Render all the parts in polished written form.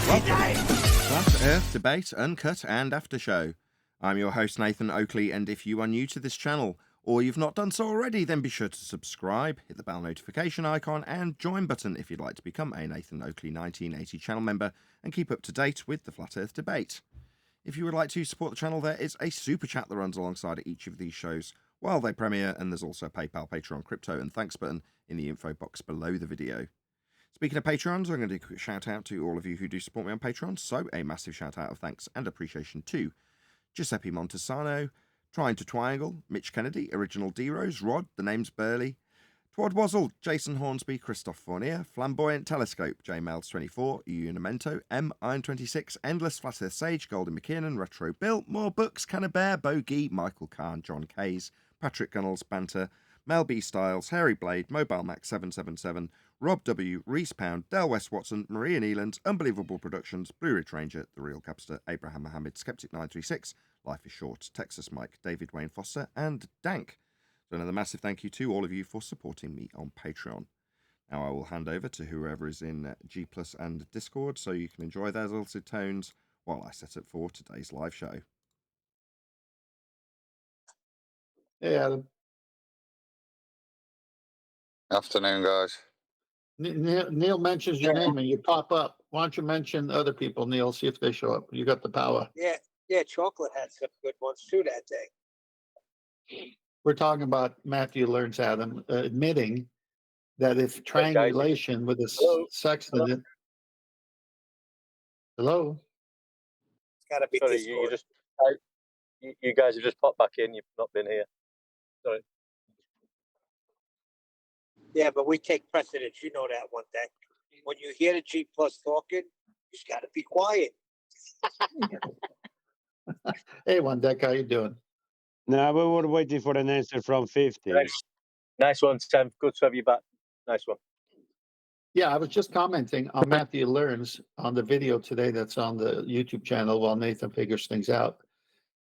Welcome to Flat Earth Debate, Uncut and After Show. I'm your host Nathan Oakley, and if you are new to this channel, or you've not done so already, then be sure to subscribe, hit the bell notification icon and join button if you'd like to become a Nathan Oakley 1980 channel member and keep up to date with the Flat Earth Debate. If you would like to support the channel, there is a super chat that runs alongside each of these shows while they premiere, and there's also a PayPal, Patreon, crypto and thanks button in the info box below the video. Speaking of Patrons, I'm going to do a quick shout out to all of you who do support me on Patreon, so a massive shout out of thanks and appreciation to Giuseppe Montesano, Trying to Triangle, Mitch Kennedy, Original D-Rose, Rod, The Name's Burley, Twad Wazzle, Jason Hornsby, Christoph Fournier, Flamboyant Telescope, J Melds 24, Unimento, M Iron 26, Endless Flat Earth Sage, Golden McKiernan, Retro Bill, More Books, Canna Bear, Bogey, Michael Kahn, John Kays, Patrick Gunnels, Banter, Mel B Styles, Harry Blade, Mobile Max 777, Rob W, Reese Pound, Del West Watson, Maria Nealand, Unbelievable Productions, Blue Ridge Ranger, The Real Capster, Abraham Mohammed, Skeptic 936, Life is Short, Texas Mike, David Wayne Foster, and Dank. So another massive thank you to all of you for supporting me on Patreon. Now I will hand over to whoever is in G Plus and Discord so you can enjoy their dulcet tones while I set up for today's live show. Hey, Adam. Afternoon, guys. Neil mentions your name and you pop up. Why don't you mention other people, Neil? See if they show up. You got the power. Yeah, Chocolate had some good ones too that day. We're talking about Matthew Learns, Adam, admitting that if triangulation with a sextant. Hello? It's got to be Sorry, Discord. you guys have just popped back in. You've not been here. Sorry. Yeah, but we take precedence. You know that one day. When you hear the G Plus talking, you just got to be quiet. Hey, One Deck, how you doing? No, we were waiting for an answer from 50. Nice one, Sam. Good to have you back. Nice one. Yeah, I was just commenting on Matthew Learns on the video today that's on the YouTube channel while Nathan figures things out.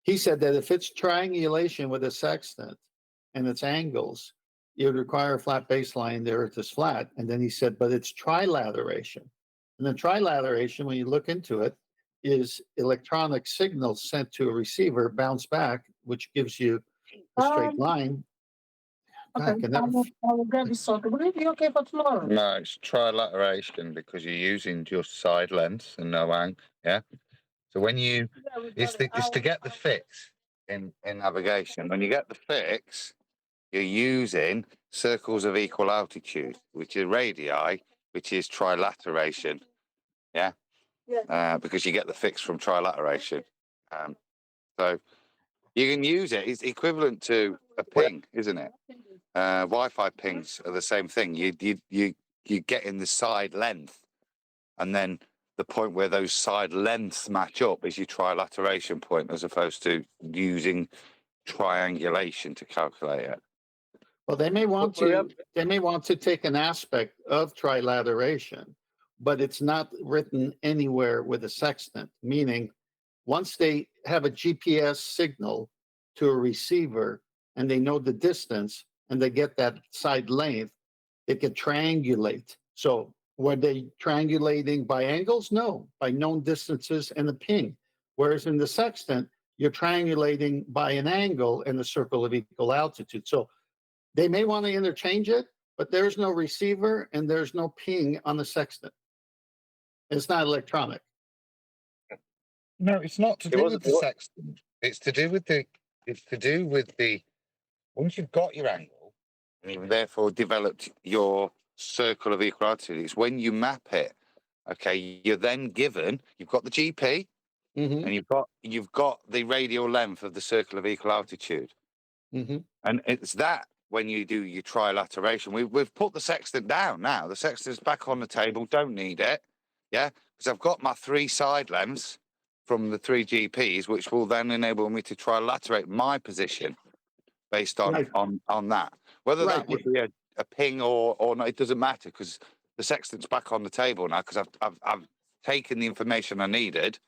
He said that if it's triangulation with a sextant and its angles, it would require a flat baseline. The Earth is flat. And then he said, but it's trilateration. And the trilateration, when you look into it, is electronic signals sent to a receiver, bounce back, which gives you a straight line. Okay, I'll grab this soccer. Will it be okay for tomorrow? No, it's trilateration because you're using just side lengths and no angle. Yeah. So when you, it's to get the fix in navigation. When you get the fix, you're using circles of equal altitude, which is radii, which is trilateration. Yeah. Because you get the fix from trilateration. So you can use it. It's equivalent to a ping, isn't it? Wi-Fi pings are the same thing. You get in the side length, and then the point where those side lengths match up is your trilateration point, as opposed to using triangulation to calculate it. Well, they may want to take an aspect of trilateration, but it's not written anywhere with a sextant, meaning once they have a GPS signal to a receiver and they know the distance and they get that side length, it can triangulate. So were they triangulating by angles? No, by known distances and a ping. Whereas in the sextant, you're triangulating by an angle and a circle of equal altitude. So they may want to interchange it, but there's no receiver and there's no ping on the sextant. It's not electronic. No, it's not to do with the sextant. It's to do with the. Once you've got your angle, and you've therefore developed your circle of equal altitude, it's when you map it. Okay, you're then given. You've got the GP, and you've got the radial length of the circle of equal altitude, and it's that when you do your trilateration. We've put the sextant down now. The sextant's back on the table. Don't need it. Yeah, because I've got my 3 side lengths from the 3 GPs, which will then enable me to trilaterate my position based on that. Whether that would be a ping or not, it doesn't matter, because the sextant's back on the table now, because I've taken the information I needed,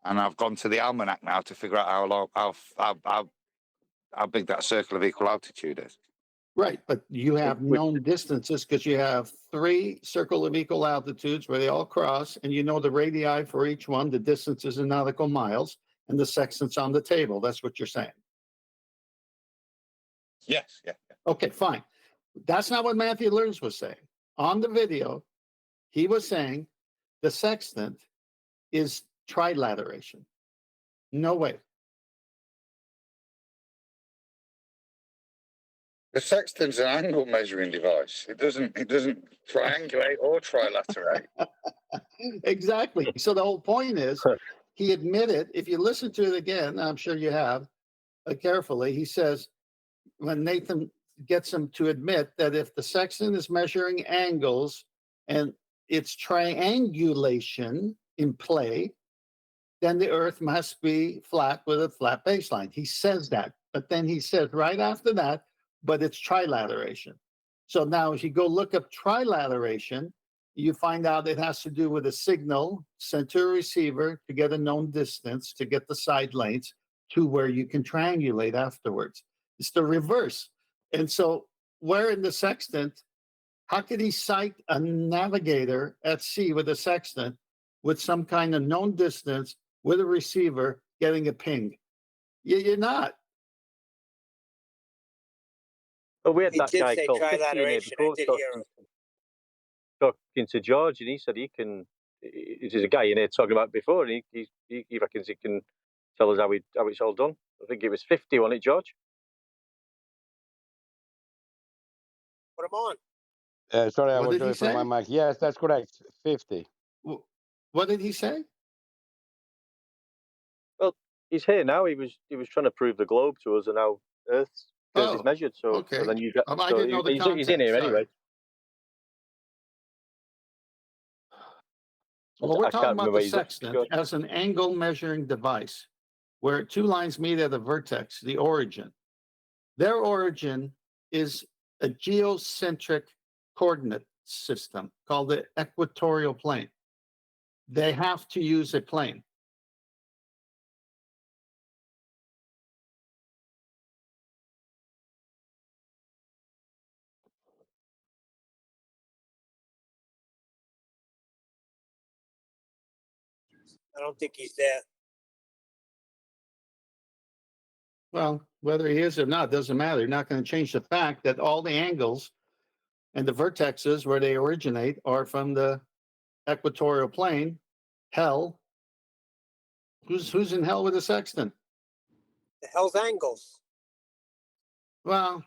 and I've gone to the almanac now to figure out how big that circle of equal altitude is. Right, but you have known distances because you have 3 circle of equal altitudes where they all cross, and you know the radii for each one, the distances in nautical miles, and the sextants on the table. That's what you're saying. Yes, yeah. Okay, fine. That's not what Matthew Learns was saying. On the video, he was saying the sextant is trilateration. No way. The sextant's an angle measuring device. It doesn't triangulate or trilaterate. Exactly. So the whole point is, he admitted, if you listen to it again, I'm sure you have carefully, he says, when Nathan gets him to admit that if the sextant is measuring angles and it's triangulation in play, then the earth must be flat with a flat baseline. He says that, but then he says right after that, but it's trilateration. So now if you go look up trilateration, you find out it has to do with a signal sent to a receiver to get a known distance, to get the side lengths to where you can triangulate afterwards. It's the reverse. And so where in the sextant, how could he cite a navigator at sea with a sextant with some kind of known distance with a receiver getting a ping? You're not. Well, we had He that did guy say called 50 in here trilateration. I before did hear him. talking to George, and he said he can. There's a guy in here talking about it before, and he reckons he can tell us how it's all done. I think it was 50, wasn't it, George? Put him on. Sorry, I What was did he away from my say? mic. Yes, that's correct. 50. What did he say? Well, he's here now. He was trying to prove the globe to us and how Earth's curve is measured. So, okay. so then you got. I So didn't know the he's context. in here Sorry. anyway. Well, we're I talking can't about remember the his name. sextant as an angle measuring device where 2 lines meet at a vertex, the origin. Their origin is a geocentric coordinate system called the equatorial plane. They have to use a plane. I don't think he's there. Well, whether he is or not doesn't matter. You're not going to change the fact that all the angles and the vertexes where they originate are from the equatorial plane. Hell, who's in hell with a sextant? The hell's angles. Well,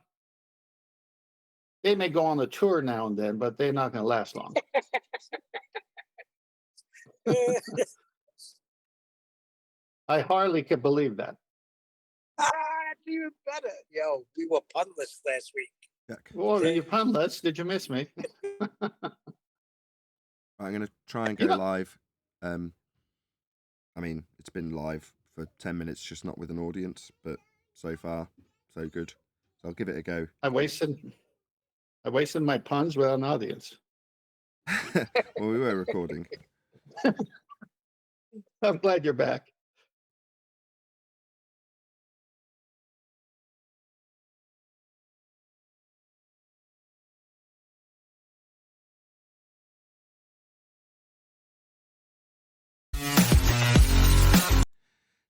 they may go on a tour now and then, but they're not going to last long. I hardly could believe that. That's even better. Yo, we were punless last week. Yuck. Well, you punless. Did you miss me? I'm going to try and go live. I mean, it's been live for 10 minutes, just not with an audience, but so far, so good. So I'll give it a go. I wasted my puns without an audience. Well, we were recording. I'm glad you're back.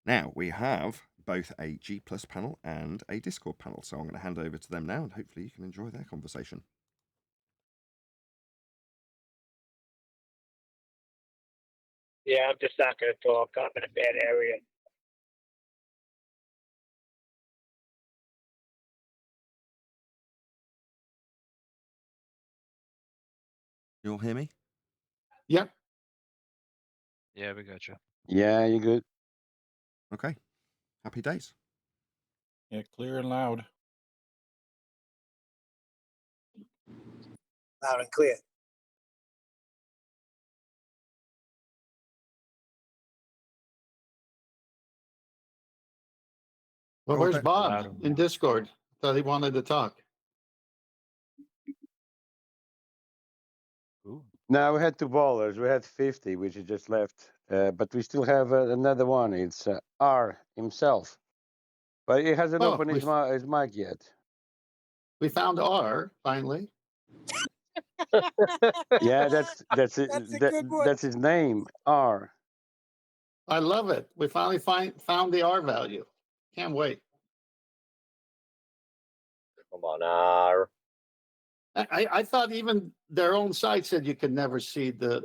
Now, we have both a G Plus panel and a Discord panel, so I'm going to hand over to them now, and hopefully you can enjoy their conversation. Yeah, I'm just not going to talk. I'm in a bad area. You all hear me? Yep. Yeah, we got you. Yeah, you're good. Okay. Happy days. Yeah, clear and loud. Loud and clear. Well, Okay. where's Bob Loud. in Discord? Thought he wanted to talk. Ooh. No, we had 2 ballers. We had 50, which he just left. But we still have another one. It's R himself. But he hasn't Oh, opened his mic yet. We found R finally. Yeah, that's it. That's a good one. That's his name, R. I love it. We finally found the R value. Can't wait. Come on, R. I thought even their own site said you could never see the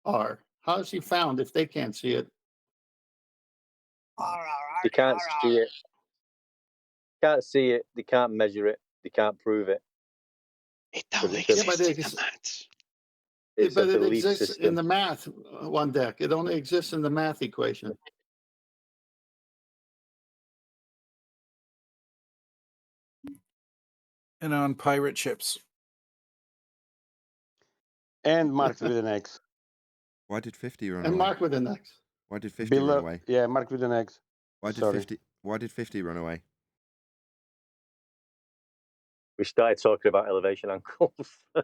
R. How is he found if they can't see it? You can't see it. Can't see it. They can't measure it. They can't prove it. It don't But exist but in the maths. It's but a it belief exists system. in the math one deck. It only exists in the math equation. And on pirate ships. And marked with an X. Why did 50 run And away? mark with an X. Why did 50 run away? Yeah, marked with an X. Why did Sorry. 50 run away? We started talking about elevation angles.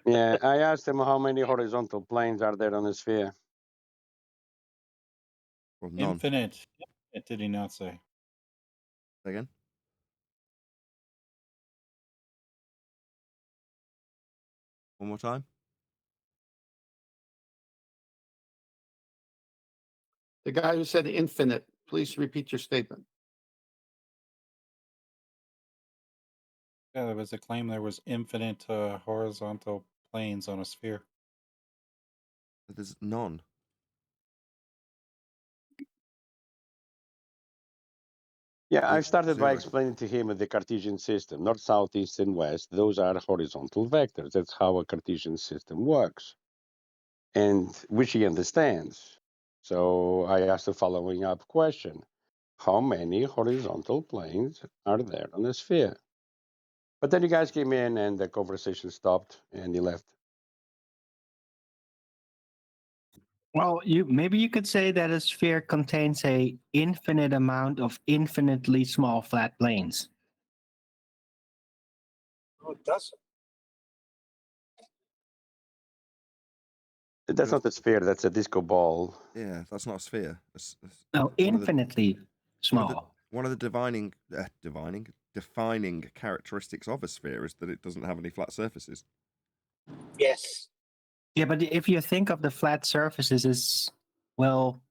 Yeah, I asked him how many horizontal planes are there on a sphere. Well, none. Infinite. It did he not say? Say again? One more time? The guy who said infinite, please repeat your statement. Yeah, there was a claim there was infinite horizontal planes on a sphere. There's none. Yeah, I started by Zero. explaining to him the Cartesian system, north, south, east, and west. Those are horizontal vectors. That's how a Cartesian system works, and which he understands. So I asked the following up question: how many horizontal planes are there on a sphere? But then you guys came in, and the conversation stopped, and he left. Well, maybe you could say that a sphere contains a infinite amount of infinitely small flat planes. No, it doesn't. That's not a sphere. That's a disco ball. Yeah, that's not a sphere. No, infinitely small. One of the defining characteristics of a sphere is that it doesn't have any flat surfaces. Yes. Yeah, but if you think of the flat surfaces as, well,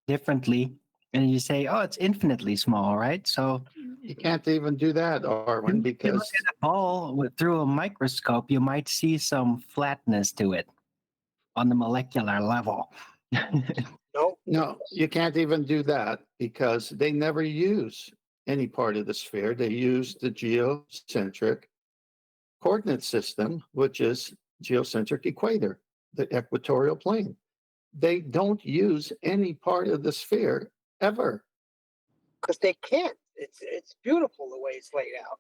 differently, and you say, oh, it's infinitely small, right? So You can't even do that, Arvin, if you look because at a ball through a microscope, you might see some flatness to it on the molecular level. no, you can't even do that because they never use any part of the sphere. They use the geocentric coordinate system, which is geocentric equator, the equatorial plane. They don't use any part of the sphere ever. Because they can't. It's beautiful the way it's laid out.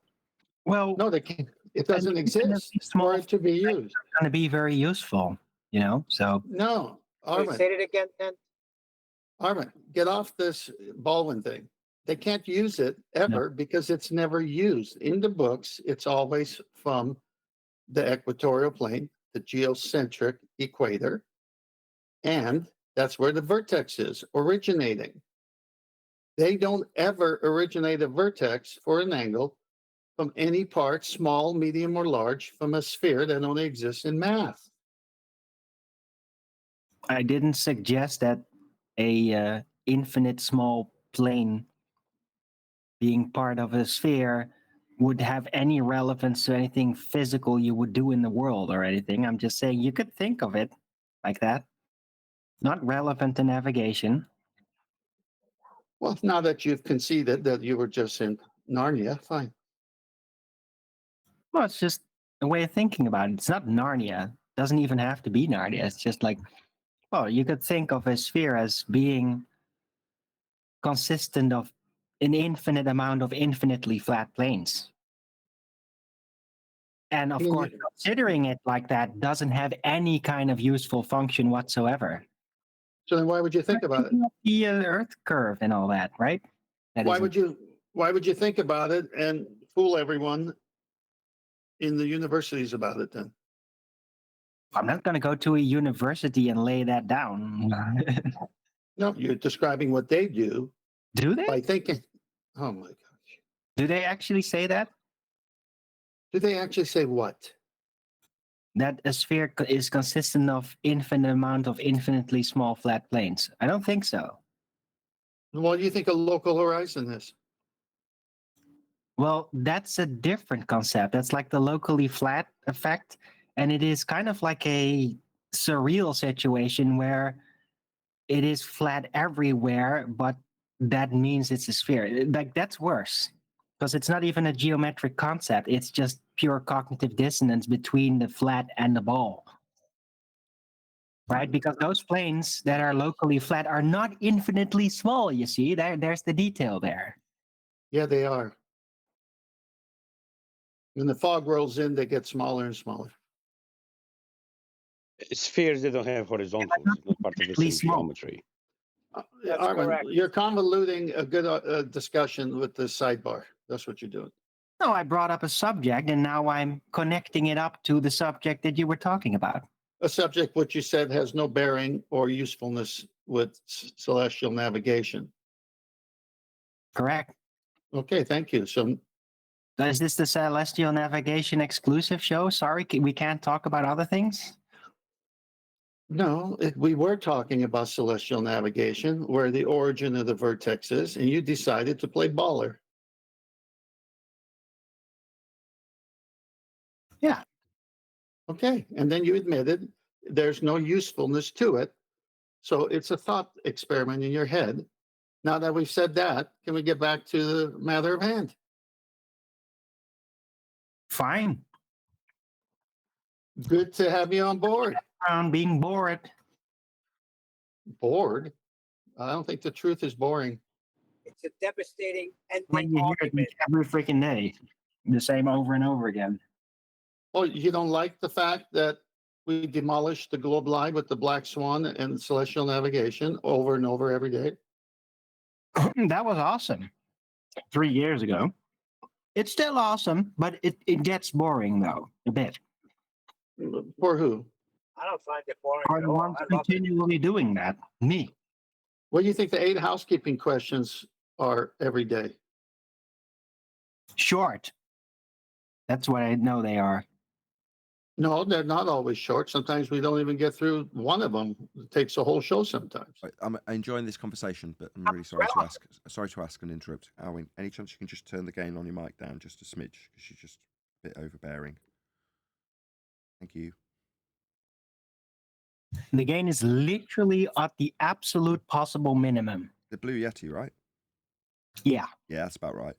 Well, no, they can't. It doesn't exist small for it to be used. Going to be very useful, So no, Wait, Arvin, say it again, then. Arvin, get off this Baldwin thing. They can't use it ever because it's never used in the books. It's always from the equatorial plane, the geocentric equator, and that's where the vertex is originating. They don't ever originate a vertex for an angle from any part, small, medium, or large, from a sphere that only exists in math. I didn't suggest that a infinite small plane being part of a sphere would have any relevance to anything physical you would do in the world or anything. I'm just saying you could think of it like that. Not relevant to navigation. Well, now that you've conceded that you were just in Narnia, fine. Well, it's just a way of thinking about it. It's not Narnia. It doesn't even have to be Narnia. It's just like, well, you could think of a sphere as being consistent of an infinite amount of infinitely flat planes. And of course, considering it like that doesn't have any kind of useful function whatsoever. So then why would you think about it? The Earth curve and all that, right? Why would you think about it and fool everyone in the universities about it then? I'm not going to go to a university and lay that down. No, you're describing what they do. Do they? By thinking, oh my gosh. Do they actually say that? Do they actually say what? That a sphere is consistent of infinite amount of infinitely small flat planes. I don't think so. What do you think a local horizon is? Well, that's a different concept. That's like the locally flat effect. And it is kind of like a surreal situation where it is flat everywhere, but that means it's a sphere. Like, that's worse because it's not even a geometric concept. It's just pure cognitive dissonance between the flat and the ball. Right? Because those planes that are locally flat are not infinitely small, you see. There's the detail there. Yeah, they are. When the fog rolls in, they get smaller and smaller. Spheres, they don't have horizontals. It's not part of the Infinitely same small. geometry. That's Arvin, correct. you're convoluting a good discussion with the sidebar. That's what you're doing. No, I brought up a subject and now I'm connecting it up to the subject that you were talking about. A subject which you said has no bearing or usefulness with celestial navigation. Correct. Okay, thank you. So Is this the Celestial Navigation exclusive show? Sorry, we can't talk about other things? no, we were talking about celestial navigation, where the origin of the vertex is, and you decided to play baller. Yeah. Okay, and then you admitted there's no usefulness to it. So it's a thought experiment in your head. Now that we've said that, can we get back to the matter of hand? Fine. Good to have you on board. I'm being bored. Bored? I don't think the truth is boring. It's a devastating When ending you hear argument. it every freaking day, the same over and over again. Oh, you don't like the fact that we demolished the globe line with the Black Swan and celestial navigation over and over every day? That was awesome 3 years ago. It's still awesome, but it gets boring though, a bit. For who? I don't find it boring Are at the all. ones I love it. continually doing that? Me. What do you think the 8 housekeeping questions are every day? Short. That's what I know they are. No, they're not always short. Sometimes we don't even get through one of them. It takes a whole show sometimes. Right, I'm enjoying this conversation, but I'm really sorry to ask and interrupt. Arvin, any chance you can just turn the gain on your mic down just a smidge? Because you're just a bit overbearing. Thank you. The gain is literally at the absolute possible minimum. The Blue Yeti, right? Yeah. Yeah, that's about right.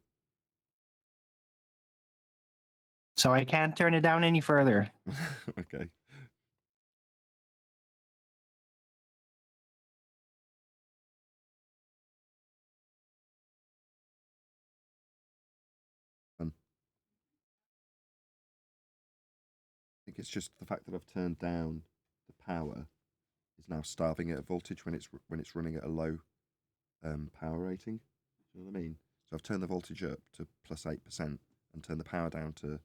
So I can't turn it down any further. Okay. I think it's just the fact that I've turned down the power is now starving at a voltage when it's running at a low power rating. You know what I mean? So I've turned the voltage up to plus 8% and turned the power down to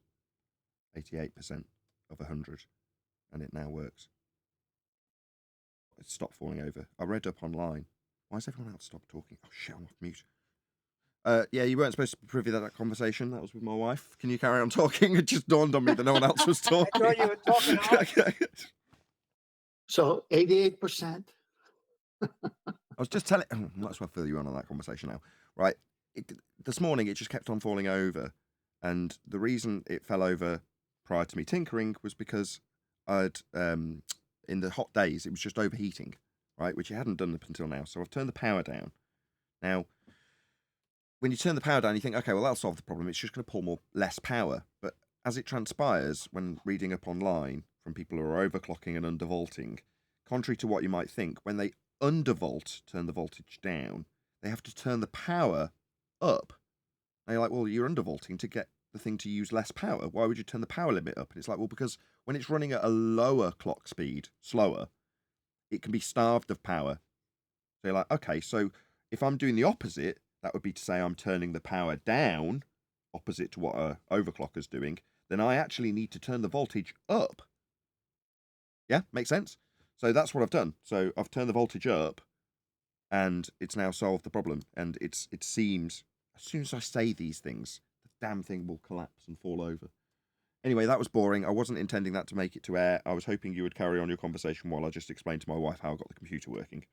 88% of 100, and it now works. It stopped falling over. I read up online. Why has everyone else stopped talking? Oh shit, I'm off mute. Yeah, you weren't supposed to be privy to that conversation. That was with my wife. Can you carry on talking? It just dawned on me that no one else was talking. I thought you were talking to us. So 88%. I was just telling. Might as well fill you in on that conversation now, right? This morning it just kept on falling over, and the reason it fell over prior to me tinkering was because I'd in the hot days it was just overheating, right? Which it hadn't done up until now. So I've turned the power down. Now, when you turn the power down, you think, okay, well that'll solve the problem. It's just going to pull less power. But as it transpires, when reading up online from people who are overclocking and undervolting, contrary to what you might think, when they undervolt, turn the voltage down, they have to turn the power up. And you're like, well, you're undervolting to get the thing to use less power. Why would you turn the power limit up? And it's like, well, because when it's running at a lower clock speed, slower, it can be starved of power. So you're like, okay, so if I'm doing the opposite, that would be to say I'm turning the power down, opposite to what a overclocker's doing, then I actually need to turn the voltage up. Yeah, makes sense? So that's what I've done. So I've turned the voltage up, and it's now solved the problem. And it seems, as soon as I say these things, the damn thing will collapse and fall over. Anyway, that was boring. I wasn't intending that to make it to air. I was hoping you would carry on your conversation while I just explained to my wife how I got the computer working.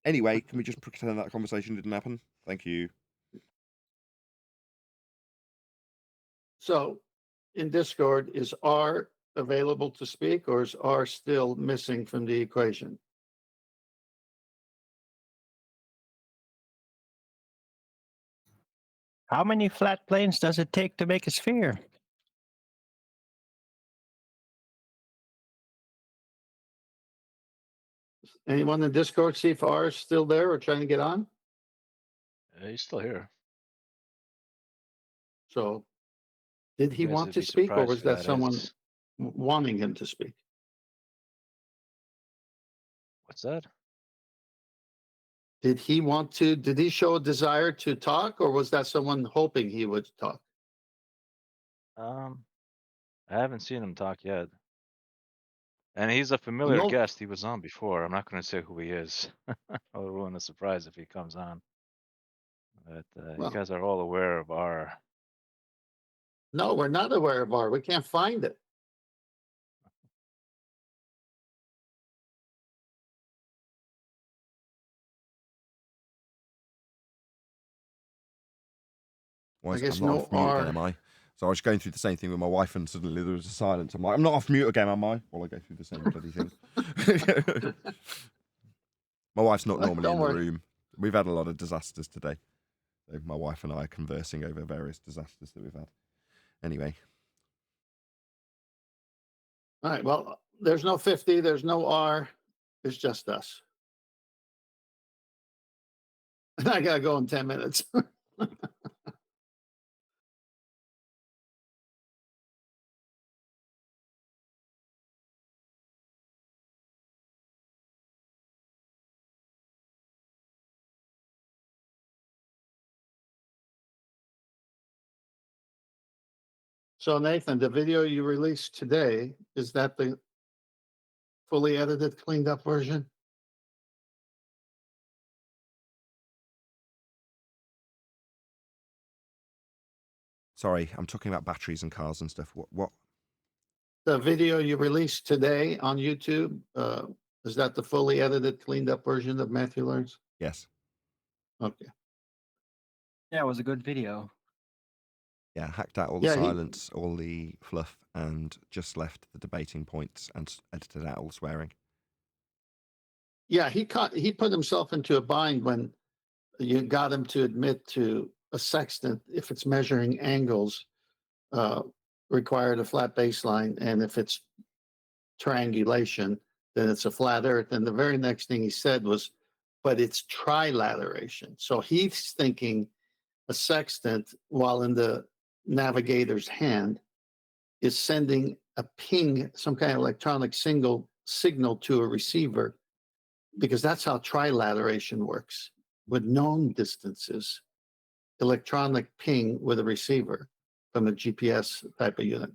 Anyway, can we just pretend that conversation didn't happen? Thank you. So, in Discord, is R available to speak, or is R still missing from the equation? How many flat planes does it take to make a sphere? Anyone in Discord see if R is still there or trying to get on? He's still here. So, did he You guys want would to be speak, or surprised was who that that someone is. wanting him to speak? What's that? Did he want to? Did he show a desire to talk, or was that someone hoping he would talk? I haven't seen him talk yet. And he's a familiar No. guest. He was on before. I'm not going to say who he is. I'll ruin a surprise if he comes on. But Well, you guys are all aware of our. no, we're not aware of R. We can't find it. Why I is- guess I'm not no off mute again, R. am I? So I was going through the same thing with my wife, and suddenly there was a silence. I'm like, I'm not off mute again, am I? While I go through the same bloody thing. My wife's not normally Don't in the worry. room. We've had a lot of disasters today. So my wife and I are conversing over various disasters that we've had. Anyway. All right. Well, there's no 50. There's no R. It's just us. And I gotta go in 10 minutes. So Nathan, the video you released today, is that the fully edited, cleaned up version? Sorry, I'm talking about batteries and cars and stuff. What? The video you released today on YouTube, is that the fully edited, cleaned up version of Matthew Learns? Yes. Okay. Yeah, it was a good video. Yeah, hacked out all the Yeah, silence, all the fluff, and just left the debating points and edited out all the swearing. Yeah, he put himself into a bind when you got him to admit to a sextant, if it's measuring angles, required a flat baseline, and if it's triangulation, then it's a flat earth. And the very next thing he said was, but it's trilateration. So he's thinking a sextant, while in the navigator's hand, is sending a ping, some kind of electronic signal to a receiver, because that's how trilateration works. With known distances, electronic ping with a receiver from a GPS type of unit.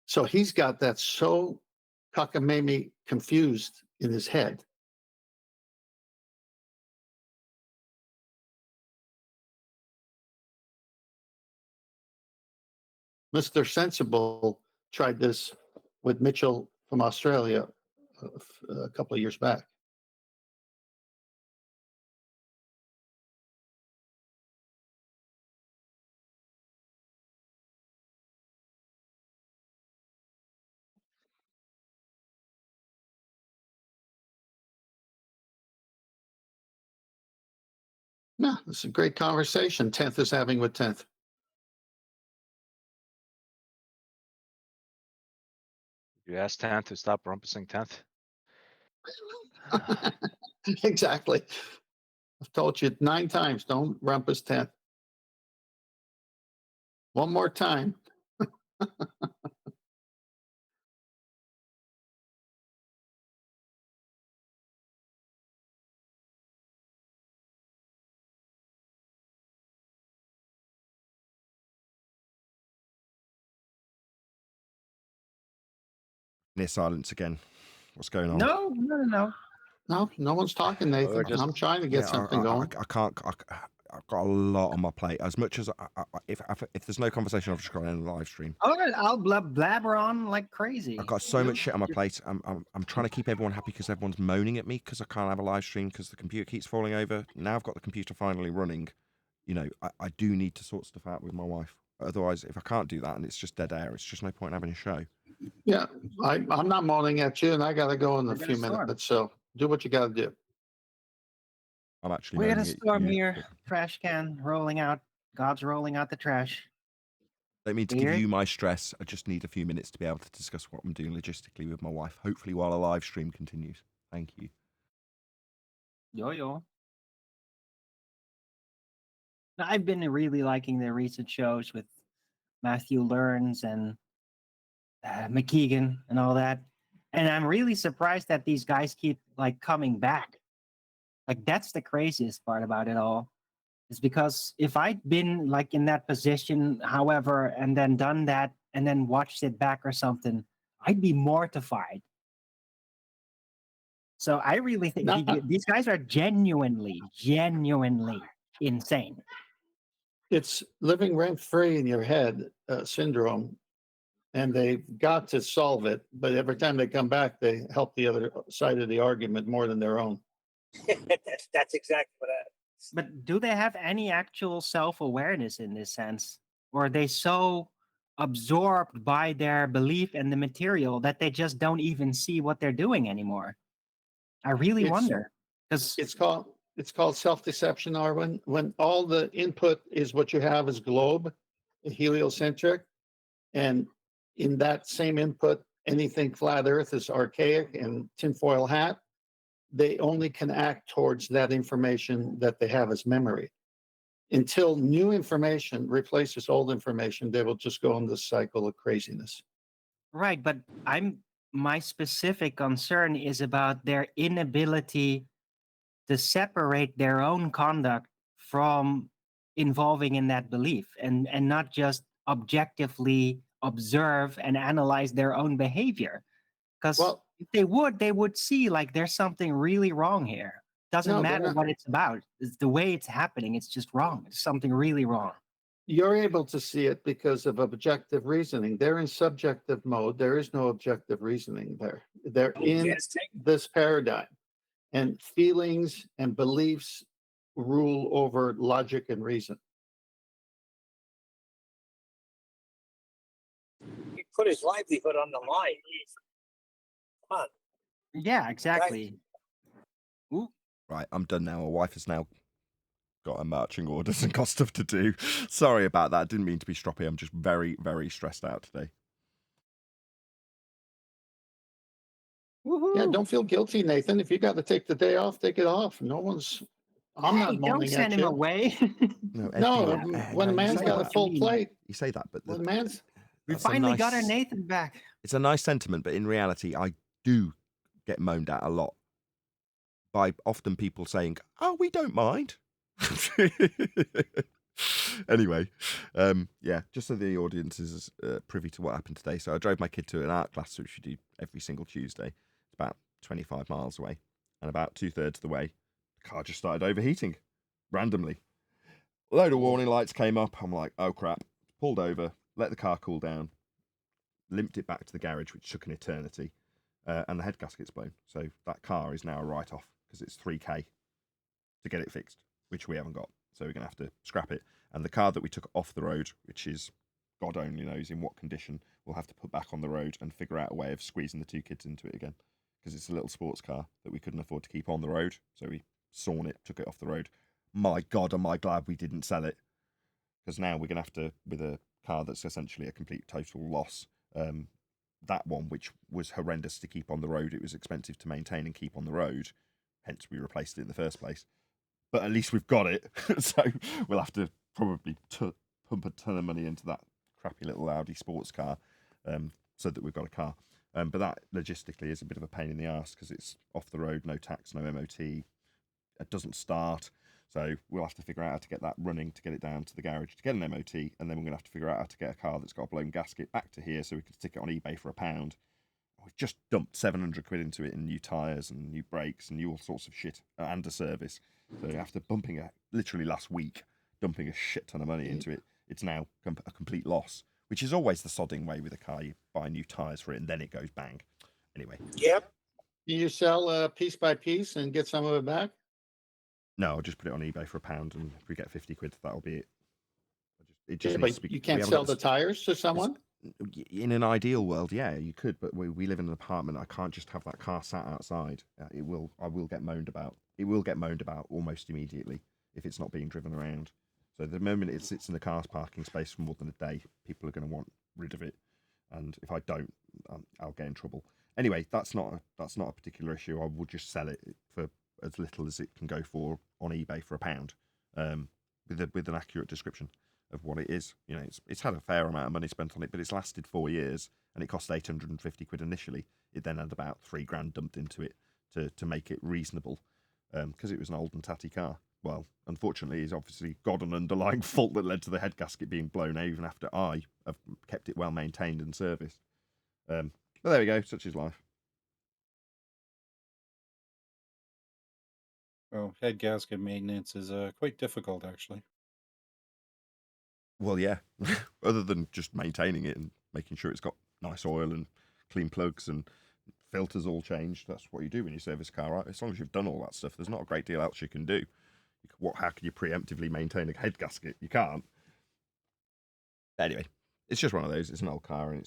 So he's got that so cockamamie confused in his head. Mr. Sensible tried this with Mitchell from Australia a couple of years back. Yeah, this is a great conversation 10th is having with 10th. You asked 10th to stop rumpusing 10th. Exactly. I've told you 9 times, don't rumpus 10th. One more time. Near silence again. What's going on? No. No, no one's talking, Nathan. just- I'm trying to get something going. I can't. I've got a lot on my plate. As much as if there's no conversation, I've just got to end the live stream. All right, I'll blabber on like crazy. I've got so much shit on my plate. I'm trying to keep everyone happy because everyone's moaning at me because I can't have a live stream because the computer keeps falling over. Now I've got the computer finally running. You know, I do need to sort stuff out with my wife. Otherwise, if I can't do that and it's just dead air, it's just no point in having a show. Yeah, I'm not moaning at you, and I got to go in a few minutes. So do what you got to do. I'm actually. We got a moaning at storm you. here. Trash can rolling out. God's rolling out the trash. I don't mean to Weird. give you my stress. I just need a few minutes to be able to discuss what I'm doing logistically with my wife. Hopefully, while a live stream continues. Thank you. Yo. Now, I've been really liking the recent shows with Matthew Learns and McKeegan and all that, and I'm really surprised that these guys keep like coming back. Like that's the craziest part about it all. Is because if I'd been like in that position, however, and then done that and then watched it back or something, I'd be mortified. So I really think these guys are genuinely insane. It's living rent free in your head syndrome, and they've got to solve it. But every time they come back, they help the other side of the argument more than their own. That's exactly what I. But do they have any actual self-awareness in this sense? Or are they so absorbed by their belief in the material that they just don't even see what they're doing anymore? I really wonder. Because it's called self-deception, Arvin. When all the input is what you have is globe, heliocentric, and in that same input, anything flat earth is archaic and tinfoil hat. They only can act towards that information that they have as memory. Until new information replaces old information, they will just go in this cycle of craziness. right, but my specific concern is about their inability to separate their own conduct from involving in that belief and not just objectively observe and analyze their own behavior. Because if they would see like there's something really wrong here. Doesn't matter what it's about. It's the way it's happening. It's just wrong. It's something really wrong. You're able to see it because of objective reasoning. They're in subjective mode. There is no objective reasoning there. They're in this paradigm, and feelings and beliefs rule over logic and reason. He put his livelihood on the line. Come on. Yeah, exactly. Ooh. Right, I'm done now. My wife has now got her marching orders and got stuff to do. Sorry about that. I didn't mean to be stroppy. I'm just very, very stressed out today. Yeah, don't feel guilty, Nathan. If you got to take the day off, take it off. I'm not moaning don't send at him you. away. No, when a man's got a full plate. You say that, but we finally got our Nathan back. It's a nice sentiment, but in reality, I do get moaned at a lot by often people saying, "Oh, we don't mind." Anyway, yeah, just so the audience is privy to what happened today. So I drove my kid to an art class, which we do every single Tuesday. It's about 25 miles away, and about 2/3 of the way, the car just started overheating randomly. A load of warning lights came up. I'm like, oh crap. Pulled over, let the car cool down, limped it back to the garage, which took an eternity, and the head gasket's blown. So that car is now a write-off because it's $3,000 to get it fixed, which we haven't got. So we're going to have to scrap it. And the car that we took off the road, which is God only knows in what condition, we'll have to put back on the road and figure out a way of squeezing the two kids into it again. Because it's a little sports car that we couldn't afford to keep on the road. So we sawn it, took it off the road. My God, am I glad we didn't sell it. Because now we're going to have to, with a car that's essentially a complete total loss, that one, which was horrendous to keep on the road, it was expensive to maintain and keep on the road. Hence, we replaced it in the first place. But at least we've got it. So we'll have to probably pump a ton of money into that crappy little Audi sports car so that we've got a car. But that logistically is a bit of a pain in the arse because it's off the road, no tax, no MOT. It doesn't start. So we'll have to figure out how to get that running to get it down to the garage to get an MOT. And then we're going to have to figure out how to get a car that's got a blown gasket back to here so we can stick it on eBay for £1. We've just dumped 700 quid into it in new tyres and new brakes and new all sorts of shit and a service. So after literally last week, dumping a shit ton of money into it, it's now a complete loss, which is always the sodding way with a car. You buy new tyres for it and then it goes bang. Anyway. Yep. Do you sell piece by piece and get some of it back? No, I'll just put it on eBay for £1, and if we get 50 quid, that'll be it. It Yeah, just needs to but be. you can't sell the tires to someone? In an ideal world, yeah, you could, but we live in an apartment. I can't just have that car sat outside. I will get moaned about. It will get moaned about almost immediately if it's not being driven around. So the moment it sits in the car's parking space for more than a day, people are going to want rid of it. And if I don't, I'll get in trouble. Anyway, that's not a particular issue. I will just sell it for as little as it can go for on eBay for £1, with an accurate description of what it is. You know, it's had a fair amount of money spent on it, but it's lasted 4 years, and it cost 850 quid initially. It then had about £3,000 dumped into it to make it reasonable, because it was an old and tatty car. Well, unfortunately, it's obviously got an underlying fault that led to the head gasket being blown out, even after I have kept it well maintained and serviced. But there we go. Such is life. Well, head gasket maintenance is quite difficult, actually. Well, yeah. Other than just maintaining it and making sure it's got nice oil and clean plugs and filters all changed. That's what you do when you service a car, right? As long as you've done all that stuff, there's not a great deal else you can do. How can you preemptively maintain a head gasket? You can't. Anyway, it's just one of those. It's an old car, and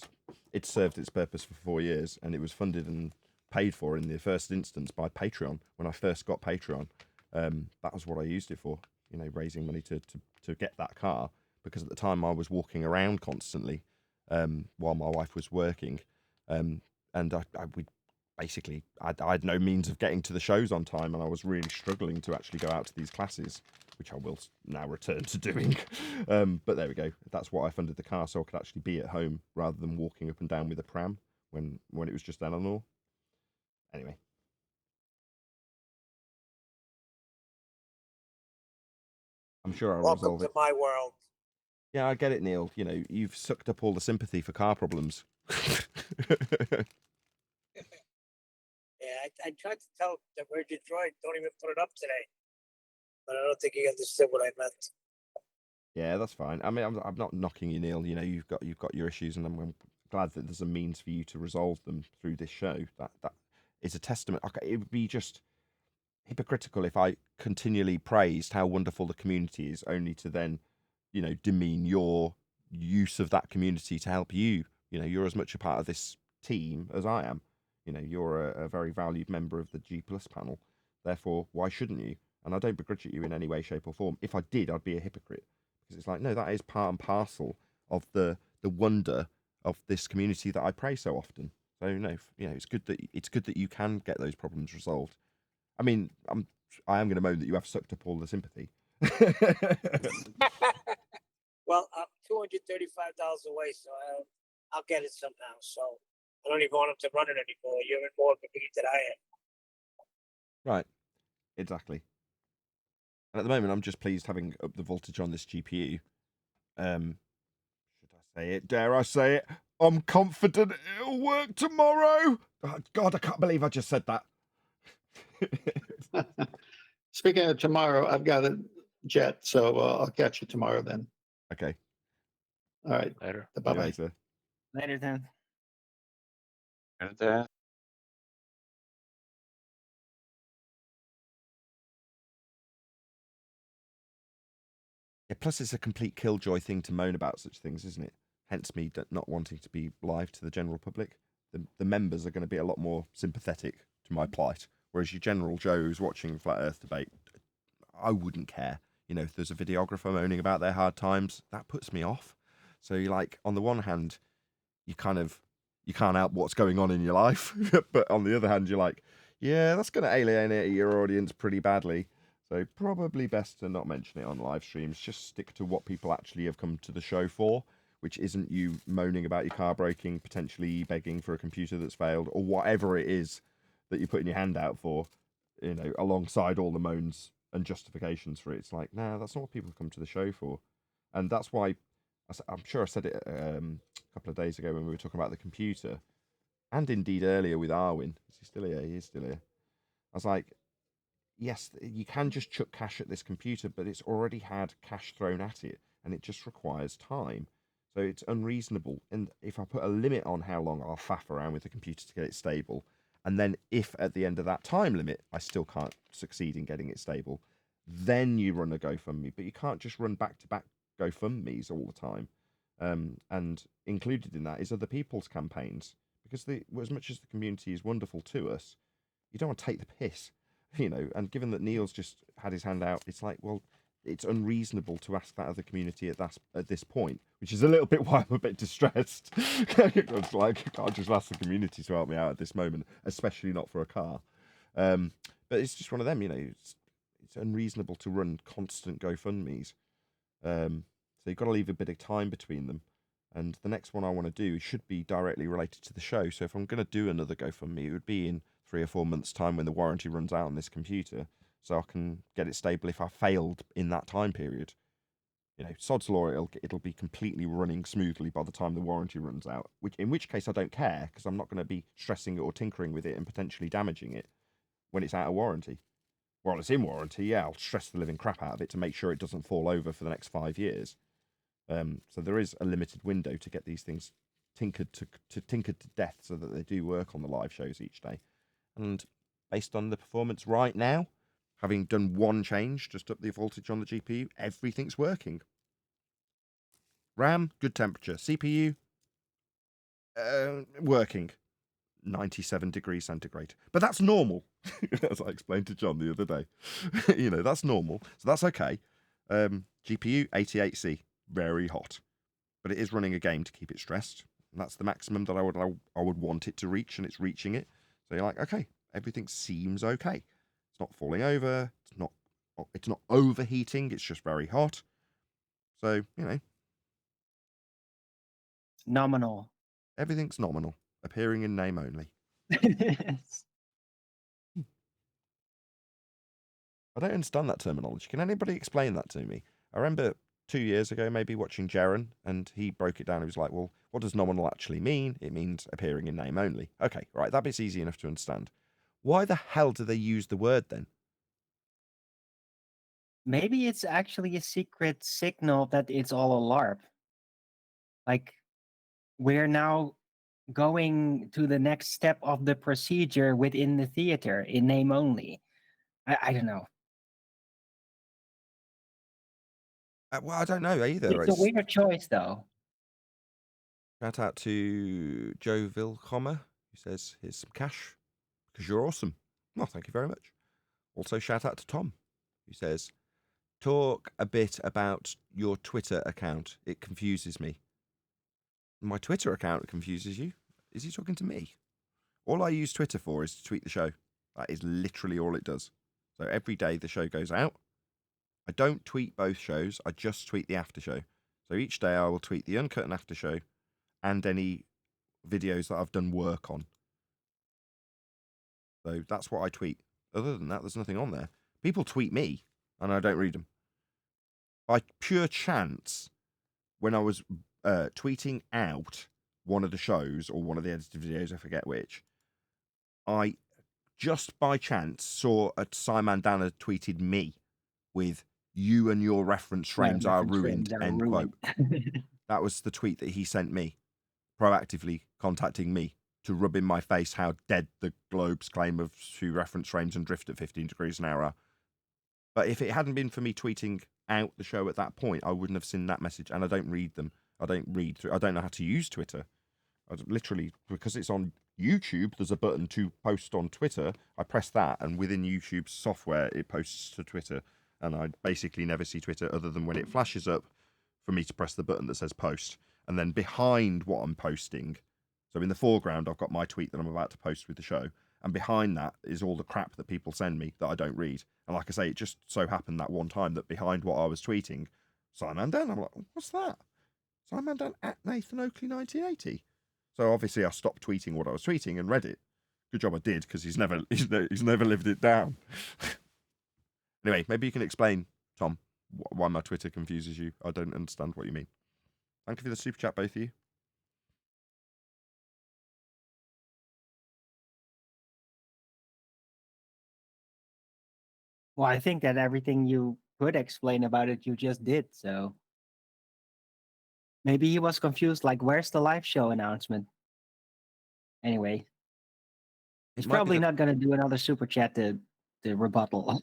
it's served its purpose for 4 years, and it was funded and paid for in the first instance by Patreon. When I first got Patreon, that was what I used it for. You know, raising money to get that car, because at the time I was walking around constantly while my wife was working, and I had no means of getting to the shows on time, and I was really struggling to actually go out to these classes, which I will now return to doing. But there we go. That's why I funded the car, so I could actually be at home rather than walking up and down with a pram when it was just Eleanor. Anyway. I'm sure I'll Welcome resolve to it. my world. Yeah, I get it, Neil. You know, you've sucked up all the sympathy for car problems. Yeah, I tried to tell the Virgin Droid, don't even put it up today. But I don't think he understood what I meant. Yeah, that's fine. I mean, I'm not knocking you, Neil. You know, you've got your issues, and I'm glad that there's a means for you to resolve them through this show. That is a testament. Okay, it would be just hypocritical if I continually praised how wonderful the community is, only to then, you know, demean your use of that community to help you. You know, you're as much a part of this team as I am. You know, you're a very valued member of the G Plus panel. Therefore, why shouldn't you? And I don't begrudge you in any way, shape, or form. If I did, I'd be a hypocrite, because it's like, no, that is part and parcel of the wonder of this community that I praise so often. So no, you know, it's good that you can get those problems resolved. I mean, I am going to moan that you have sucked up all the sympathy. Well, I'm $235 away, so I'll get it somehow. So I don't even want him to run it anymore. You're in more of a need than I am. Right, exactly. And at the moment, I'm just pleased having up the voltage on this GPU. Should I say it? Dare I say it? I'm confident it'll work tomorrow. Oh, God, I can't believe I just said that. Speaking of tomorrow, I've got a jet, so I'll catch you tomorrow then. Okay. All right. Later. Bye-bye. Later. Later then. And Yeah, plus it's a complete killjoy thing to moan about such things, isn't it? Hence me not wanting to be live to the general public. The members are going to be a lot more sympathetic to my plight, whereas your general Joe who's watching Flat Earth debate, I wouldn't care. You know, if there's a videographer moaning about their hard times, that puts me off. So you're like, on the one hand, you can't help what's going on in your life, but on the other hand, you're like, yeah, that's going to alienate your audience pretty badly. So probably best to not mention it on live streams. Just stick to what people actually have come to the show for, which isn't you moaning about your car breaking, potentially begging for a computer that's failed, or whatever it is that you're putting your hand out for, you know, alongside all the moans and justifications for it. It's like, nah, that's not what people come to the show for. And that's why, I'm sure I said it a couple of days ago when we were talking about the computer, and indeed earlier with Arvin. Is he still here? He is still here. I was like, yes, you can just chuck cash at this computer, but it's already had cash thrown at it, and it just requires time. So it's unreasonable. And if I put a limit on how long I'll faff around with the computer to get it stable, and then if at the end of that time limit I still can't succeed in getting it stable, then you run a GoFundMe. But you can't just run back-to-back GoFundMes all the time. And included in that is other people's campaigns, because as much as the community is wonderful to us, you don't want to take the piss, and given that Neil's just had his hand out, it's like, well, it's unreasonable to ask that other community at this point, which is a little bit why I'm a bit distressed. It's like, I can't just ask the community to help me out at this moment, especially not for a car. But it's just one of them, it's unreasonable to run constant GoFundMes. So you've got to leave a bit of time between them. And the next one I want to do should be directly related to the show. So if I'm going to do another GoFundMe, it would be in 3 or 4 months' time when the warranty runs out on this computer, so I can get it stable if I failed in that time period. Sod's law, it'll be completely running smoothly by the time the warranty runs out, in which case I don't care, because I'm not going to be stressing it or tinkering with it and potentially damaging it when it's out of warranty. While it's in warranty, yeah, I'll stress the living crap out of it to make sure it doesn't fall over for the next 5 years. So there is a limited window to get these things tinkered to death so that they do work on the live shows each day. And based on the performance right now, having done one change, just up the voltage on the GPU, everything's working. RAM, good temperature. CPU, working. 97 degrees centigrade. But that's normal, as I explained to John the other day. That's normal. So that's okay. GPU, 88C. Very hot. But it is running a game to keep it stressed. And that's the maximum that I would want it to reach, and it's reaching it. So you're like, okay, everything seems okay. It's not falling over. It's not overheating. It's just very hot. So, Nominal. everything's nominal, appearing in name only. I don't understand that terminology. Can anybody explain that to me? I remember 2 years ago maybe watching Jaren, and he broke it down. He was like, well, what does nominal actually mean? It means appearing in name only. Okay, right, that bit's easy enough to understand. Why the hell do they use the word then? Maybe it's actually a secret signal that it's all a LARP. Like, we're now going to the next step of the procedure within the theater in name only. I don't know. Well, I don't know either. It's a weird choice, though. Shout out to Joe Vilcomer, who says, here's some cash, because you're awesome. Well, thank you very much. Also, shout out to Tom, who says, talk a bit about your Twitter account. It confuses me. My Twitter account confuses you? Is he talking to me? All I use Twitter for is to tweet the show. That is literally all it does. So every day the show goes out. I don't tweet both shows. I just tweet the after show. So each day I will tweet the Uncut and after show and any videos that I've done work on. So that's what I tweet. Other than that, there's nothing on there. People tweet me and I don't read them. By pure chance, when I was tweeting out one of the shows or one of the edited videos, I forget which, I just by chance saw a Simon Danner tweeted me with "you and your reference frames are ruined," end quote. That was the tweet that he sent me, proactively contacting me to rub in my face how dead the Globe's claim of 2 reference frames and drift at 15 degrees an hour are. But if it hadn't been for me tweeting out the show at that point, I wouldn't have seen that message, and I don't read them. I don't read through. I don't know how to use Twitter. Literally, because it's on YouTube, there's a button to post on Twitter. I press that, and within YouTube's software, it posts to Twitter. And I basically never see Twitter other than when it flashes up for me to press the button that says post. And then behind what I'm posting, so in the foreground, I've got my tweet that I'm about to post with the show. And behind that is all the crap that people send me that I don't read. And like I say, it just so happened that one time that behind what I was tweeting, Simon Dan, I'm like, what's that? Simon Dan at Nathan Oakley 1980. So obviously I stopped tweeting what I was tweeting and read it. Good job I did, because he's never lived it down. Anyway, maybe you can explain, Tom, why my Twitter confuses you. I don't understand what you mean. Thank you for the super chat, both of you. Well, I think that everything you could explain about it, you just did. So maybe he was confused. Like, where's the live show announcement? Anyway, he's It might be probably that not going to do another super chat to rebuttal.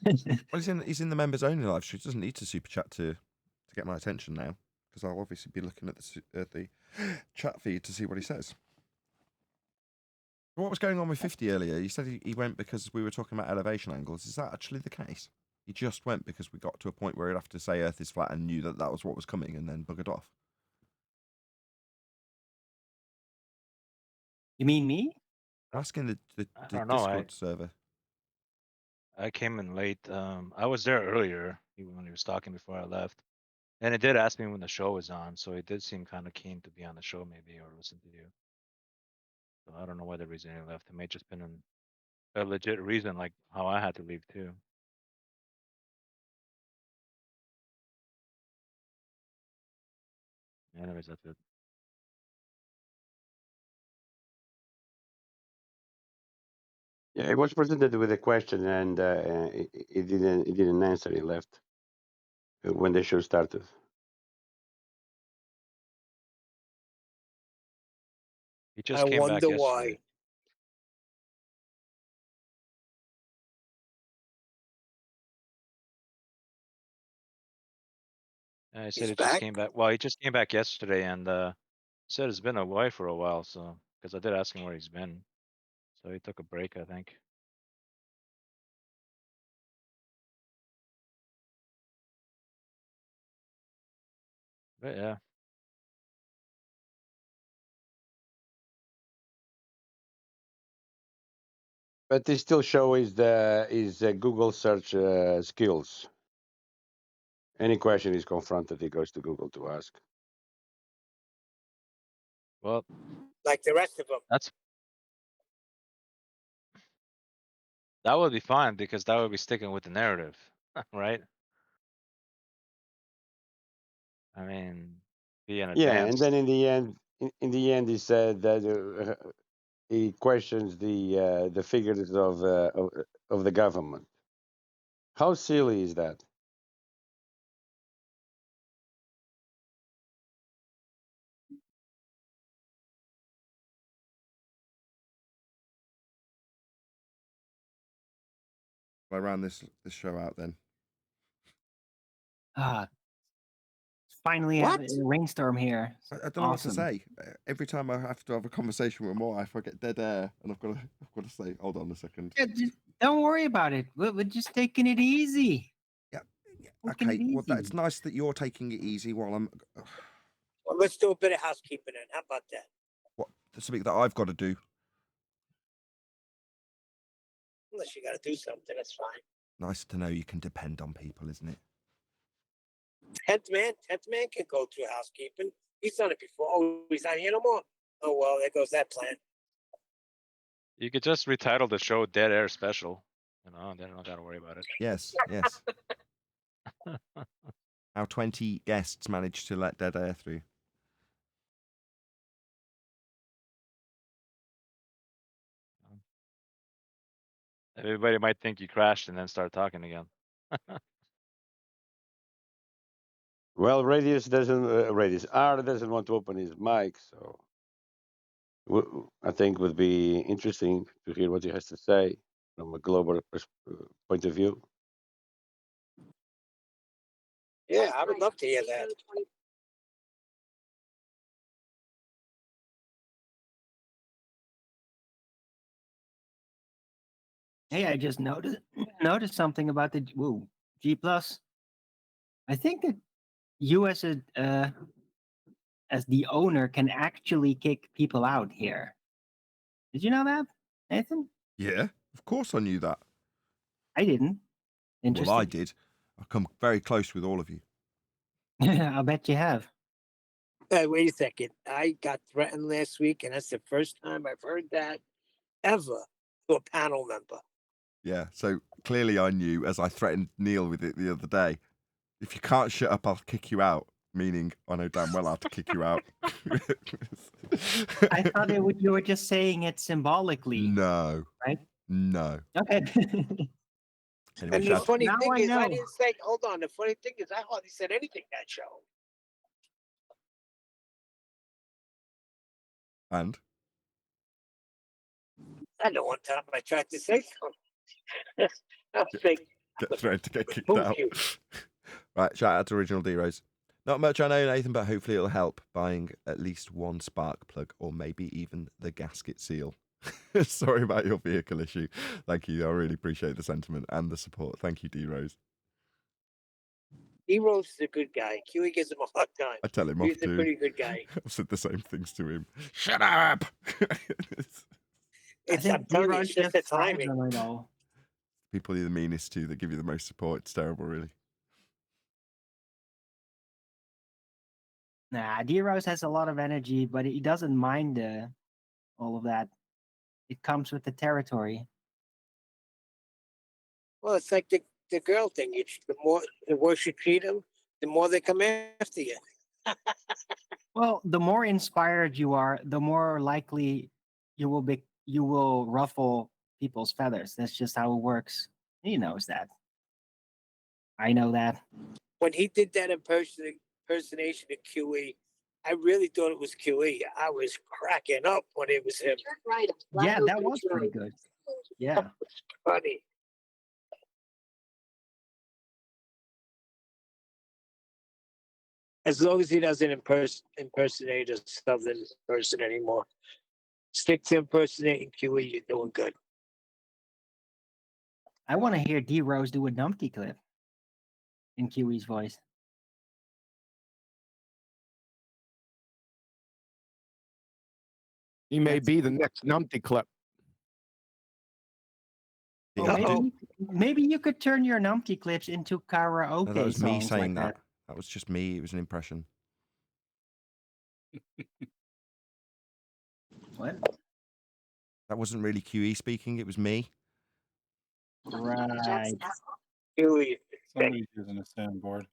well, he's in the members only live stream. He doesn't need to super chat to get my attention now, because I'll obviously be looking at the chat feed to see what he says. What was going on with 50 earlier? You said he went because we were talking about elevation angles. Is that actually the case? He just went because we got to a point where he'd have to say Earth is flat and knew that that was what was coming, and then buggered off. You mean me? Asking the I don't know. Discord server. I came in late. I was there earlier when he was talking before I left, and it did ask me when the show was on, so he did seem kind of keen to be on the show, maybe, or listen to you. So I don't know why the reason he left. It may just been a legit reason, like how I had to leave too. Anyways, that's it. Yeah, it was presented with a question, and it didn't answer. He left when the show started. He just I came back wonder yesterday. why. He said He's he just back? came back. Well, he just came back yesterday and said it's been away for a while. So, because I did ask him where he's been, so he took a break, I think. But yeah, But they still show his Google search skills. Any question he's confronted, he goes to Google to ask. well, Like the rest of them. that would be fine because that would be sticking with the narrative, right? I mean, be in Yeah, advance. and then in the end, he said that he questions the figures of the government. How silly is that? I ran this show out then. Ah, finally have a rainstorm here. I don't know what to say. Every time I have to have a conversation with Moore, I get dead air, and I've got to say, hold on a second. Yeah, don't worry about it. We're just taking it easy. Yeah. Taking Okay. it Well, easy. it's nice that you're taking it easy while I'm. Well, let's do a bit of housekeeping then. How about that? What? Something that I've got to do. Unless you got to do something, that's fine. Nice to know you can depend on people, isn't it? 10th man can go through housekeeping. He's done it before. Oh, he's not here no more. Oh well, there goes that plan. You could just retitle the show "Dead Air Special." You know, then I don't gotta worry about it. Yes. Yes. How 20 guests managed to let dead air through. Everybody might think you crashed and then start talking again. Well, R doesn't want to open his mic, so I think would be interesting to hear what he has to say from a global point of view. Yeah, I would love to hear that. Hey, I just noticed something about the G Plus. I think that you as the owner can actually kick people out here. Did you know that, Nathan? Yeah, of course I knew that. I didn't. Interesting. Well, I did. I've come very close with all of you. I'll bet you have. Hey, wait a second. I got threatened last week, and that's the first time I've heard that ever to a panel member. Yeah, so clearly I knew, as I threatened Neil with it the other day. If you can't shut up, I'll kick you out. Meaning, I know damn well how to kick you out. I thought you were just saying it symbolically. No. Right? No. Okay. Anyway, And the shout, funny Now thing I is, I know. didn't say. Hold on. The funny thing is, I hardly said anything that show. and I know one time I tried to say something. I was like, get threatened to get kicked "Boo out. you." Right, shout out to Original D-Rose. Not much I know, Nathan, but hopefully it'll help buying at least one spark plug or maybe even the gasket seal. Sorry about your vehicle issue. Thank you. I really appreciate the sentiment and the support. Thank you, D-Rose. D-Rose is a good guy. Kiwi gives him a hard time. I tell him off He's a too. pretty good guy. I've said the same things to him. Shut up! I'm telling you, D-Rose it's just the just thrives timing. on it all. People are the meanest too that give you the most support. It's terrible, really. Nah, D-Rose has a lot of energy, but he doesn't mind all of that. It comes with the territory. Well, it's like the girl thing. The worse you treat them, the more they come after you. Well, the more inspired you are, the more likely you will ruffle people's feathers. That's just how it works. He knows that. I know that. When he did that impersonation of QE, I really thought it was QE. I was cracking up when it was him. Yeah, that was pretty good. Yeah. That was funny. As long as he doesn't impersonate a southern person anymore. Stick to impersonating QE, you're doing good. I want to hear D-Rose do a Numpty clip in QE's voice. He may be the next numpty clip. Oh, maybe you could turn your Numpty clips into karaoke No, that was me songs saying like that. That was just me. It was an impression. What? That wasn't really QE speaking. It was me. Right. QE. Somebody's using a soundboard.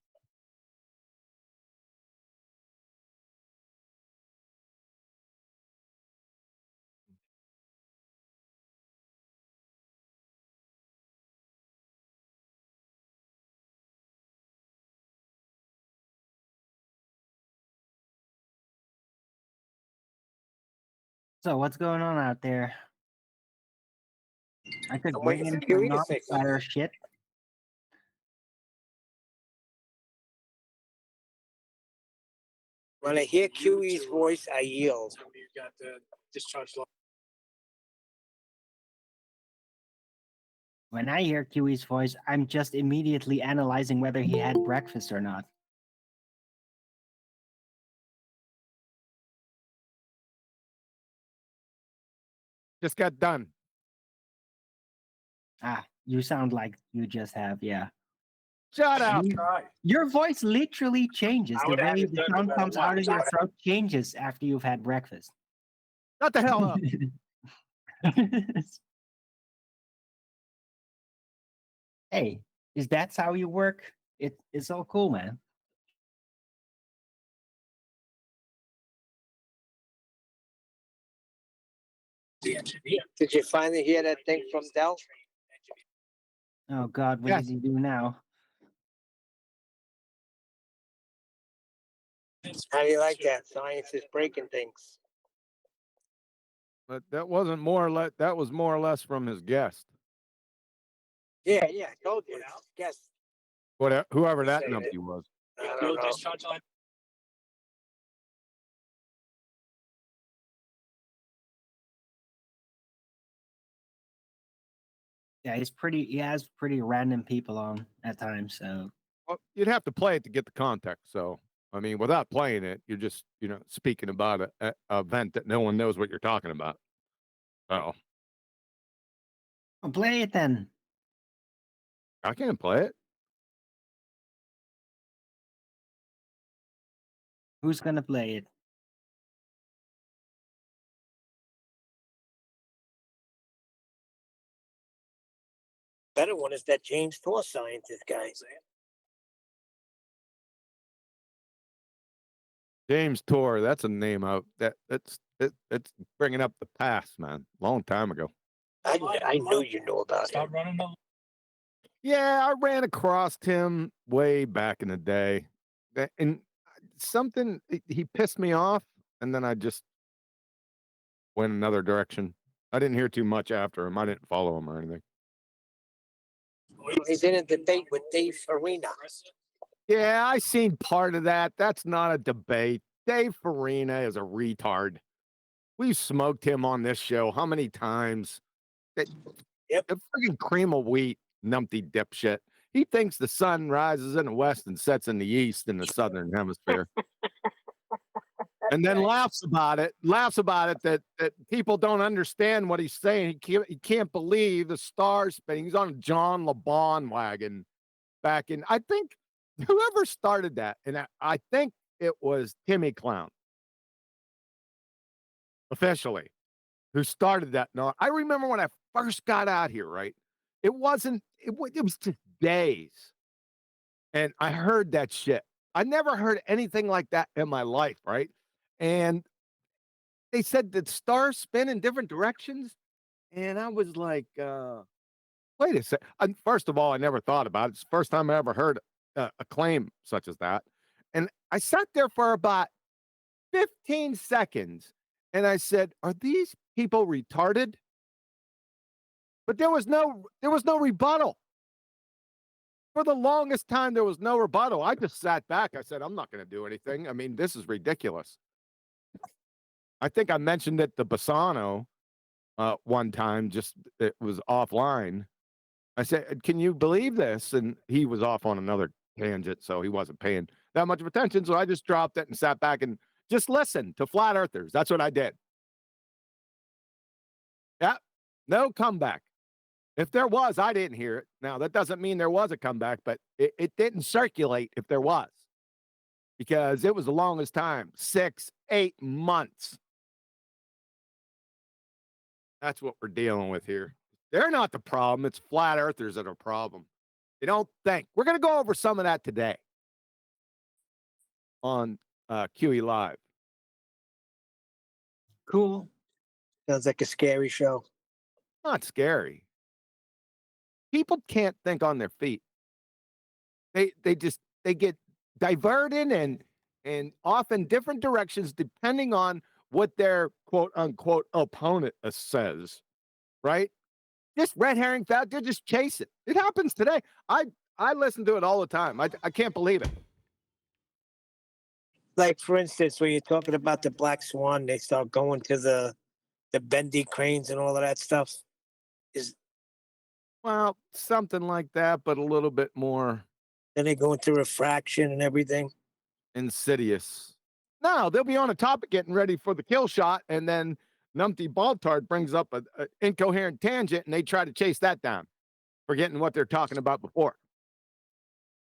So what's going on out there? I could I'm bring waiting in for some QE to say something. non-fire shit. When I hear QE's voice, I yield. You got the discharge law. When I hear QE's voice, I'm just immediately analyzing whether he had breakfast or not. Just got done. Ah, you sound like you just have, yeah. Shut up. Your voice literally changes. I The would have way it the done no sound matter comes what. out of your throat changes after you've had breakfast. Shut the hell up. Hey, is that how you work? It's all cool, man. The engineer. Did you finally hear that thing from Dell? Oh God, what Yes. did he do now? How do you like that? Science is breaking things. But that wasn't more or less. That was more or less from his guest. Yeah, I told you. Guess. Whatever, whoever that Say it. numpty was. I No don't know. discharge line. Yeah, he has pretty random people on at times. So Well, you'd have to play it to get the context. So, I mean, without playing it, you're just, speaking about a event that no one knows what you're talking about. Oh, well, play it then. I can't play it. Who's gonna play it? Better one is that James Thor scientist guy. James Tor, that's a name out. It's bringing up the past, man. Long time ago. I knew you knew about him. Stop running the Yeah, I ran across him way back in the day, and something he pissed me off, and then I just went another direction. I didn't hear too much after him. I didn't follow him or anything. He's in a debate with Dave Farina. Yeah, I seen part of that. That's not a debate. Dave Farina is a retard. We've smoked him on this show how many times? Yep. The freaking cream of wheat, numpty dipshit. He thinks the sun rises in the west and sets in the east in the southern hemisphere. And then laughs about it that people don't understand what he's saying. He can't believe the stars spinning. He's on a John LeBon wagon back in, I think, whoever started that, and I think it was Timmy Clown, officially, who started that. No, I remember when I first got out here, right? It was just days. And I heard that shit. I never heard anything like that in my life, right? And they said that stars spin in different directions. And I was like, wait a sec. First of all, I never thought about it. It's the first time I ever heard a claim such as that. And I sat there for about 15 seconds and I said, are these people retarded? But there was no rebuttal. For the longest time, there was no rebuttal. I just sat back. I said, I'm not going to do anything. I mean, this is ridiculous. I think I mentioned it to Bassano one time, just it was offline. I said, can you believe this? And he was off on another tangent, so he wasn't paying that much of attention. So I just dropped it and sat back and just listened to flat earthers. That's what I did. Yeah, no comeback. If there was, I didn't hear it. Now, that doesn't mean there was a comeback, but it didn't circulate if there was. Because it was the longest time, 6-8 months. That's what we're dealing with here. They're not the problem. It's flat earthers that are a problem. They don't think. We're going to go over some of that today on QE Live. Cool. Sounds like a scary show. Not scary. People can't think on their feet. They get diverted and off in different directions depending on what their quote unquote opponent says. Right? This red herring fact, they're just chasing. It happens today. I listen to it all the time. I can't believe it. Like, for instance, when you're talking about the Black Swan, they start going to the bendy cranes and all of that stuff. Well, something like that, but a little bit more. Then they go into refraction and everything. Insidious. No, they'll be on a topic getting ready for the kill shot, and then Numpty Baltard brings up an incoherent tangent, and they try to chase that down, forgetting what they're talking about before.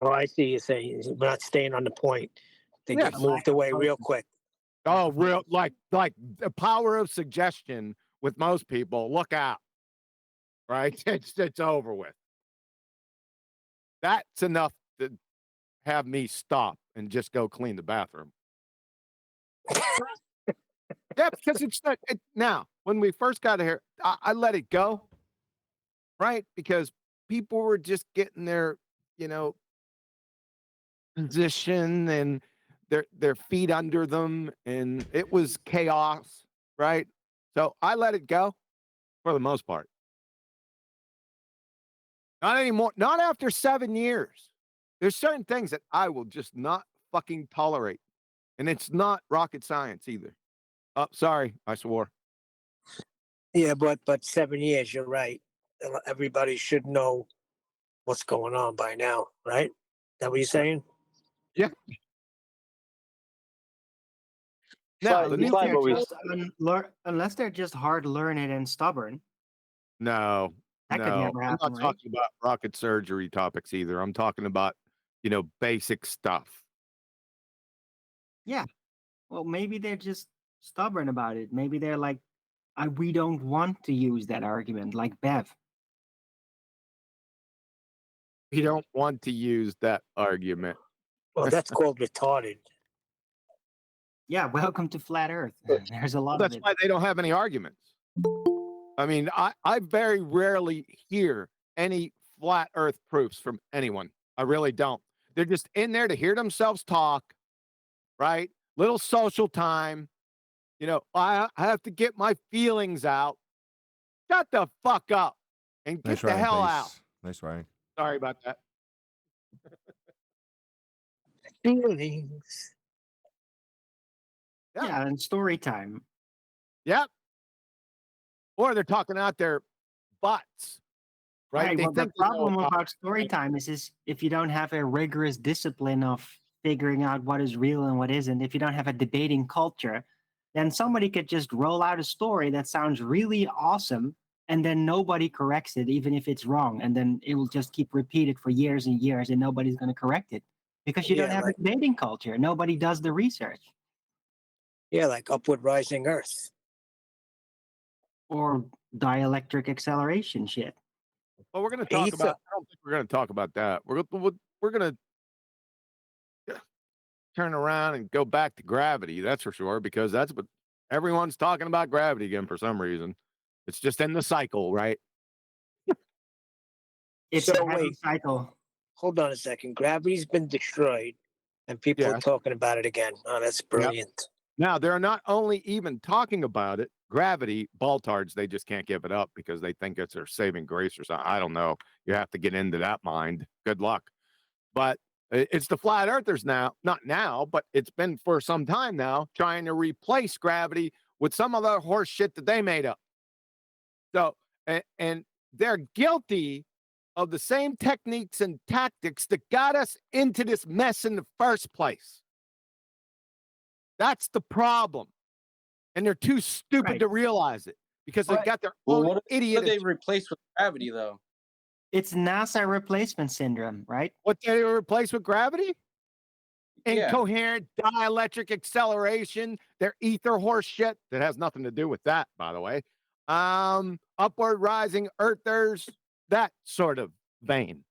Oh, I see you saying we're not staying on the point. They get moved away real quick. Oh, real like the power of suggestion with most people. Look out. Right? It's over with. That's enough to have me stop and just go clean the bathroom. Yeah, because it's not, now, when we first got here, I let it go, right? Because people were just getting their, position and their feet under them, and it was chaos, right? So I let it go for the most part. Not anymore. Not after 7 years. There's certain things that I will just not fucking tolerate. And it's not rocket science either. Oh, sorry. I swore. Yeah, but 7 years, you're right. Everybody should know what's going on by now, right? Is that what you're saying? Yeah. Now, unless they're just hard learned and stubborn. No. That could never happen. I'm not talking about rocket surgery topics either. I'm talking about, basic stuff. Yeah. Well, maybe they're just stubborn about it. Maybe they're like, we don't want to use that argument, like Bev. We don't want to use that argument. Well, that's called retarded. Yeah, welcome to Flat Earth. There's a lot of it. That's why they don't have any arguments. I mean, I very rarely hear any flat Earth proofs from anyone. I really don't. They're just in there to hear themselves talk, right? Little social time. You know, I have to get my feelings out. Shut the fuck up and No get the swearing, hell out. please. No swearing. Sorry about that. Feelings. Yeah, and story time. Yep. Or they're talking out their butts, right? They Well, the think they know problem about about story time is if you don't have a rigorous discipline of figuring out what is real and what isn't, if you don't have a debating culture, then somebody could just roll out a story that sounds really awesome, and then nobody corrects it, even if it's wrong, and then it will just keep repeated for years and years, and nobody's going to correct it because you don't Yeah, have like a debating culture. Nobody does the research. yeah, like upward rising Earth. Or dielectric acceleration shit. Well, we're going to talk Ether. about. I don't think we're going to talk about that. We're going to turn around and go back to gravity. That's for sure, because that's what everyone's talking about, gravity again for some reason. It's just in the cycle, right? It's So a heavy wait, cycle. hold on a second. Gravity's been destroyed, and people are Yes. talking about it again. Oh, that's brilliant. Now they're not only even talking about it. Gravity, baltards, they just can't give it up because they think it's their saving grace or something. I don't know. You have to get into that mind. Good luck. But it's the flat earthers now, not now, but it's been for some time now, trying to replace gravity with some other horse shit that they made up. So, and they're guilty of the same techniques and tactics that got us into this mess in the first place. That's the problem. And they're too stupid to realize it because they got their own What idiot. do they replace with gravity, though? It's NASA replacement syndrome, right? What they replace with gravity? Yeah. Incoherent dielectric acceleration. Their ether horse shit that has nothing to do with that, by the way. Upward rising earthers, that sort of vein.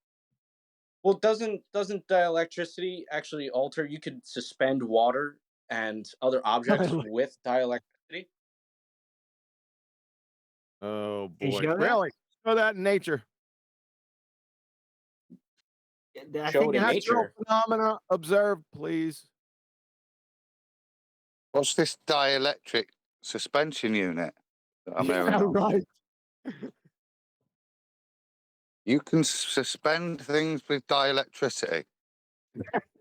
Well, doesn't dielectricity actually alter? You could suspend water and other objects with dielectricity. Oh They boy, show that? really? Show that in nature. I Show think it in that's Natural nature. phenomena observed, please. What's this dielectric suspension unit that I'm hearing Yeah, of? right. You can suspend things with dielectricity.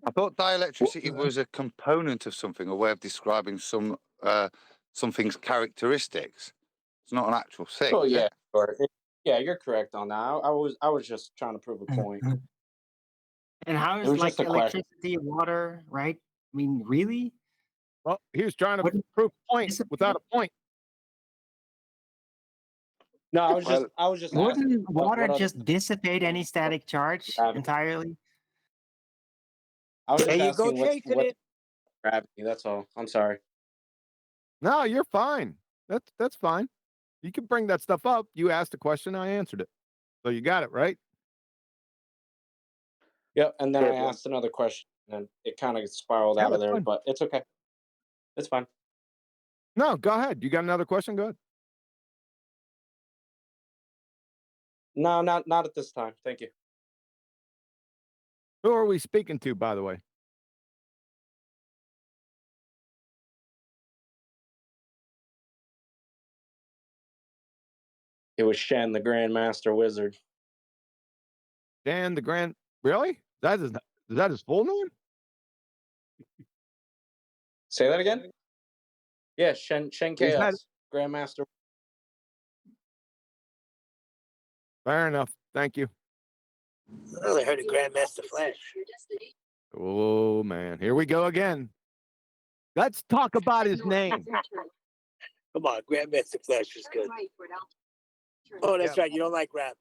I thought dielectricity was a component of something, a way of describing something's characteristics. It's not an actual thing. Oh is yeah, it? or yeah, you're correct on that. I was just trying to prove a point. And how It is was like just a question. electricity, water, right? I mean, really? Well, he was trying to What prove a point is it? without a point. No, I was Well, just asking Wouldn't water what other just dissipate any static charge gravity. entirely? I was There just you go, asking chasing what it. gravity. That's all. I'm sorry. No, you're fine. That's fine. You can bring that stuff up. You asked a question, I answered it. So you got it, right? Yep. And then I Yeah, asked another question, and it kind of spiraled Yeah, out of that's there. fine. But it's okay. It's fine. No, go ahead. You got another question? Go ahead. No, not at this time. Thank you. Who are we speaking to, by the way? It was Shen, the Grandmaster Wizard. Dan the Grand. Really? Is that his full name? Say that again. Yeah, Shen Is that Chaos, Grandmaster. fair enough? Thank you. I only heard of Grandmaster Flash. Oh man, here we go again. Let's talk about his name. Come on, Grandmaster Flash is good. Oh, that's Yeah. right. You don't like rap.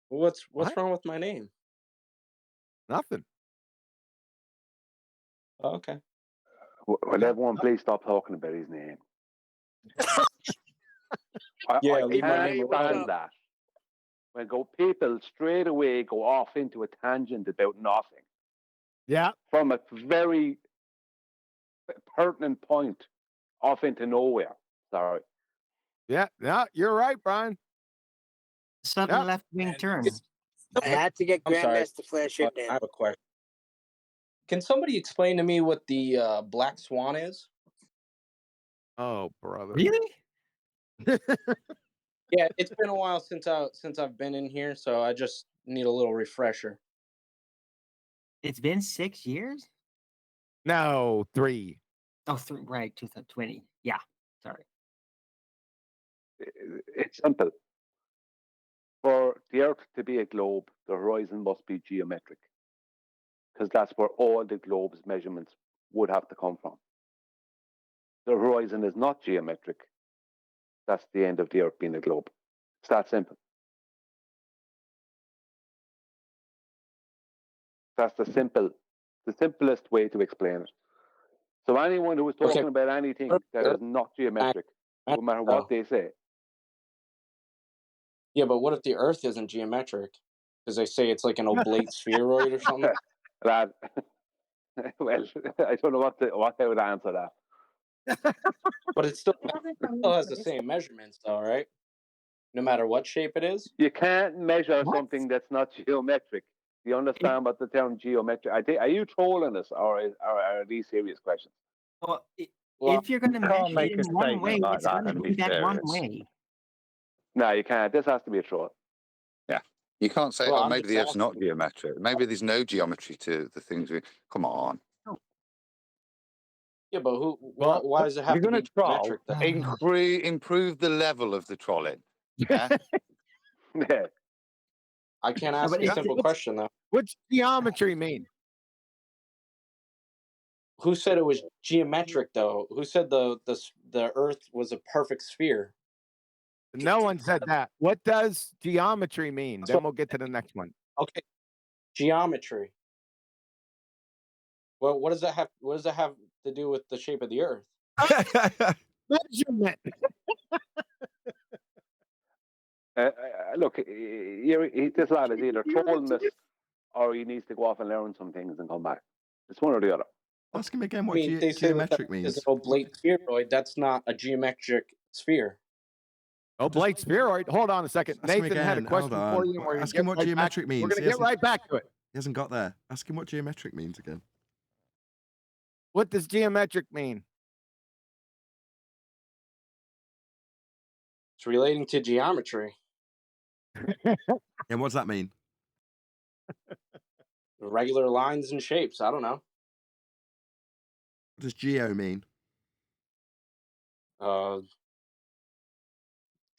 What's What? wrong with my name? Nothing. Oh, okay. Will everyone please stop talking about his name? Yeah, I leave my can't name alone. stand that. When people straight away go off into a tangent about nothing Yeah. from a very pertinent point off into nowhere. Sorry. Yeah, no, you're right, Brian. Sudden Yep. left wing turn. I had to get I'm sorry. Grandmaster Flash in I there. have a question. Can somebody explain to me what the Black Swan is? Oh, brother. Really? Yeah, it's been a while since I've been in here, so I just need a little refresher. It's been 6 years? No, 3. Oh, right, 2020. Yeah, sorry. It's simple. For the Earth to be a globe, the horizon must be geometric, because that's where all the globe's measurements would have to come from. The horizon is not geometric. That's the end of the Earth being a globe. It's that simple. That's the simplest way to explain it. So anyone who is talking about anything that is not geometric, no matter what they say. Yeah, but what if the Earth isn't geometric? Because they say it's like an oblate spheroid or something. Lad, well, I don't know what they would answer that. But it still has the same measurements, though, right? No matter what shape it is. You can't measure something that's not geometric. Do you understand what the term geometric? Are you trolling us, or are these serious questions? Well, if you're going to measure it in one way, it's going to be that one way. No, you can't. This has to be a troll. Yeah. You can't say, Well, oh, I'm maybe just the Earth's not asking. geometric. Maybe there's no geometry to the things we. Come on. Yeah, but why does it have You're to going be to troll, geometric, though? improve the level of the trolling. Yeah. Yeah. I can't ask a simple question, though. What's geometry mean? Who said it was geometric, though? Who said the Earth was a perfect sphere? No one said that. What does geometry mean? Then we'll get to the next one. Okay, geometry. Well, what does that have? What does that have to do with the shape of the Earth? Measurement. Look, this lad is either trolling us, or he needs to go off and learn some things and come back. It's one or the other. Ask him again what they say geometric that means. is an oblate spheroid. That's not a geometric sphere. Oblate spheroid. Hold on a second. Ask him Nathan had a again. question Hold for on. you. and we're gonna Ask get him what right geometric back. means. We're going to get right back to it. He hasn't got there. Ask him what geometric means again. What does geometric mean? It's relating to geometry. And what does that mean? Regular lines and shapes. I don't know. What does geo mean? The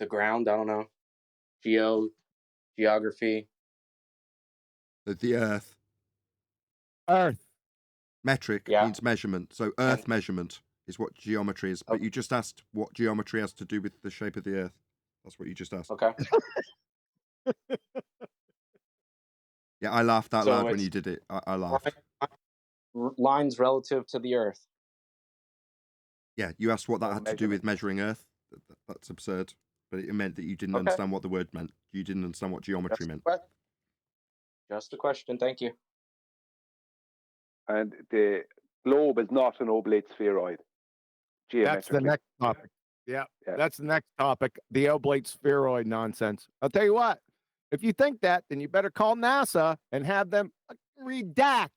ground. I don't know. Geography. The Earth. Earth. Metric means measurement. So Earth measurement is what geometry is. But you just asked what geometry has to do with the shape of the Earth. That's what you just asked. Okay. Yeah, I laughed out loud when you did it. I laughed. Lines relative to the Earth. Yeah, you asked what that had to do with measuring Earth. That's absurd. But it meant that you didn't understand what the word meant. You didn't understand what geometry meant. Just a question. Thank you. And the globe is not an oblate spheroid. That's the next topic. Yeah, that's the next topic. The oblate spheroid nonsense. I'll tell you what. If you think that, then you better call NASA and have them redact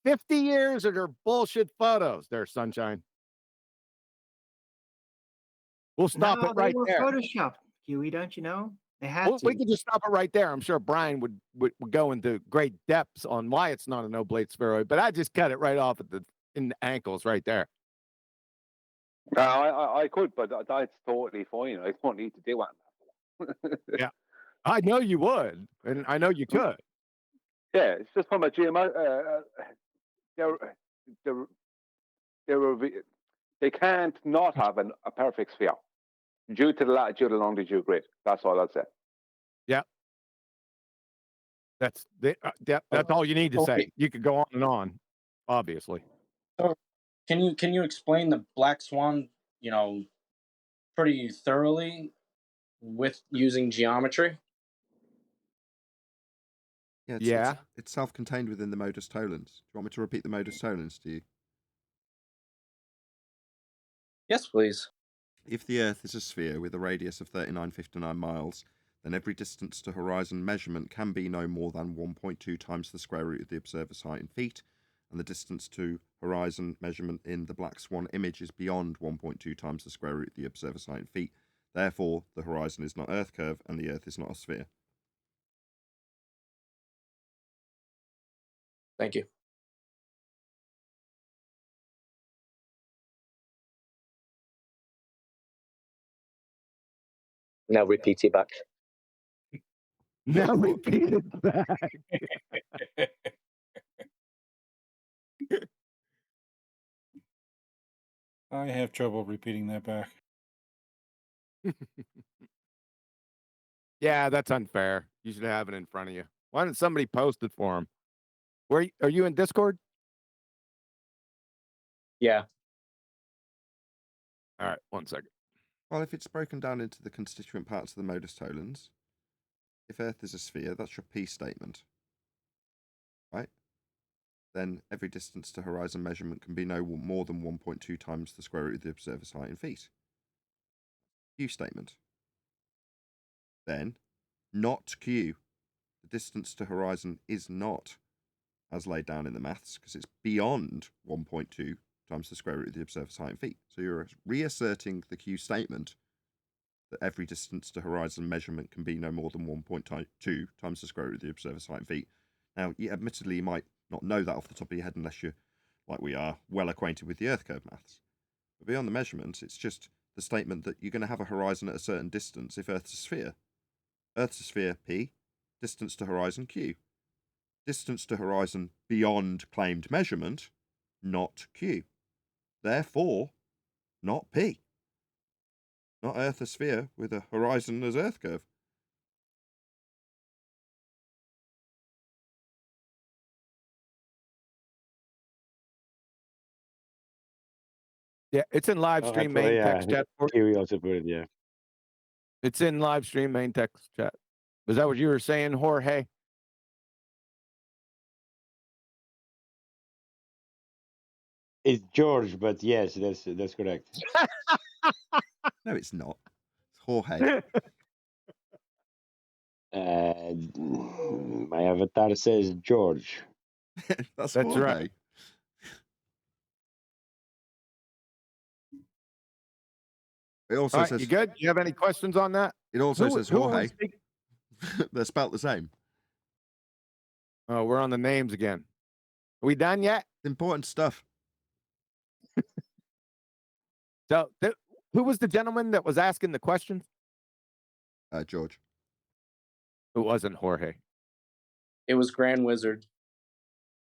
50 years of their bullshit photos. There, sunshine. We'll stop it right there. Photoshopped, Huey, don't you know? They had to. We could just stop it right there. I'm sure Brian would go into great depths on why it's not an oblate spheroid, but I just cut it right off at in the ankles right there. I could, but that's totally fine. I don't need to do it. Yeah, I know you would, and I know you could. Yeah, it's just from a they can't not have a perfect sphere due to the latitude and longitude grid. That's all I'll say. Yeah, that's all you need to say. You could go on and on, obviously. So, can you explain the Black Swan, pretty thoroughly with using geometry? Yeah, it's self-contained within the modus tollens. Do you want me to repeat the modus tollens to you? Yes, please. If the Earth is a sphere with a radius of 3959 miles, then every distance to horizon measurement can be no more than 1.2 times the square root of the observer's height in feet, and the distance to horizon measurement in the Black Swan image is beyond 1.2 times the square root of the observer's height in feet. Therefore, the horizon is not Earth curve and the Earth is not a sphere. Thank you. Now repeat it back. Now repeat it back. I have trouble repeating that back. Yeah, that's unfair. You should have it in front of you. Why didn't somebody post it for him? Where are you in Discord? Yeah. All right, 1 second. Well, if it's broken down into the constituent parts of the modus tollens, if Earth is a sphere, that's your P statement, right? Then every distance to horizon measurement can be no more than 1.2 times the square root of the observer's height in feet. Q statement. Then, not Q. The distance to horizon is not as laid down in the maths because it's beyond 1.2 times the square root of the observer's height in feet. So you're reasserting the Q statement that every distance to horizon measurement can be no more than 1.2 times the square root of the observer's height in feet. Now, admittedly, you might not know that off the top of your head unless you're, like we are, well acquainted with the Earth curve maths. But beyond the measurements, it's just the statement that you're going to have a horizon at a certain distance if Earth's a sphere. Earth's a sphere, P. Distance to horizon, Q. Distance to horizon beyond claimed measurement, not Q. Therefore, not P. Not Earth a sphere with a horizon as Earth curve. Yeah, it's in live stream main text chat. Kiwi also put it, yeah. It's in live stream main text chat. Was that what you were saying, Jorge? It's George, but yes, that's correct. No, it's not. It's Jorge. My avatar says George. That's That's Jorge. right. It also All right, says. you good? You have any questions on that? It also says Jorge. speaking? They're spelt the same. Oh, we're on the names again. Are we done yet? Important stuff. So, who was the gentleman that was asking the questions? George. It wasn't Jorge. It was Grand Wizard.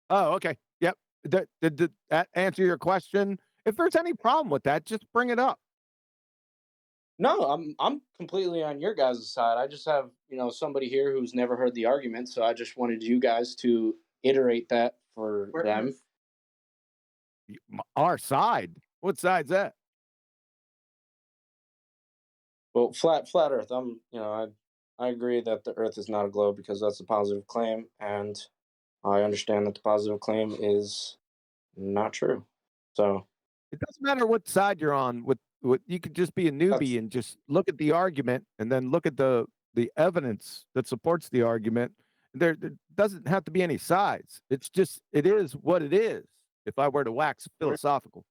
Oh, okay. Yep. Did that answer your question? If there's any problem with that, just bring it up. No, I'm completely on your guys' side. I just have, somebody here who's never heard the argument, so I just wanted you guys to iterate that for them. Our side? What side's that? Well, flat Earth. I agree that the Earth is not a globe because that's a positive claim, and I understand that the positive claim is not true. So it doesn't matter what side you're on. With you could just be a newbie and just look at the argument, and then look at the evidence that supports the argument. There doesn't have to be any sides. It's just it is what it is. If I were to wax philosophical.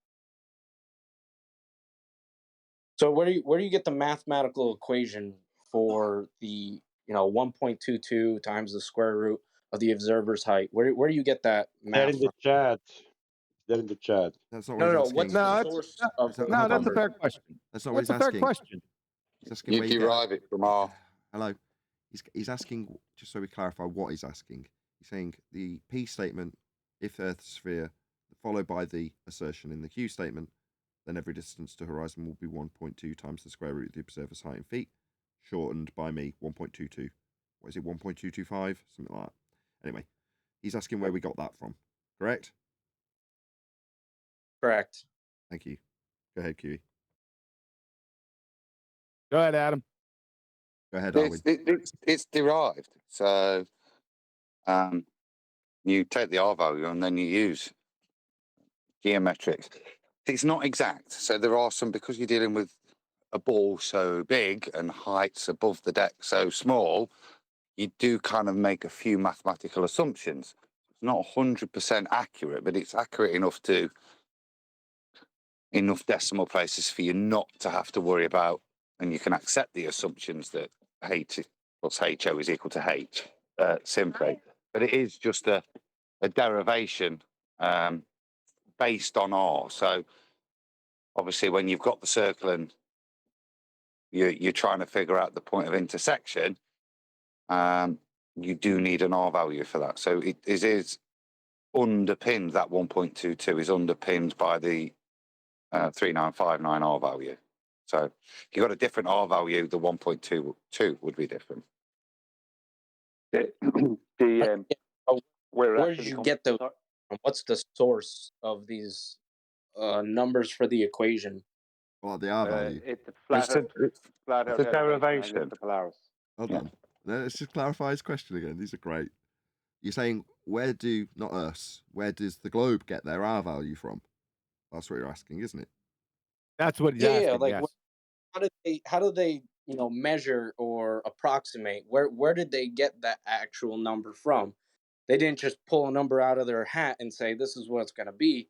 So where do you get the mathematical equation for the 1.22 times the square root of the observer's height? Where do you get that math? They're in the chat. They're in the chat. That's not what he's asking. What's the source of the No, that's a fair question. That's not what he's That's a fair asking. question. He's asking You where you derive it from R. Hello. He's asking, just so we clarify what he's asking. He's saying the P statement, if Earth's sphere, followed by the assertion in the Q statement, then every distance to horizon will be 1.2 times the square root of the observer's height in feet, shortened by me 1.22. What is it, 1.225? Something like that. Anyway, he's asking where we got that from. Correct? Correct. Thank you. Go ahead, Kiwi. Go ahead, Adam. Go ahead, Arvin. It's derived. So you take the R value and then you use geometrics. It's not exact. So there are some, because you're dealing with a ball so big and heights above the deck so small, you do kind of make a few mathematical assumptions. It's not 100% accurate, but it's accurate enough to enough decimal places for you not to have to worry about, and you can accept the assumptions that H plus HO is equal to H simply. But it is just a derivation based on R. So obviously when you've got the circle and you're trying to figure out the point of intersection, you do need an R value for that. So it is underpinned, that 1.22 is underpinned by the 3959 R value. So if you got a different R value, the 1.22 would be different. Where did you get those from? What's the source of these numbers for the equation? Well, the R value. It's a derivation. Hold on. Let's just clarify his question again. These are great. You're saying, where does the globe get their R value from? That's what you're asking, isn't it? That's what he's asking, like yes. how do they measure or approximate? Where did they get that actual number from? They didn't just pull a number out of their hat and say this is what it's going to be.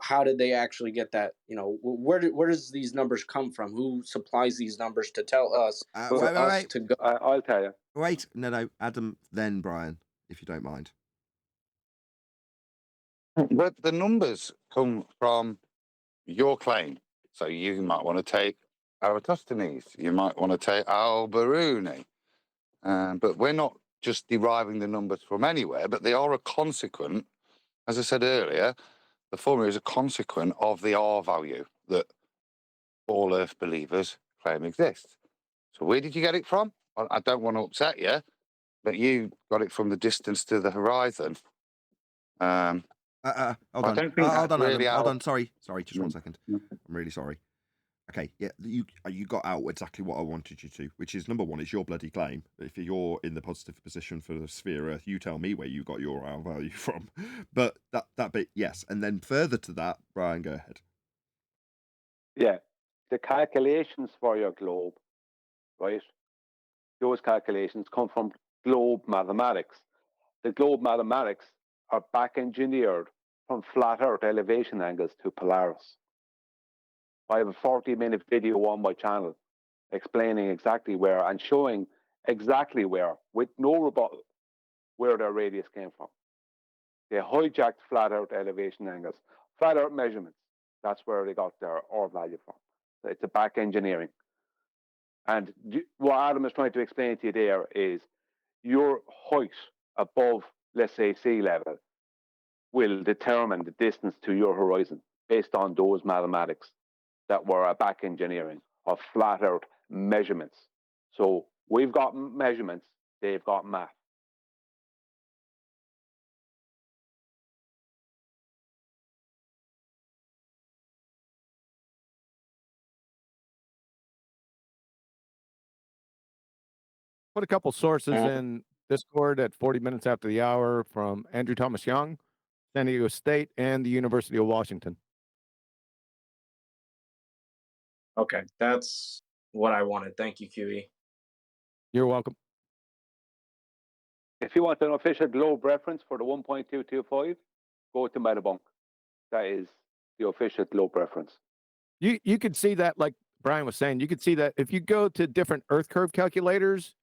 How did they actually get that? Where does these numbers come from? Who supplies these numbers to tell us wait. to go? I'll tell you. Wait, no, Adam, then Brian, if you don't mind. But the numbers come from your claim. So you might want to take Eratosthenes, you might want to take Al-Biruni. But we're not just deriving the numbers from anywhere, but they are a consequent, as I said earlier, the formula is a consequent of the R value that all Earth believers claim exists. So where did you get it from? Well, I don't want to upset you, but you got it from the distance to the horizon. Hold on. Hold on. Sorry, just 1 second. I'm really sorry. Okay, yeah, you got out exactly what I wanted you to, which is number one, it's your bloody claim. If you're in the positive position for the sphere Earth, you tell me where you got your R value from. But that bit, yes. And then further to that, Brian, go ahead. Yeah, the calculations for your globe, right? Those calculations come from globe mathematics. The globe mathematics are back engineered from flat Earth elevation angles to Polaris. I have a 40-minute video on my channel explaining exactly where and showing exactly where, with no rebuttal, where their radius came from. They hijacked flat Earth elevation angles, flat Earth measurements. That's where they got their R value from. So it's a back engineering. And what Adam is trying to explain to you there is your height above, let's say, sea level will determine the distance to your horizon based on those mathematics that were a back engineering of flat Earth measurements. So we've got measurements, they've got math. Put a couple sources in Discord at 40 minutes after the hour from Andrew Thomas Young, San Diego State, and the University of Washington. Okay, that's what I wanted. Thank you, QE. You're welcome. If you want an official globe reference for the 1.225, go to Metabunk. That is the official globe reference. You could see that, like Brian was saying, you could see that if you go to different Earth curve calculators,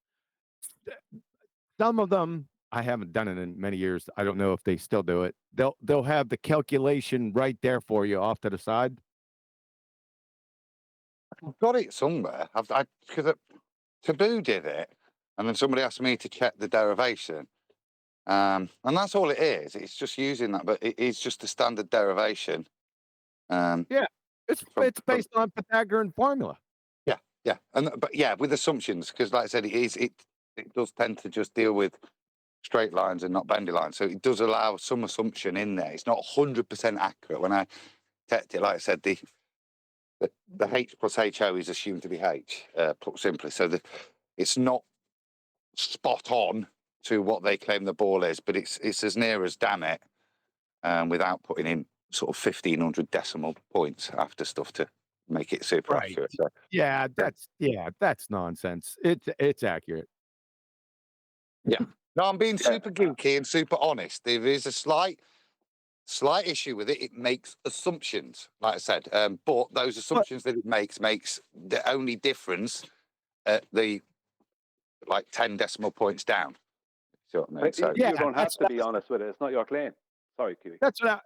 some of them, I haven't done it in many years. I don't know if they still do it. They'll have the calculation right there for you off to the side. I've got it somewhere. Because Taboo did it, and then somebody asked me to check the derivation. And that's all it is. It's just using that, but it's just a standard derivation. Yeah, it's based on Pythagorean formula. Yeah, but with assumptions, because like I said, it does tend to just deal with straight lines and not bendy lines. So it does allow some assumption in there. It's not 100% accurate. When I checked it, like I said, the H plus HO is assumed to be H, put simply. So it's not spot on to what they claim the ball is, but it's as near as damn it, without putting in sort of 1,500 decimal points after stuff to make it super Right. accurate. So, Yeah, that's nonsense. It's accurate. yeah. No, I'm being super geeky and super honest. There is a slight issue with it. It makes assumptions, like I said. But those assumptions that it makes the only difference at the 10 decimal points down. See what I mean? So, you don't have to be honest with it. It's not your claim. Sorry, Kiwi. That's what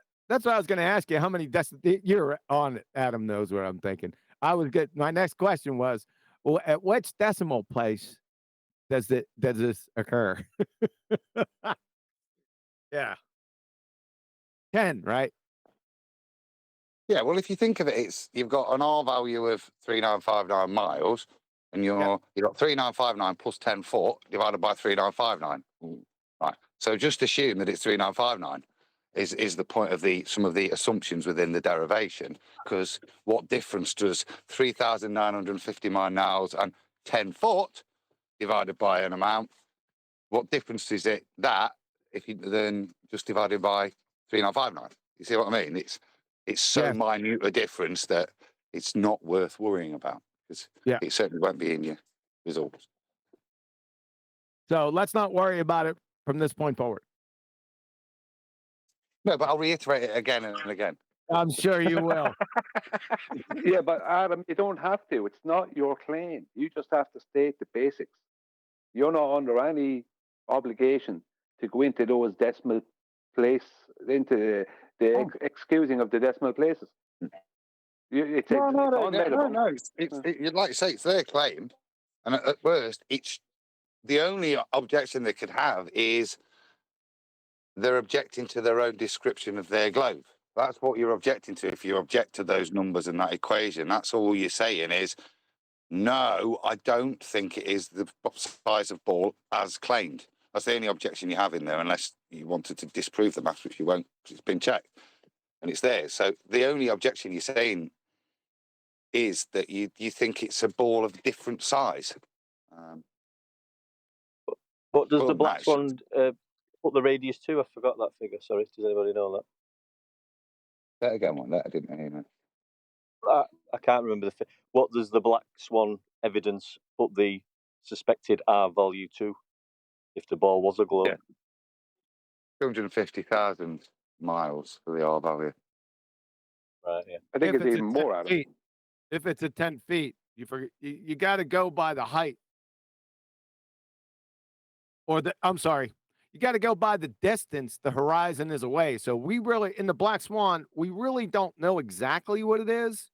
I was going to ask you. How many you're on it? Adam knows what I'm thinking. My next question was, well, at which decimal place does this occur? Yeah. 10, right? yeah, well, if you think of it, you've got an R value of 3959 miles, and you've got 3959 plus 10 foot divided by 3959. Right. So just assume that it's 3959 is the point of some of the assumptions within the derivation, because what difference does 3,950 miles and 10 foot divided by an amount, what difference is it that if you then just divided by 3959? You see what I mean? It's so minute a difference that it's not worth worrying about, because it certainly won't be in your results. So let's not worry about it from this point forward. No, but I'll reiterate it again and again. I'm sure you will. Yeah, but Adam, you don't have to. It's not your claim. You just have to state the basics. You're not under any obligation to go into those decimal place, into the excusing of the decimal places. It's No. You'd like to say it's their claim, and at worst, it's the only objection they could have is they're objecting to their own description of their globe. That's what you're objecting to. If you object to those numbers and that equation, that's all you're saying is, no, I don't think it is the size of ball as claimed. That's the only objection you have in there, unless you wanted to disprove the maths, which you won't, because it's been checked and it's there. So the only objection you're saying is that you think it's a ball of different size. What does the Black Swan put the radius to? I forgot that figure. Sorry, does anybody know that? That again, one that I didn't hear. Man. I can't remember what does the Black Swan evidence put the suspected R value to if the ball was a globe? Yeah. 250,000 miles for the R value. Right. Yeah. I think it's even more out of it. If it's at 10 feet, you got to go by the height. You got to go by the distance the horizon is away. So in the Black Swan, we really don't know exactly what it is.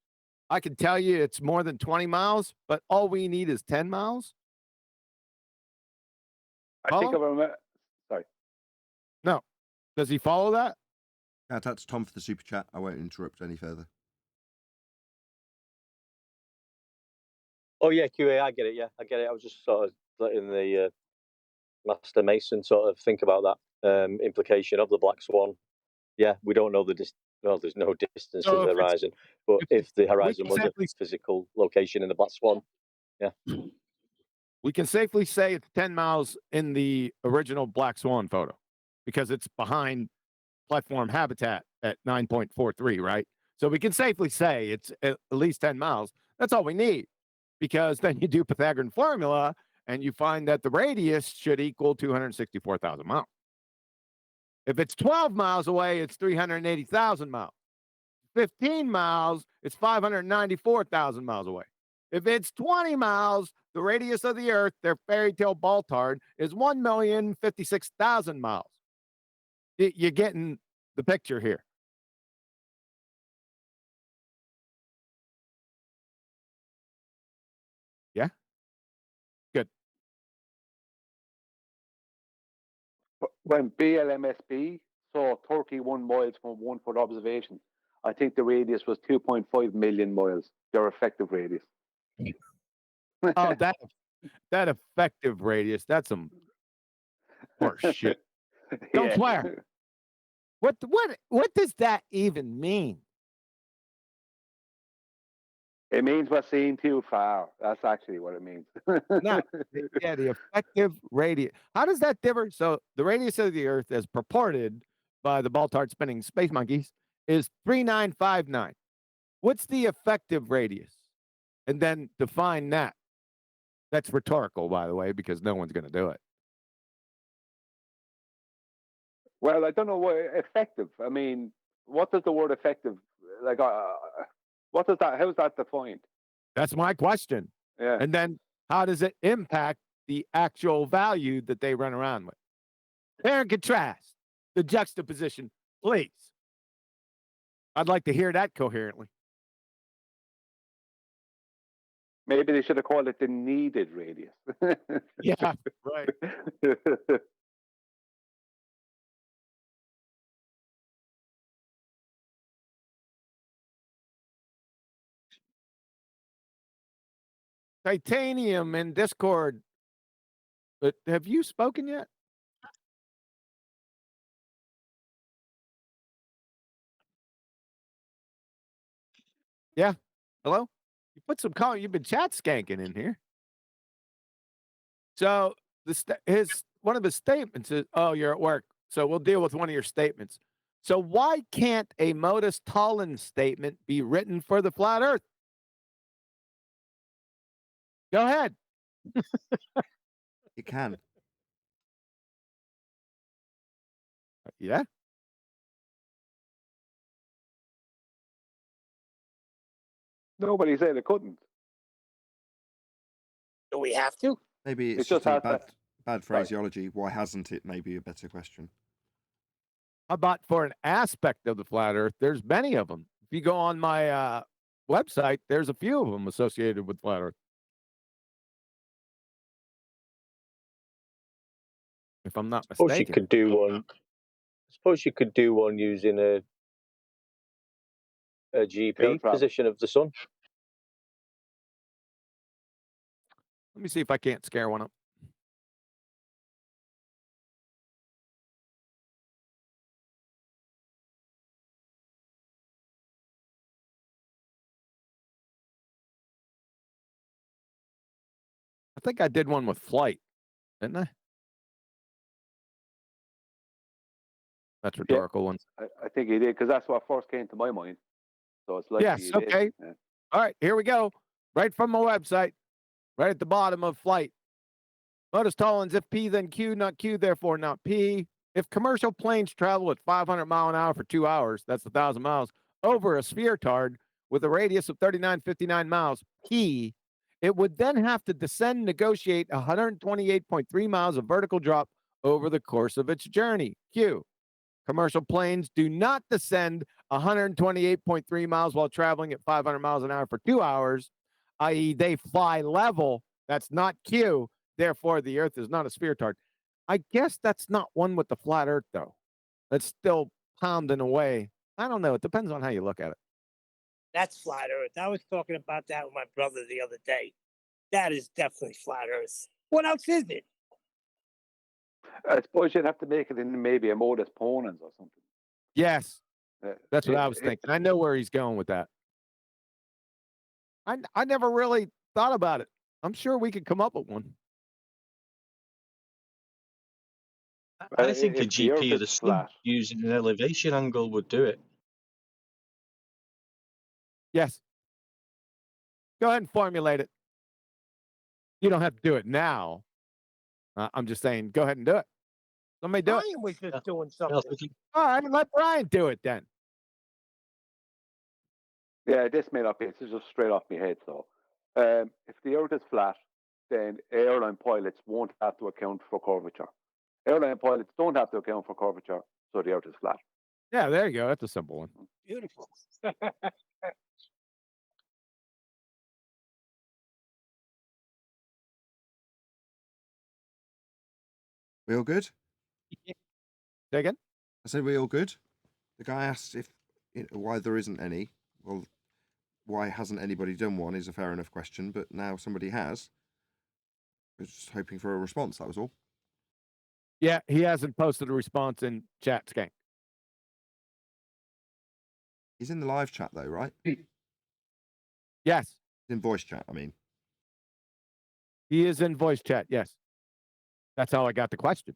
I can tell you it's more than 20 miles, but all we need is 10 miles. I think I remember. Sorry. No. Does he follow that? That's Tom for the super chat. I won't interrupt any further. Oh yeah, QA, I get it. Yeah, I get it. I was just sort of letting the Master Mason sort of think about that implication of the Black Swan. Yeah, we don't know the distance. Well, there's no distance to the horizon, but if the horizon was a physical location in the Black Swan, yeah, we can safely say it's 10 miles in the original Black Swan photo because it's behind platform habitat at 9.43, right? So we can safely say it's at least 10 miles. That's all we need, because then you do Pythagorean formula and you find that the radius should equal 264,000 miles. If it's 12 miles away, it's 380,000 miles. 15 miles, it's 594,000 miles away. If it's 20 miles, the radius of the Earth, their fairy tale balltard, is 1,056,000 miles. You're getting the picture here. Yeah? Good. When BLMSB saw 31 miles from 1 foot observation, I think the radius was 2.5 million miles, their effective radius. Oh, that effective radius, that's some horse shit. Don't swear. What does that even mean? It means we're seeing too far. That's actually what it means. No, yeah, the effective radius. How does that differ? So the radius of the Earth, as purported by the Baltard spinning space monkeys, is 3959. What's the effective radius? And then define that. That's rhetorical, by the way, because no one's going to do it. Well, I don't know what effective. I mean, what does the word effective like? What does that? How is that defined? That's my question. Yeah. And then how does it impact the actual value that they run around with? Compare and contrast the juxtaposition, please. I'd like to hear that coherently. Maybe they should have called it the needed radius. Yeah, right. Titanium in Discord. But have you spoken yet? Yeah. Hello? You put some comment. You've been chat skanking in here. So one of his statements is, "Oh, you're at work, so we'll deal with one of your statements." So why can't a Modus tollens statement be written for the flat Earth? Go ahead. It can. Yeah. Nobody said it couldn't. Do we have to? Maybe it's It just just a has bad, to- bad phraseology. Why hasn't it? Maybe a better question. How about for an aspect of the flat Earth? There's many of them. If you go on my website, there's a few of them associated with flat Earth. If I'm not Suppose you mistaken. could do one. Suppose you could do one using a GP position of the sun. Let me see if I can't scare one up. I think I did one with flight, didn't I? That's rhetorical one. I think he did because that's what first came to my mind. So it's like Yes. Okay. Yeah. All right. Here we go. Right from my website, right at the bottom of flight. Modus tollens, if P, then Q, not Q, therefore not P. If commercial planes travel at 500 mile an hour for 2 hours, that's 1,000 miles, over a spheretard with a radius of 3959 miles, P, it would then have to descend, negotiate 128.3 miles of vertical drop over the course of its journey, Q. Commercial planes do not descend 128.3 miles while traveling at 500 miles an hour for 2 hours, i.e., they fly level. That's not Q. Therefore, the Earth is not a spheretard. I guess that's not one with the flat Earth, though. That's still pounding away. I don't know. It depends on how you look at it. That's flat Earth. I was talking about that with my brother the other day. That is definitely flat Earth. What else is it? I suppose you'd have to make it in maybe a modus ponens or something. Yes. That's what I was thinking. I know where he's going with that. I never really thought about it. I'm sure we could come up with one. I think a if the Earth GP of the is sun flat. using an elevation angle would do it. Yes. Go ahead and formulate it. You don't have to do it now. I'm just saying, go ahead and do it. Somebody do it. Brian was just doing something. All right, let Brian do it then. Yeah, this may not be. This is just straight off my head. So, if the Earth is flat, then airline pilots won't have to account for curvature. Airline pilots don't have to account for curvature, so the Earth is flat. Yeah, there you go. That's a simple one. Beautiful. We all good? Say again? I said we all good. The guy asked if why there isn't any. Well, why hasn't anybody done one is a fair enough question, but now somebody has. I was just hoping for a response, that was all. Yeah, he hasn't posted a response in chat, Skank. He's in the live chat though, right? Yes. He's in voice chat, I mean. He is in voice chat, yes. That's how I got the question.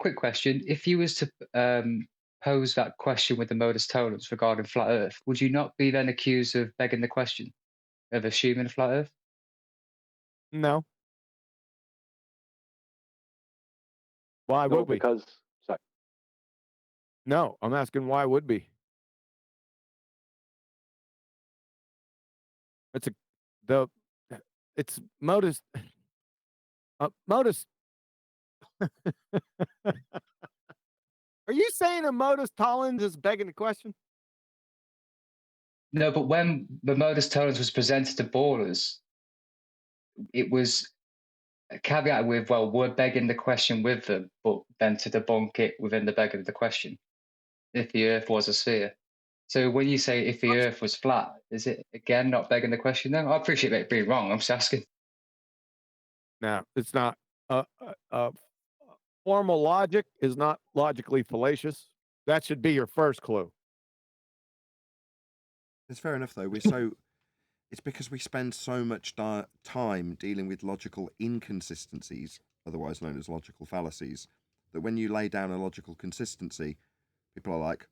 quick question. If you was to pose that question with the modus tollens regarding flat Earth, would you not be then accused of begging the question of assuming a flat Earth? No. Why No, would we? because sorry. No, I'm asking why would we? It's modus. Modus. Are you saying a modus tollens is begging the question? No, but when the modus tollens was presented to ballers, it was caveated with, well, we're begging the question with them, but then to debunk it within the begging of the question, if the Earth was a sphere. So when you say if the Earth was flat, is it again not begging the question? Then I appreciate it being wrong. I'm just asking. No, it's not. Formal logic is not logically fallacious. That should be your first clue. It's fair enough, though. It's because we spend so much time dealing with logical inconsistencies, otherwise known as logical fallacies, that when you lay down a logical consistency, people are like,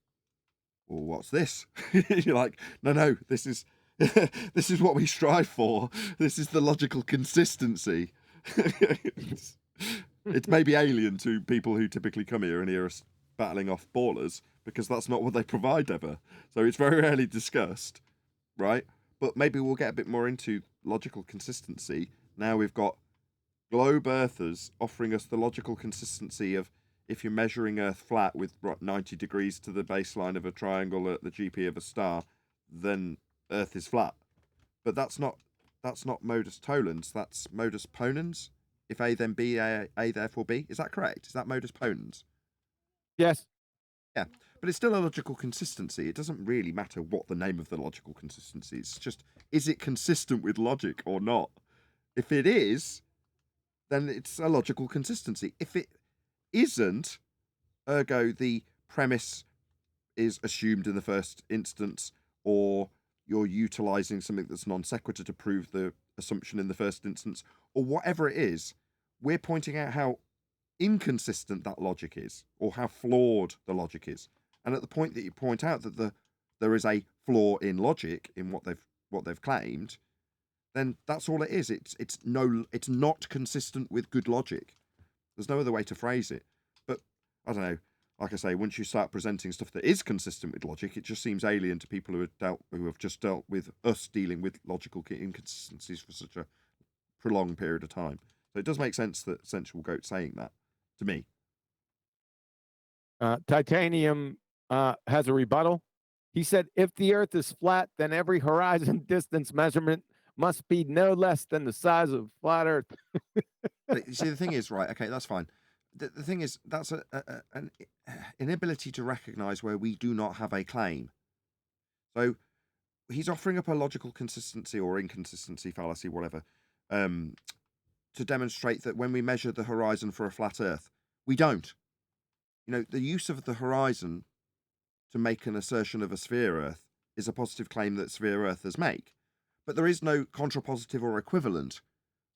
well, what's this? You're like, no, this is this is what we strive for. This is the logical consistency. It's maybe alien to people who typically come here and hear us battling off ballers, because that's not what they provide ever. So it's very rarely discussed, right? But maybe we'll get a bit more into logical consistency. Now we've got globe earthers offering us the logical consistency of, if you're measuring Earth flat with 90 degrees to the baseline of a triangle at the GP of a star, then Earth is flat. But that's not modus tollens, that's modus ponens. If A then B, A therefore B. Is that correct? Is that modus ponens? Yes. Yeah, but it's still a logical consistency. It doesn't really matter what the name of the logical consistency is. It's just, is it consistent with logic or not? If it is, then it's a logical consistency. If it isn't, ergo the premise is assumed in the first instance, or you're utilizing something that's non sequitur to prove the assumption in the first instance, or whatever it is, we're pointing out how inconsistent that logic is, or how flawed the logic is. And at the point that you point out that there is a flaw in logic in what they've claimed, then that's all it is. It's not consistent with good logic. There's no other way to phrase it. But I don't know. Like I say, once you start presenting stuff that is consistent with logic, it just seems alien to people who have just dealt with us dealing with logical inconsistencies for such a prolonged period of time. So it does make sense that Sensual Goat saying that to me. Titanium has a rebuttal. He said, if the Earth is flat, then every horizon distance measurement must be no less than the size of flat Earth. But you see, the thing is, right, okay, that's fine. The thing is, that's an inability to recognize where we do not have a claim. So he's offering up a logical consistency or inconsistency fallacy, whatever, to demonstrate that when we measure the horizon for a flat Earth, we don't. You know, the use of the horizon to make an assertion of a sphere Earth is a positive claim that sphere Earthers make. But there is no contrapositive or equivalent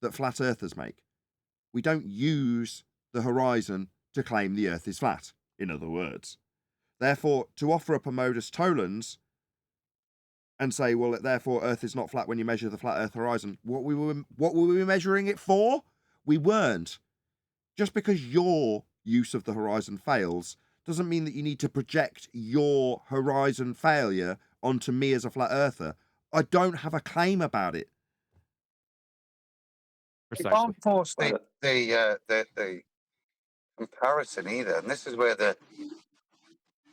that flat Earthers make. We don't use the horizon to claim the Earth is flat, in other words. Therefore, to offer up a modus tollens and say, well, therefore Earth is not flat when you measure the flat Earth horizon, what were we measuring it for? We weren't. Just because your use of the horizon fails doesn't mean that you need to project your horizon failure onto me as a flat earther. I don't have a claim about it. You can't force the comparison either, and this is where the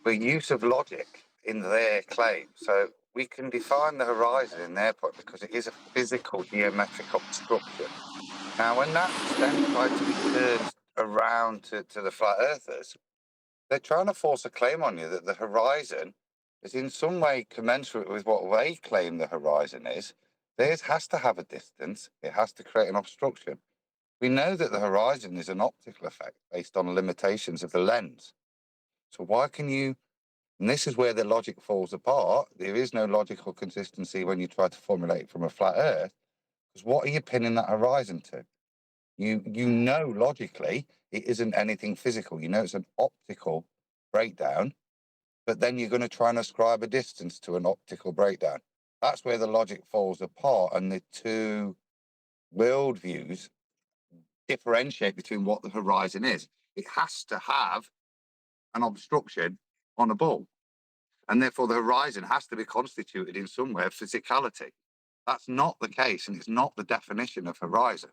use of logic in their claim. So we can define the horizon in their point because it is a physical geometric obstruction. Now, when that's then tried to be turned around to the flat earthers, they're trying to force a claim on you that the horizon is in some way commensurate with what they claim the horizon is. Theirs has to have a distance. It has to create an obstruction. We know that the horizon is an optical effect based on limitations of the lens. So why can you, and this is where the logic falls apart, there is no logical consistency when you try to formulate from a flat Earth, because what are you pinning that horizon to? You know logically it isn't anything physical. You know it's an optical breakdown, but then you're going to try and ascribe a distance to an optical breakdown. That's where the logic falls apart, and the two worldviews differentiate between what the horizon is. It has to have an obstruction on a ball, and therefore the horizon has to be constituted in some way of physicality. That's not the case, and it's not the definition of horizon.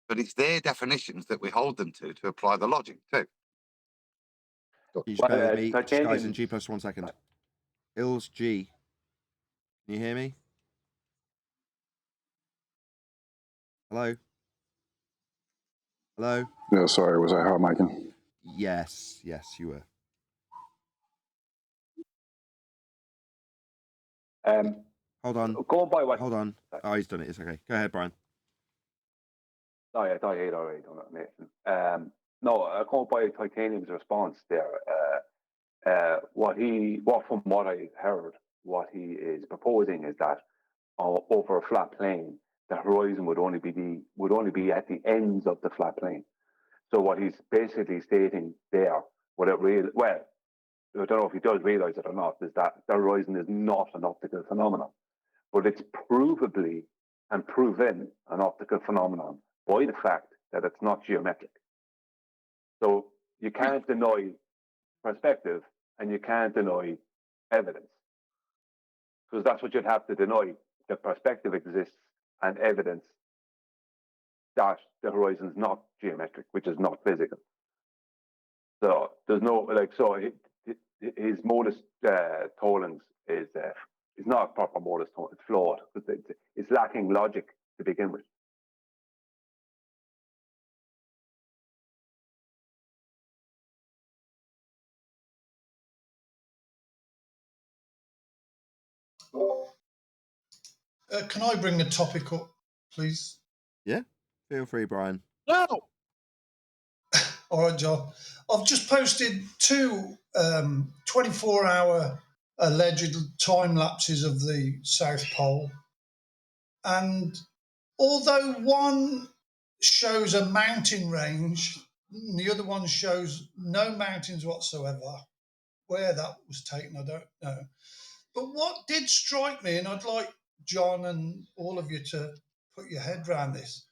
But it's their definitions that we hold them to apply the logic to. You just bear with me, guys, in G plus 1 second. Ills G. Can you hear me? Hello? Hello? Yeah, sorry, was I hot micing? Yes, you were. Hold on. Go by what? Hold on. Oh, he's done it. It's okay. Go ahead, Brian. Sorry, I thought you had already done it, Nathan. No, going by Titanium's response there, from what I heard, what he is proposing is that over a flat plane, the horizon would only be at the ends of the flat plane. So what he's basically stating there, I don't know if he does realize it or not, is that the horizon is not an optical phenomenon, but it's provably and proven an optical phenomenon by the fact that it's not geometric. So you can't deny perspective and you can't deny evidence, because that's what you'd have to deny, that perspective exists and evidence that the horizon is not geometric, which is not physical. So there's no, his modus tollens is not a proper modus tollens, it's flawed, because it's lacking logic to begin with. Can I bring a topic up, please? Yeah, feel free, Brian. No! All right, John. I've just posted two 24-hour alleged time lapses of the South Pole. And although one shows a mountain range, the other one shows no mountains whatsoever. Where that was taken, I don't know. But what did strike me, and I'd like John and all of you to put your head around this.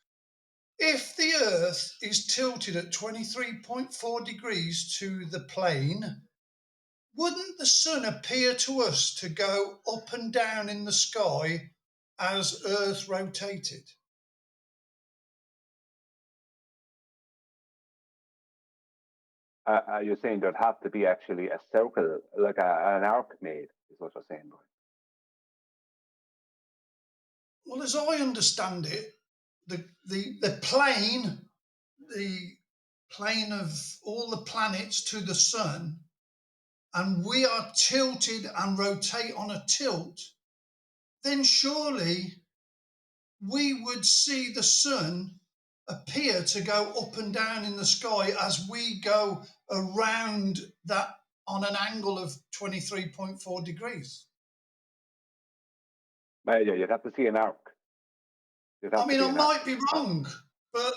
If the Earth is tilted at 23.4 degrees to the plane, wouldn't the sun appear to us to go up and down in the sky as Earth rotated? You're saying there'd have to be actually a circle, like an arc made, is what you're saying, Brian. Well, as I understand it, the plane of all the planets to the sun, and we are tilted and rotate on a tilt, then surely we would see the sun appear to go up and down in the sky as we go around that on an angle of 23.4 degrees. Yeah, you'd have to see an arc. I mean, I might be wrong, but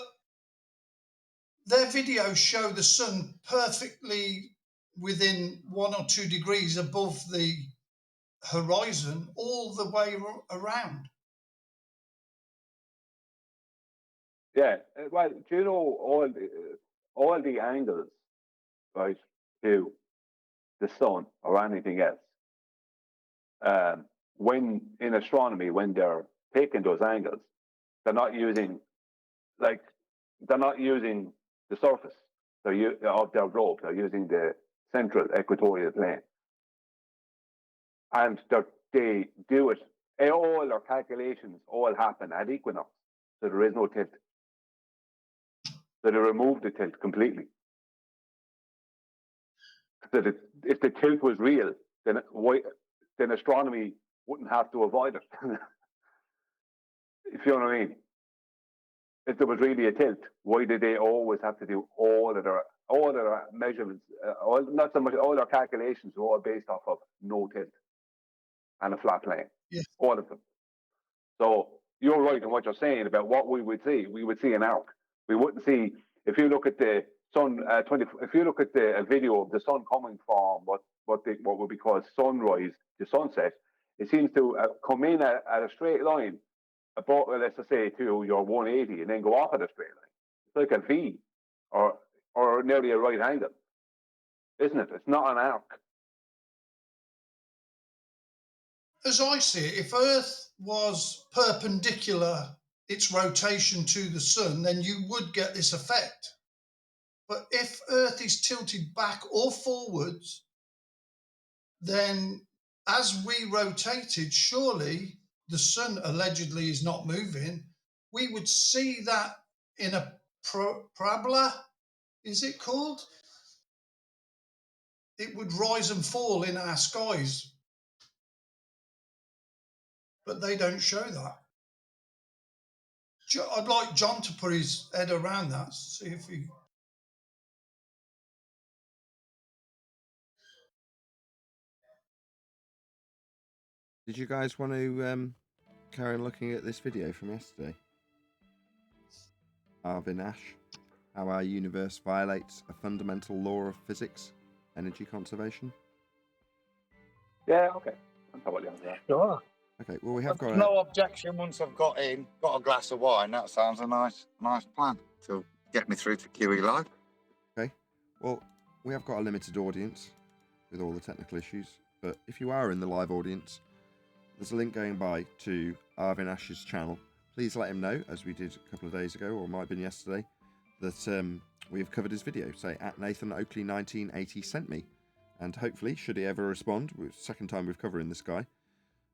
their videos show the sun perfectly within 1 or 2 degrees above the horizon all the way around. Yeah, well, do you know all the angles, right, to the sun or anything else? When in astronomy, when they're taking those angles, they're not using the surface of their globe. They're using the central equatorial plane, and they do it. All their calculations all happen at equinox, so there is no tilt. So they remove the tilt completely. So that if the tilt was real, then astronomy wouldn't have to avoid it. If you know what I mean. If there was really a tilt, why did they always have to do all of their measurements, not so much all their calculations were all based off of no tilt and a flat plane? Yes. All of them. So you're right in what you're saying about what we would see. We would see an arc. We wouldn't see, if you look at the sun, if you look at a video of the sun coming from what would be called sunrise to sunset, it seems to come in at a straight line, about, let's just say, to your 180, and then go off at a straight line. It's like a V, or nearly a right angle, isn't it? It's not an arc. As I see it, if Earth was perpendicular its rotation to the sun, then you would get this effect. But if Earth is tilted back or forwards, then as we rotated, surely the sun allegedly is not moving. We would see that in a parabola, is it called? It would rise and fall in our skies. But they don't show that. I'd like John to put his head around that, see if he... Did you guys want to carry on looking at this video from yesterday? Arvin Ash, how our universe violates a fundamental law of physics, energy conservation. Yeah, okay. I'm totally on that. Sure. Okay, well, we have got no objection once I've got a glass of wine. That sounds a nice plan to get me through to QE Live. Okay, well, we have got a limited audience with all the technical issues, but if you are in the live audience, there's a link going by to Arvin Ash's channel. Please let him know, as we did a couple of days ago, or it might have been yesterday, that we have covered his video. Say, at Nathan Oakley 1980 sent me. And hopefully, should he ever respond, second time we've covering this guy,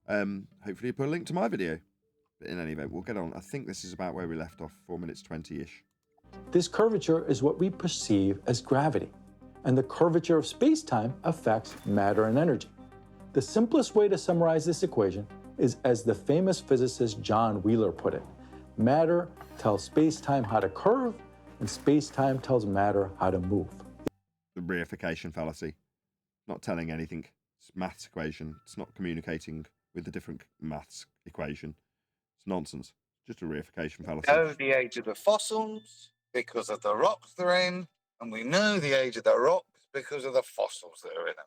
hopefully put a link to my video. But in any event, we'll get on. I think this is about where we left off, 4 minutes 20-ish. This curvature is what we perceive as gravity, and the curvature of space-time affects matter and energy. The simplest way to summarize this equation is as the famous physicist John Wheeler put it: matter tells space-time how to curve, and space-time tells matter how to move. The reification fallacy. Not telling anything. It's a maths equation. It's not communicating with a different maths equation. It's nonsense. Just a reification fallacy. We know the age of the fossils because of the rocks they're in, and we know the age of the rocks because of the fossils that are in them.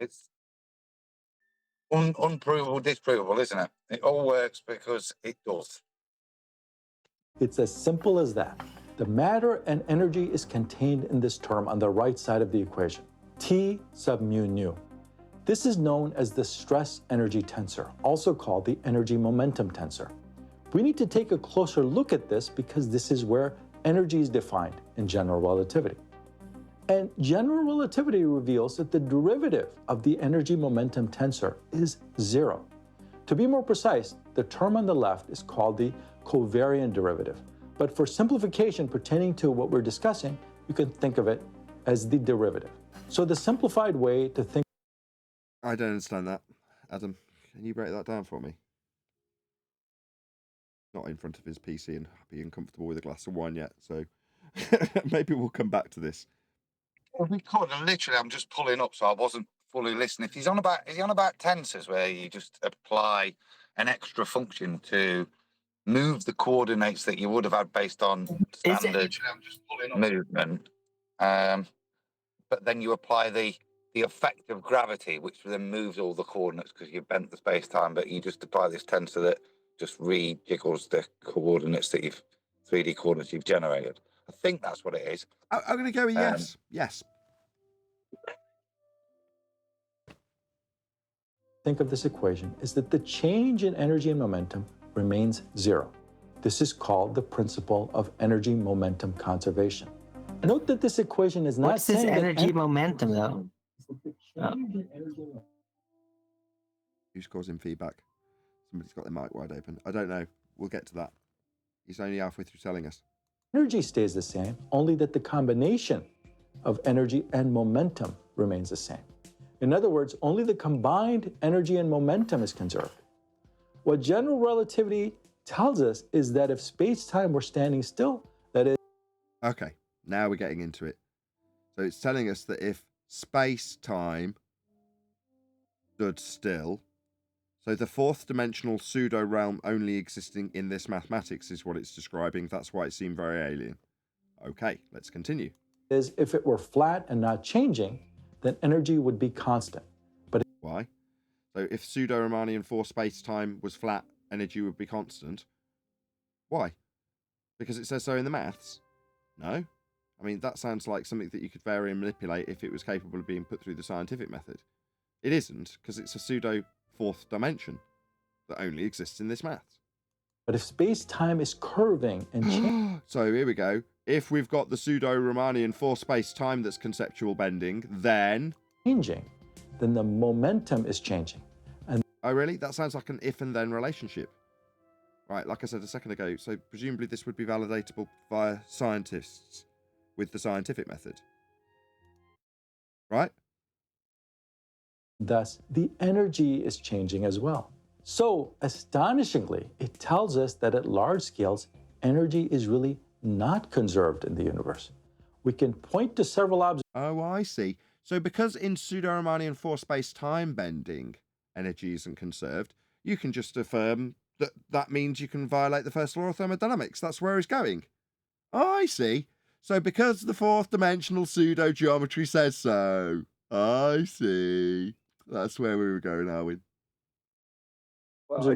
It's unprovable, disprovable, isn't it? It all works because it does. It's as simple as that. The matter and energy is contained in this term on the right side of the equation, T sub mu nu. This is known as the stress energy tensor, also called the energy momentum tensor. We need to take a closer look at this because this is where energy is defined in general relativity. And general relativity reveals that the derivative of the energy momentum tensor is 0. To be more precise, the term on the left is called the covariant derivative. But for simplification pertaining to what we're discussing, you can think of it as the derivative. So the simplified way to think... I don't understand that. Adam, can you break that down for me? Not in front of his PC and being comfortable with a glass of wine yet, so maybe we'll come back to this. Well, we could, and literally, I'm just pulling up, so I wasn't fully listening. Is he on about tensors, where you just apply an extra function to move the coordinates that you would have had based on standard movement, but then you apply the effect of gravity, which then moves all the coordinates because you've bent the space time, but you just apply this tensor that just rejiggles the coordinates that 3D coordinates you've generated. I think that's what it is. I'm going to go with yes. Yes. Think of this equation is that the change in energy and momentum remains 0. This is called the principle of energy momentum conservation. Note that this equation is not What's this saying energy momentum, though? Who's causing feedback? Somebody's got their mic wide open. I don't know. We'll get to that. He's only halfway through telling us. Energy stays the same, only that the combination of energy and momentum remains the same. In other words, only the combined energy and momentum is conserved. What general relativity tells us is that if space-time were standing still, that is... Okay, now we're getting into it. So it's telling us that if space-time stood still, So the fourth dimensional pseudo realm only existing in this mathematics is what it's describing. That's why it seemed very alien. Okay, let's continue. Is if it were flat and not changing, then energy would be constant. But why? So if pseudo-Riemannian 4 space-time was flat, energy would be constant. Why? Because it says so in the maths? No. I mean, that sounds like something that you could vary and manipulate if it was capable of being put through the scientific method. It isn't, because it's a pseudo fourth dimension that only exists in this maths. But if space-time is curving and changing... So here we go. If we've got the pseudo-Riemannian 4 space-time that's conceptual bending, then... changing, then the momentum is changing. And oh, really? That sounds like an if and then relationship. Right, like I said a second ago, so presumably this would be validatable via scientists with the scientific method. Right? Thus, the energy is changing as well. So, astonishingly, it tells us that at large scales, energy is really not conserved in the universe. We can point to several observations. Oh, I see. So because in pseudo-Riemannian 4 space-time bending, energy isn't conserved, you can just affirm that that means you can violate the first law of thermodynamics. That's where he's going. Oh, I see. So because the fourth dimensional pseudo-geometry says so. I see. That's where we were going, Arvin. Well,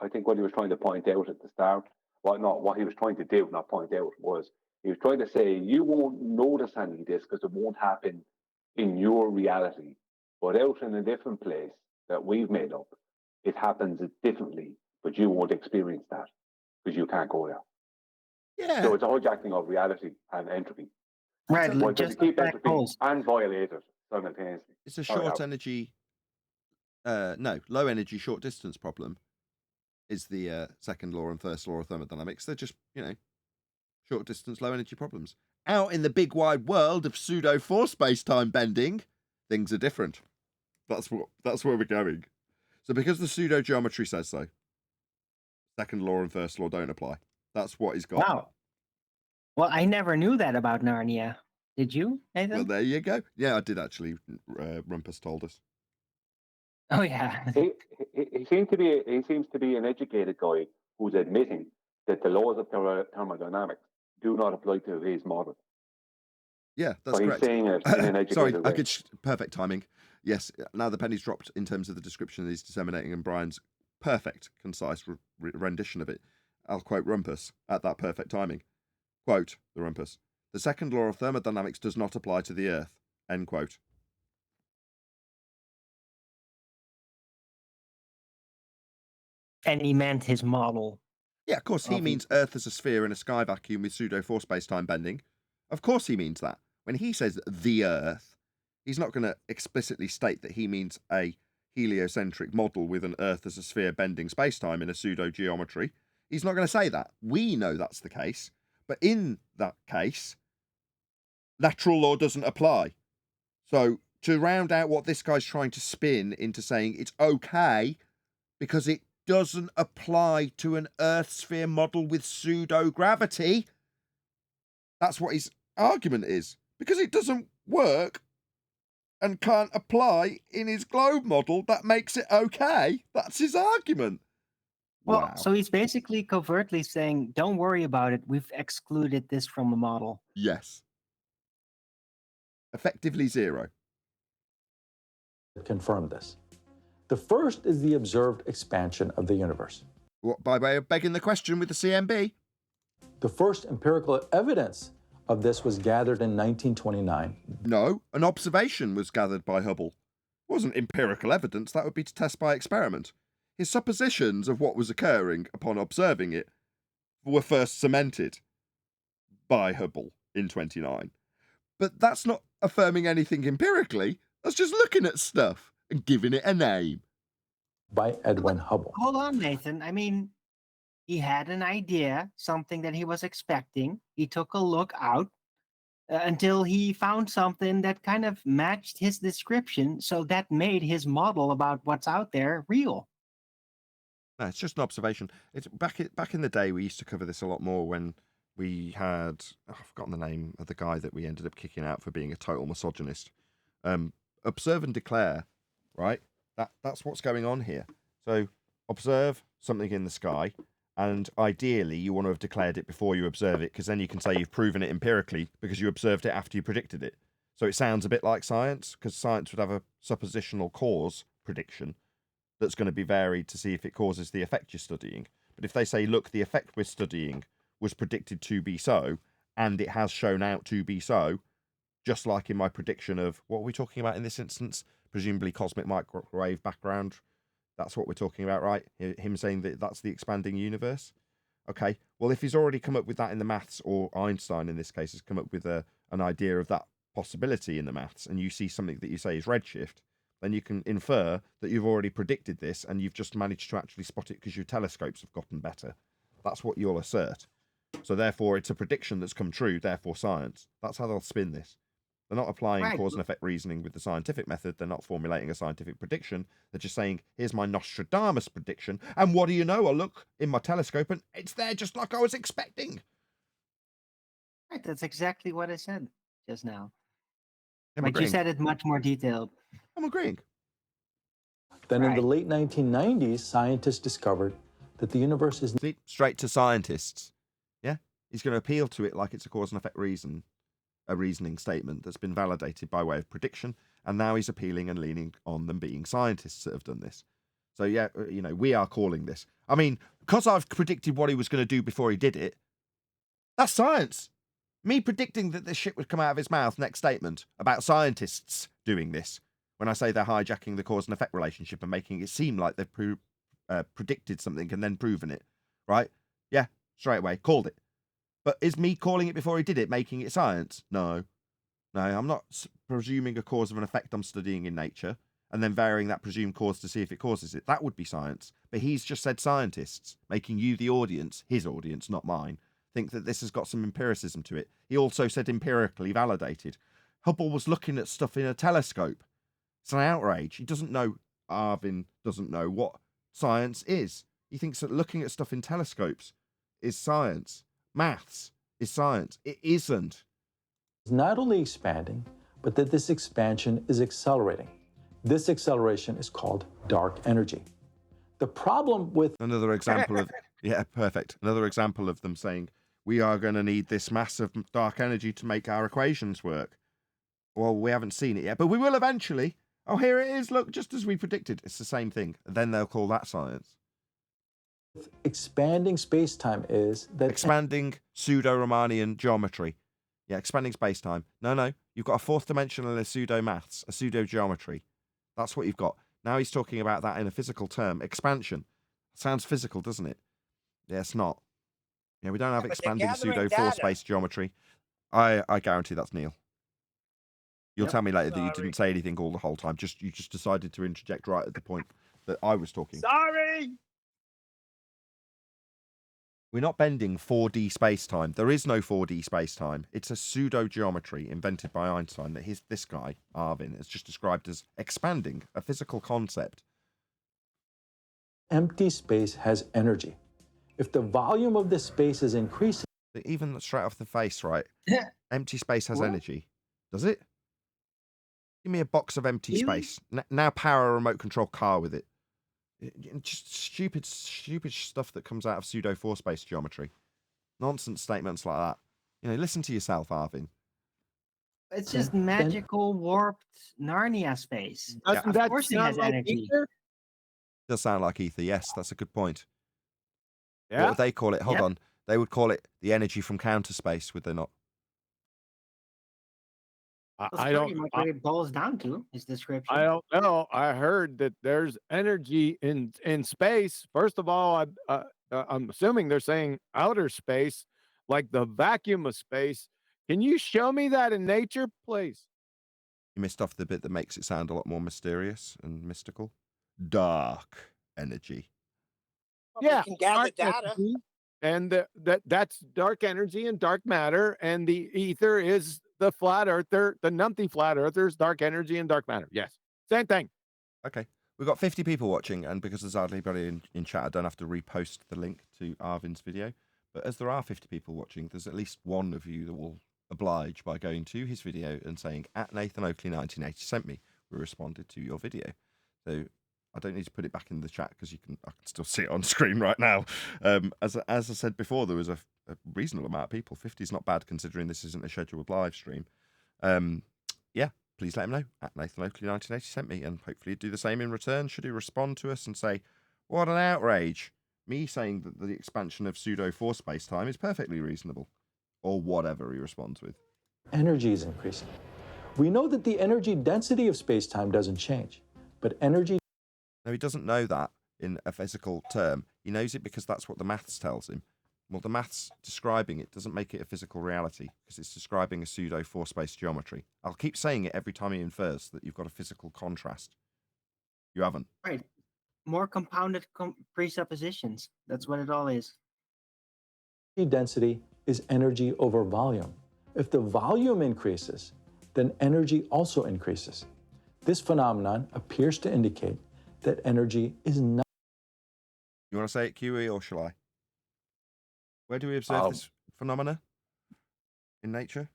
I think what he was trying to point out at the start, what he was trying to do, not point out, was he was trying to say you won't notice any of this because it won't happen in your reality, but out in a different place that we've made up, it happens differently, but you won't experience that because you can't go there. Yeah. So it's a hijacking of reality and entropy. Right, Well, just keep black entropy holes. and violate it simultaneously. It's a short energy, low energy, short distance problem is the second law and first law of thermodynamics. They're just, short distance, low energy problems. Out in the big wide world of pseudo 4 space-time bending, things are different. That's where we're going. So because the pseudo geometry says so, second law and first law don't apply. That's what he's got. Wow. Well, I never knew that about Narnia. Did you, Nathan? Well, there you go. Yeah, I did actually. Rumpus told us. Oh yeah. He seems to be an educated guy who's admitting that the laws of thermodynamics do not apply to his model. Yeah, that's but correct. He's saying it in an educated Sorry, way. I could. Perfect timing. Yes, now the penny's dropped in terms of the description that he's disseminating and Brian's perfect, concise rendition of it. I'll quote Rumpus at that perfect timing. Quote the Rumpus: "The second law of thermodynamics does not apply to the Earth." End quote. And he meant his model. Yeah, of course he means Earth as a sphere in a sky vacuum with pseudo-4 space-time bending. Of course he means that. When he says the Earth, he's not going to explicitly state that he means a heliocentric model with an Earth as a sphere bending space-time in a pseudo-geometry. He's not going to say that. We know that's the case. But in that case, natural law doesn't apply. So to round out what this guy's trying to spin into saying it's okay because it doesn't apply to an Earth sphere model with pseudo-gravity, that's what his argument is. Because it doesn't work and can't apply in his globe model, that makes it okay. That's his argument. Well, Wow. so he's basically covertly saying, don't worry about it. We've excluded this from the model. Yes. Effectively zero. Confirm this. The first is the observed expansion of the universe. What, by way of begging the question with the CMB? The first empirical evidence of this was gathered in 1929. No, an observation was gathered by Hubble. It wasn't empirical evidence, that would be to test by experiment. His suppositions of what was occurring upon observing it were first cemented by Hubble in 29. But that's not affirming anything empirically, that's just looking at stuff and giving it a name. By Edwin Hubble. Hold on, Nathan. I mean, he had an idea, something that he was expecting. He took a look out until he found something that kind of matched his description. So that made his model about what's out there real. No, it's just an observation. It's back in the day, we used to cover this a lot more when we had, I've forgotten the name of the guy that we ended up kicking out for being a total misogynist. Observe and Declare, right? That's what's going on here. So observe something in the sky, and ideally you want to have declared it before you observe it, because then you can say you've proven it empirically because you observed it after you predicted it. So it sounds a bit like science, because science would have a suppositional cause prediction that's going to be varied to see if it causes the effect you're studying. But if they say, look, the effect we're studying was predicted to be so, and it has shown out to be so, just like in my prediction of, what are we talking about in this instance? Presumably cosmic microwave background. That's what we're talking about, right? Him saying that that's the expanding universe. Okay, well, if he's already come up with that in the maths, or Einstein in this case has come up with an idea of that possibility in the maths, and you see something that you say is redshift, then you can infer that you've already predicted this and you've just managed to actually spot it because your telescopes have gotten better. That's what you'll assert. So therefore, it's a prediction that's come true, therefore science. That's how they'll spin this. They're not applying cause and effect reasoning with the scientific method. They're not formulating a scientific prediction. They're just saying, here's my Nostradamus prediction. And what do you know? I look in my telescope and it's there just like I was expecting. Right, that's exactly what I said just now. I'm But you said it much more detailed. I'm agreeing. Then in the late 1990s, scientists discovered that the universe is... See, straight to scientists. Yeah? He's going to appeal to it like it's a cause and effect reasoning statement that's been validated by way of prediction, and now he's appealing and leaning on them being scientists that have done this. So yeah, we are calling this. I mean, because I've predicted what he was going to do before he did it, that's science. Me predicting that this shit would come out of his mouth next statement about scientists doing this, when I say they're hijacking the cause and effect relationship and making it seem like they've predicted something and then proven it, right? Yeah, straight away, called it. But is me calling it before he did it making it science? No. No, I'm not presuming a cause of an effect I'm studying in nature and then varying that presumed cause to see if it causes it. That would be science. But he's just said scientists, making you the audience, his audience, not mine, think that this has got some empiricism to it. He also said empirically validated. Hubble was looking at stuff in a telescope. It's an outrage. He doesn't know, Arvin doesn't know what science is. He thinks that looking at stuff in telescopes is science. Maths is science. It isn't. It's not only expanding, but that this expansion is accelerating. This acceleration is called dark energy. The problem with... Another example of... Yeah, perfect. Another example of them saying, we are going to need this massive dark energy to make our equations work. Well, we haven't seen it yet, but we will eventually. Oh, here it is. Look, just as we predicted. It's the same thing. Then they'll call that science. Expanding space-time is that... Expanding pseudo-Riemannian geometry. Yeah, expanding space-time. No. You've got a fourth dimension and a pseudo-maths, a pseudo-geometry. That's what you've got. Now he's talking about that in a physical term. Expansion. Sounds physical, doesn't it? Yeah, it's not. Yeah, we don't have expanding pseudo-four-space geometry. I guarantee that's Neil. You'll tell me later that you didn't say anything all the whole time. You just decided to interject right at the point that I was talking. Sorry! We're not bending 4D space-time. There is no 4D space-time. It's a pseudo-geometry invented by Einstein that this guy, Arvin, has just described as expanding, a physical concept. Empty space has energy. If the volume of this space is increasing... Even straight off the face, right? Empty space has energy. Does it? Give me a box of empty space. Now power a remote control car with it. Just stupid stuff that comes out of pseudo four space geometry. Nonsense statements like that. Listen to yourself, Arvin. It's just magical warped Narnia space. Doesn't Of that course it sound has like energy. ether? Does sound like ether, yes, that's a good point. Yeah. What would they call it? Hold on. They would call it the energy from counter space, would they not? That's pretty much what it boils down to, his description. I don't know. I heard that there's energy in space. First of all, I'm assuming they're saying outer space, like the vacuum of space. Can you show me that in nature, please? You missed off the bit that makes it sound a lot more mysterious and mystical. Dark energy. Yeah, can gather dark data. energy, and that's dark energy and dark matter, and the ether is the flat earther, the numpty flat earthers, dark energy and dark matter. Yes, same thing. Okay, we've got 50 people watching, and because there's hardly anybody in chat, I don't have to repost the link to Arvin's video. But as there are 50 people watching, there's at least one of you that will oblige by going to his video and saying, at Nathan Oakley 1980 sent me. We responded to your video. So I don't need to put it back in the chat because I can still see it on screen right now. As I said before, there was a reasonable amount of people. 50 is not bad considering this isn't a scheduled live stream. Yeah, please let him know at Nathan Oakley 1980 sent me, and hopefully he'd do the same in return. Should he respond to us and say, "What an outrage!" Me saying that the expansion of pseudo-4 space-time is perfectly reasonable, or whatever he responds with. Energy is increasing. We know that the energy density of space-time doesn't change, but energy... No, he doesn't know that in a physical term. He knows it because that's what the maths tells him. Well, the maths describing it doesn't make it a physical reality because it's describing a pseudo-4 space geometry. I'll keep saying it every time he infers that you've got a physical contrast. You haven't. Right. More compounded presuppositions. That's what it all is. Density is energy over volume. If the volume increases, then energy also increases. This phenomenon appears to indicate that energy is not... You want to say it, QE, or shall I? Where do we observe this phenomena in nature?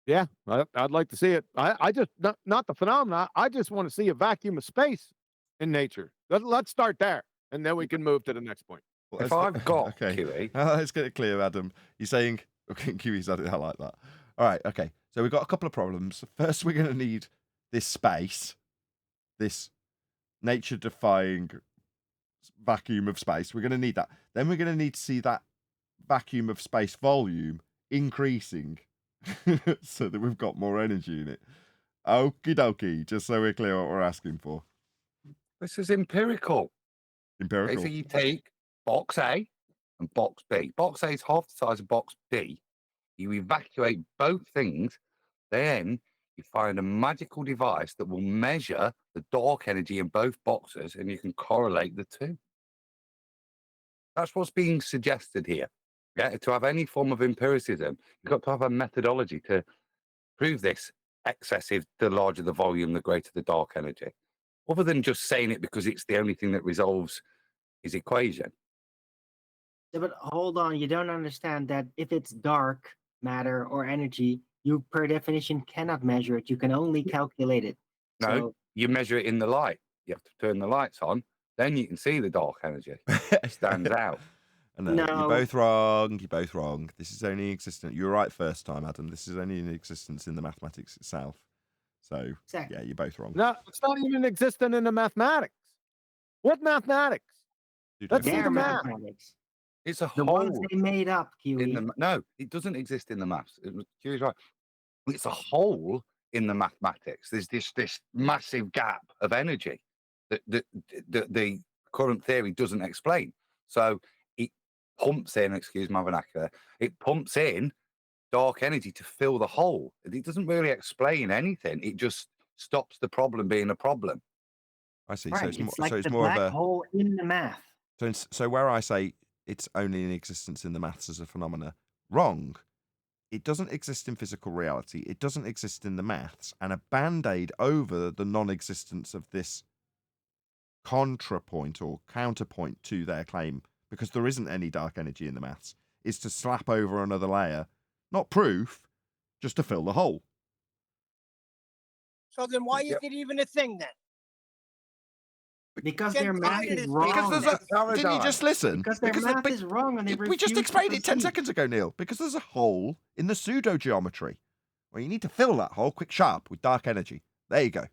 Yeah, I'd like to see it. I just, not the phenomena. I just want to see a vacuum of space in nature. Let's start there, and then we can move to the next point. Well, If I've got okay. QE, Let's get it clear, Adam. You're saying, okay, QE's had it. I like that. All right, okay. So we've got a couple of problems. First, we're going to need this space, this nature-defying vacuum of space. We're going to need that. Then we're going to need to see that vacuum of space volume increasing so that we've got more energy in it. Okie dokie, just so we're clear what we're asking for. this is empirical. Empirical. So you take box A and box B. Box A is half the size of box B. You evacuate both things, then you find a magical device that will measure the dark energy in both boxes, and you can correlate the two. That's what's being suggested here. Yeah, to have any form of empiricism, you've got to have a methodology to prove this excessive. The larger the volume, the greater the dark energy. Other than just saying it because it's the only thing that resolves his equation. Yeah, but hold on, you don't understand that if it's dark matter or energy, you per definition cannot measure it. You can only calculate it. No, So, you measure it in the light. You have to turn the lights on, then you can see the dark energy. It stands out. No, you're both wrong. You're both wrong. This is only existent. You were right first time, Adam. This is only in existence in the mathematics itself. So, yeah, you're both wrong. No, it's not even existent in the mathematics. What mathematics? Let's see their the math. mathematics. It's a The hole ones they made up, Kiwi. in the no, it doesn't exist in the maths. Kiwi's right. It's a hole in the mathematics. There's this massive gap of energy that the current theory doesn't explain. So it pumps in, excuse my vernacular, it pumps in dark energy to fill the hole. It doesn't really explain anything. It just stops the problem being a problem. I see. Right, So it's more, like so it's the more black of a hole in the math. So where I say it's only in existence in the maths as a phenomena, wrong. It doesn't exist in physical reality. It doesn't exist in the maths. And a band-aid over the non-existence of this contrapoint or counterpoint to their claim, because there isn't any dark energy in the maths, is to slap over another layer, not proof, just to fill the hole. So then why is it even a thing then? Because their math is wrong. Because there's a, didn't you just listen? Because their math is wrong and they we just refuse to explained it 10 proceed. seconds ago, Neil. Because there's a hole in the pseudo-geometry. Well, you need to fill that hole quick sharp with dark energy. There you go.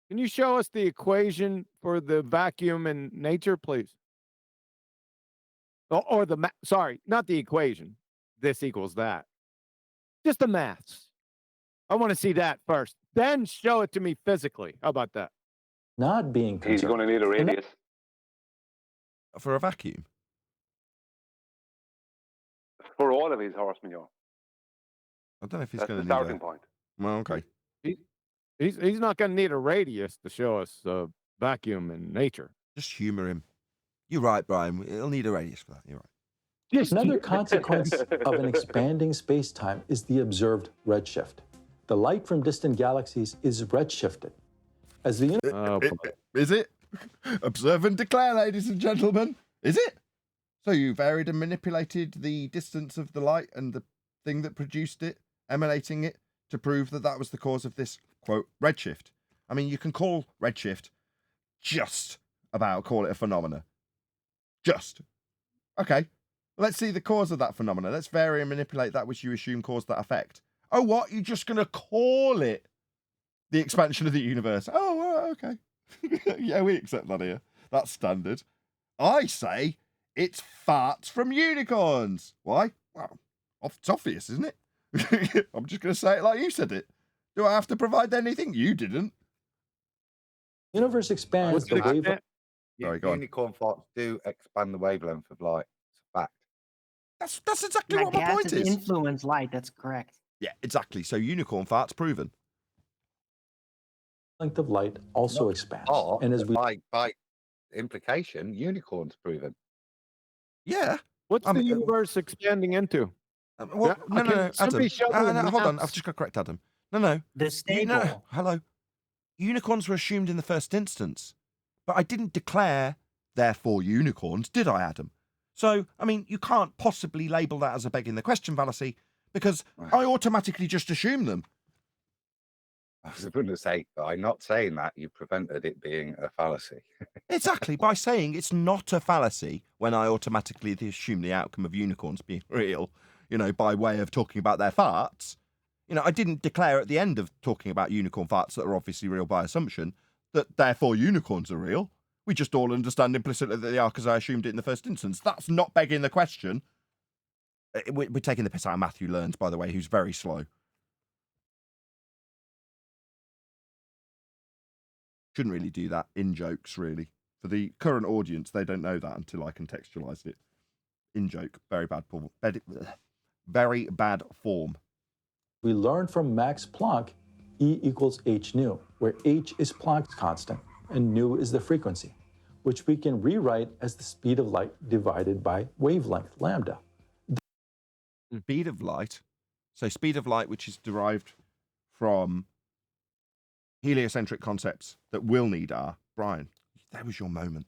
Can you show us the equation for the vacuum in nature, please? Or the sorry, not the equation. This equals that. Just the maths. I want to see that first. Then show it to me physically. How about that? Not being He's going to need a radius. For a vacuum? For all of his horse manure. I don't know if he's That's going the to need starting point. Well, okay. He's not going to need a radius to show us a vacuum in nature. Just humor him. You're right, Brian. He'll need a radius for that. You're right. Another consequence of an expanding space-time is the observed redshift. The light from distant galaxies is redshifted. As the Is it? Observe and declare, ladies and gentlemen. Is it? So you varied and manipulated the distance of the light and the thing that produced it, emanating it, to prove that that was the cause of this, quote, redshift. I mean, you can call redshift just about call it a phenomena. Just. Okay. Let's see the cause of that phenomena. Let's vary and manipulate that which you assume caused that effect. Oh, what? You're just going to call it the expansion of the universe. Oh, okay. Yeah, we accept that here. That's standard. I say it's farts from unicorns. Why? Well, it's obvious, isn't it? I'm just going to say it like you said it. Do I have to provide anything? You didn't. Universe expands the wavelength. Sorry, go on. Unicorn farts do expand the wavelength of light. It's a fact. That's exactly what my point is. Influence light. That's correct. Yeah, exactly. So unicorn farts proven. Length of light also expands, and as we by implication, unicorns proven. Yeah. What's the universe expanding into? No, Adam. Hold on. I've just got to correct Adam. No. The stable. Hello. Unicorns were assumed in the first instance, but I didn't declare, therefore, unicorns, did I, Adam? So, I mean, you can't possibly label that as a begging the question fallacy because I automatically just assume them. I was going to say, by not saying that, you prevented it being a fallacy. Exactly. By saying it's not a fallacy when I automatically assume the outcome of unicorns being real, by way of talking about their farts, I didn't declare at the end of talking about unicorn farts that are obviously real by assumption that therefore unicorns are real. We just all understand implicitly that they are because I assumed it in the first instance. That's not begging the question. We're taking the piss out of Matthew Learns, by the way, who's very slow. Shouldn't really do that in jokes, really. For the current audience, they don't know that until I contextualised it. In joke, very bad form. Very bad form. We learned from Max Planck, E equals h nu, where h is Planck's constant and nu is the frequency, which we can rewrite as the speed of light divided by wavelength, lambda. Speed of light. So speed of light, which is derived from heliocentric concepts that will need R. Brian, that was your moment.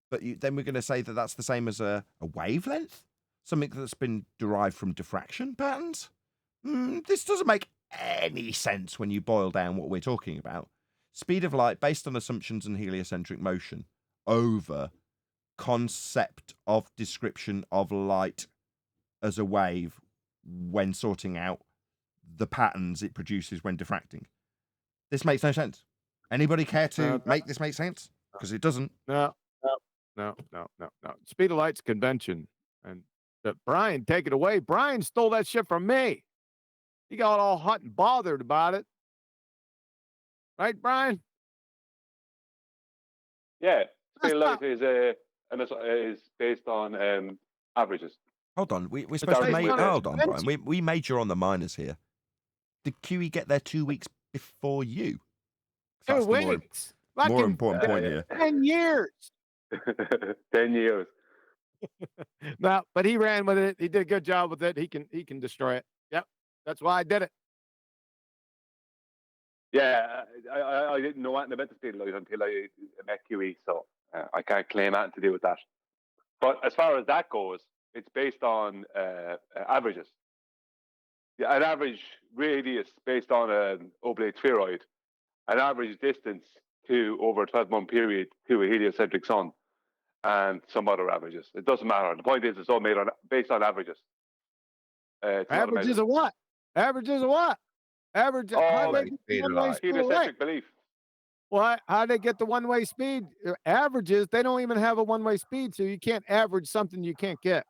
But then we're going to say that that's the same as a wavelength? Something that's been derived from diffraction patterns? This doesn't make any sense when you boil down what we're talking about. Speed of light based on assumptions and heliocentric motion over concept of description of light as a wave when sorting out the patterns it produces when diffracting. This makes no sense. Anybody care to make this make sense? Because it doesn't. No. Speed of light's convention. And Brian, take it away. Brian stole that shit from me. He got all hot and bothered about it. Right, Brian? Yeah. Speed of light is based on averages. Hold on. We're supposed to major. Hold on, Brian. We major on the minors here. Did QE get there 2 weeks before you? That's 2 weeks. More important point here. 10 years. 10 years. No, but he ran with it. He did a good job with it. He can destroy it. Yep. That's why I did it. Yeah, I didn't know anything about the speed of light until I met QE, so I can't claim anything to do with that. But as far as that goes, it's based on averages. Yeah, an average radius based on an oblate spheroid, an average distance to over a 12-month period to a heliocentric sun, and some other averages. It doesn't matter. The point is, it's all based on averages. Averages of what? Averages of what? Average. Heliocentric belief. What? How do they get the one-way speed? Averages. They don't even have a one-way speed, so you can't average something you can't get.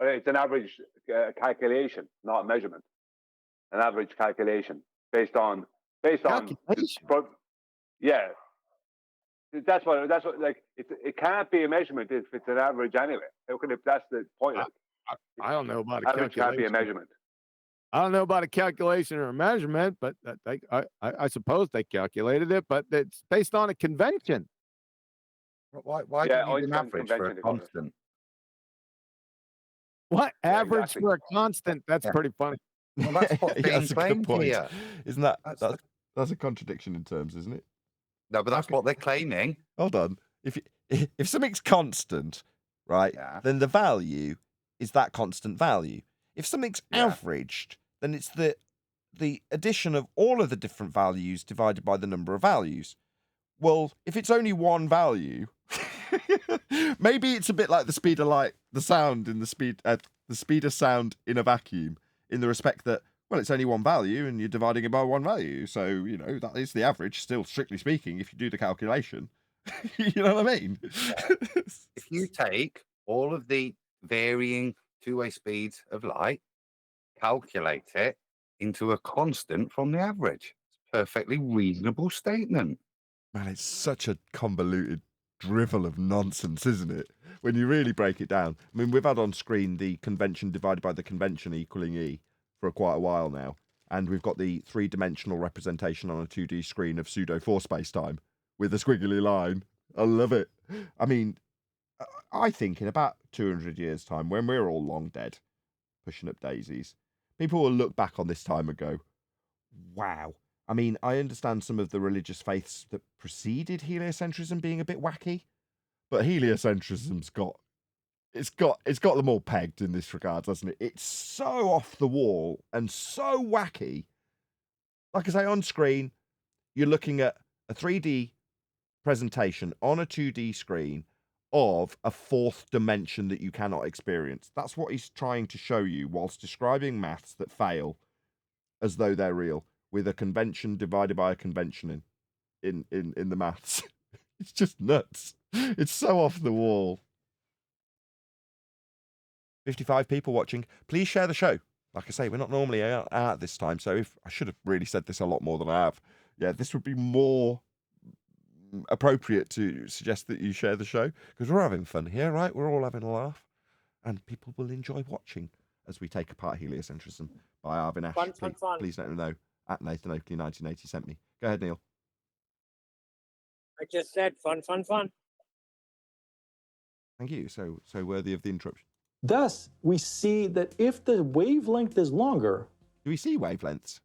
It's an average calculation, not a measurement. An average calculation based on. But yeah, that's what like it can't be a measurement if it's an average anyway. How can if that's the point? I don't know about a average can't be a measurement. I don't know about a calculation or a measurement, but I suppose they calculated it. But it's based on a convention. Why do you need an average for a constant? What average for a constant? That's pretty funny. Well, that's what's being That's a good claimed point. here. Isn't that that's a contradiction in terms, isn't it? No, but that's what they're claiming. Hold on. If something's constant, right, then the value is that constant value. If something's averaged, then it's the the addition of all of the different values divided by the number of values. Well, if it's only one value, maybe it's a bit like the speed of light, the sound in the speed of sound in a vacuum, in the respect that, well, it's only one value and you're dividing it by one value. So, you know, that is the average, still, strictly speaking, if you do the calculation. You know what I mean? If you take all of the varying two-way speeds of light, calculate it into a constant from the average. It's a perfectly reasonable statement. Man, it's such a convoluted drivel of nonsense, isn't it? When you really break it down. I mean, we've had on screen the convention divided by the convention equaling E for quite a while now. And we've got the three-dimensional representation on a 2D screen of pseudo-4 space-time with a squiggly line. I love it. I mean, I think in about 200 years' time, when we're all long dead, pushing up daisies, people will look back on this time and go, wow. I mean, I understand some of the religious faiths that preceded heliocentrism being a bit wacky, but heliocentrism's got them all pegged in this regard, hasn't it? It's so off the wall and so wacky. Like I say, on screen, you're looking at a 3D presentation on a 2D screen of a fourth dimension that you cannot experience. That's what he's trying to show you whilst describing maths that fail as though they're real, with a convention divided by a convention in the maths. It's just nuts. It's so off the wall. 55 people watching. Please share the show. Like I say, we're not normally out at this time, so if I should have really said this a lot more than I have. Yeah, this would be more appropriate to suggest that you share the show, because we're having fun here, right? We're all having a laugh, and people will enjoy watching as we take apart heliocentrism by Arvin Ash. Please let them know at Nathan Oakley 1980 sent me. Go ahead, Neil. I just said fun. Thank you. So worthy of the interruption. Thus, we see that if the wavelength is longer... Do we see wavelengths?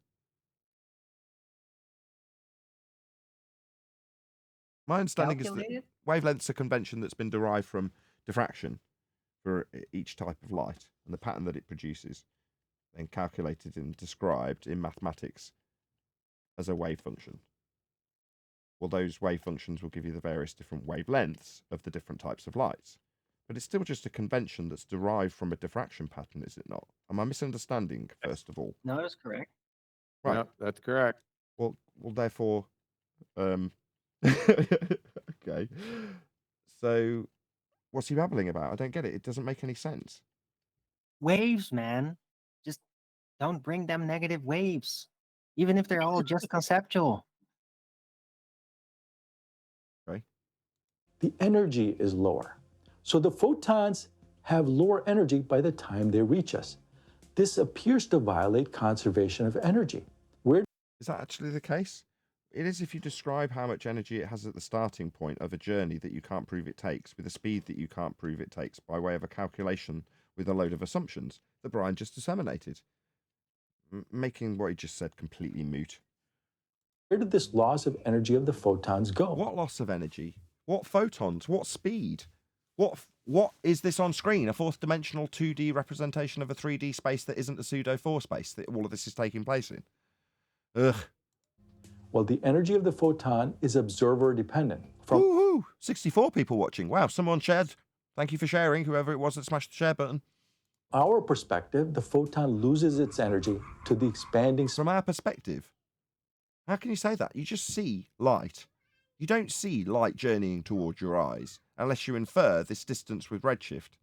My understanding is that wavelength's a convention that's been derived from diffraction for each type of light, and the pattern that it produces, then calculated and described in mathematics as a wave function. Well, those wave functions will give you the various different wavelengths of the different types of lights. But it's still just a convention that's derived from a diffraction pattern, is it not? Am I misunderstanding, first of all? No, that's correct. Right. Yep, that's correct. Well, therefore, okay. So, what's he babbling about? I don't get it. It doesn't make any sense. Waves, man. Just don't bring them negative waves, even if they're all just conceptual. Right. The energy is lower. So the photons have lower energy by the time they reach us. This appears to violate conservation of energy. Is that actually the case? It is if you describe how much energy it has at the starting point of a journey that you can't prove it takes, with a speed that you can't prove it takes, by way of a calculation with a load of assumptions that Brian just disseminated, making what he just said completely moot. Where did this loss of energy of the photons go? What loss of energy? What photons? What speed? What is this on screen? A fourth dimensional 2D representation of a 3D space that isn't a pseudo-4 space that all of this is taking place in? Ugh. Well, the energy of the photon is observer dependent. Woohoo! 64 people watching. Wow, someone shared. Thank you for sharing, whoever it was that smashed the share button. Our perspective, the photon loses its energy to the expanding... From our perspective? How can you say that? You just see light. You don't see light journeying towards your eyes unless you infer this distance with redshift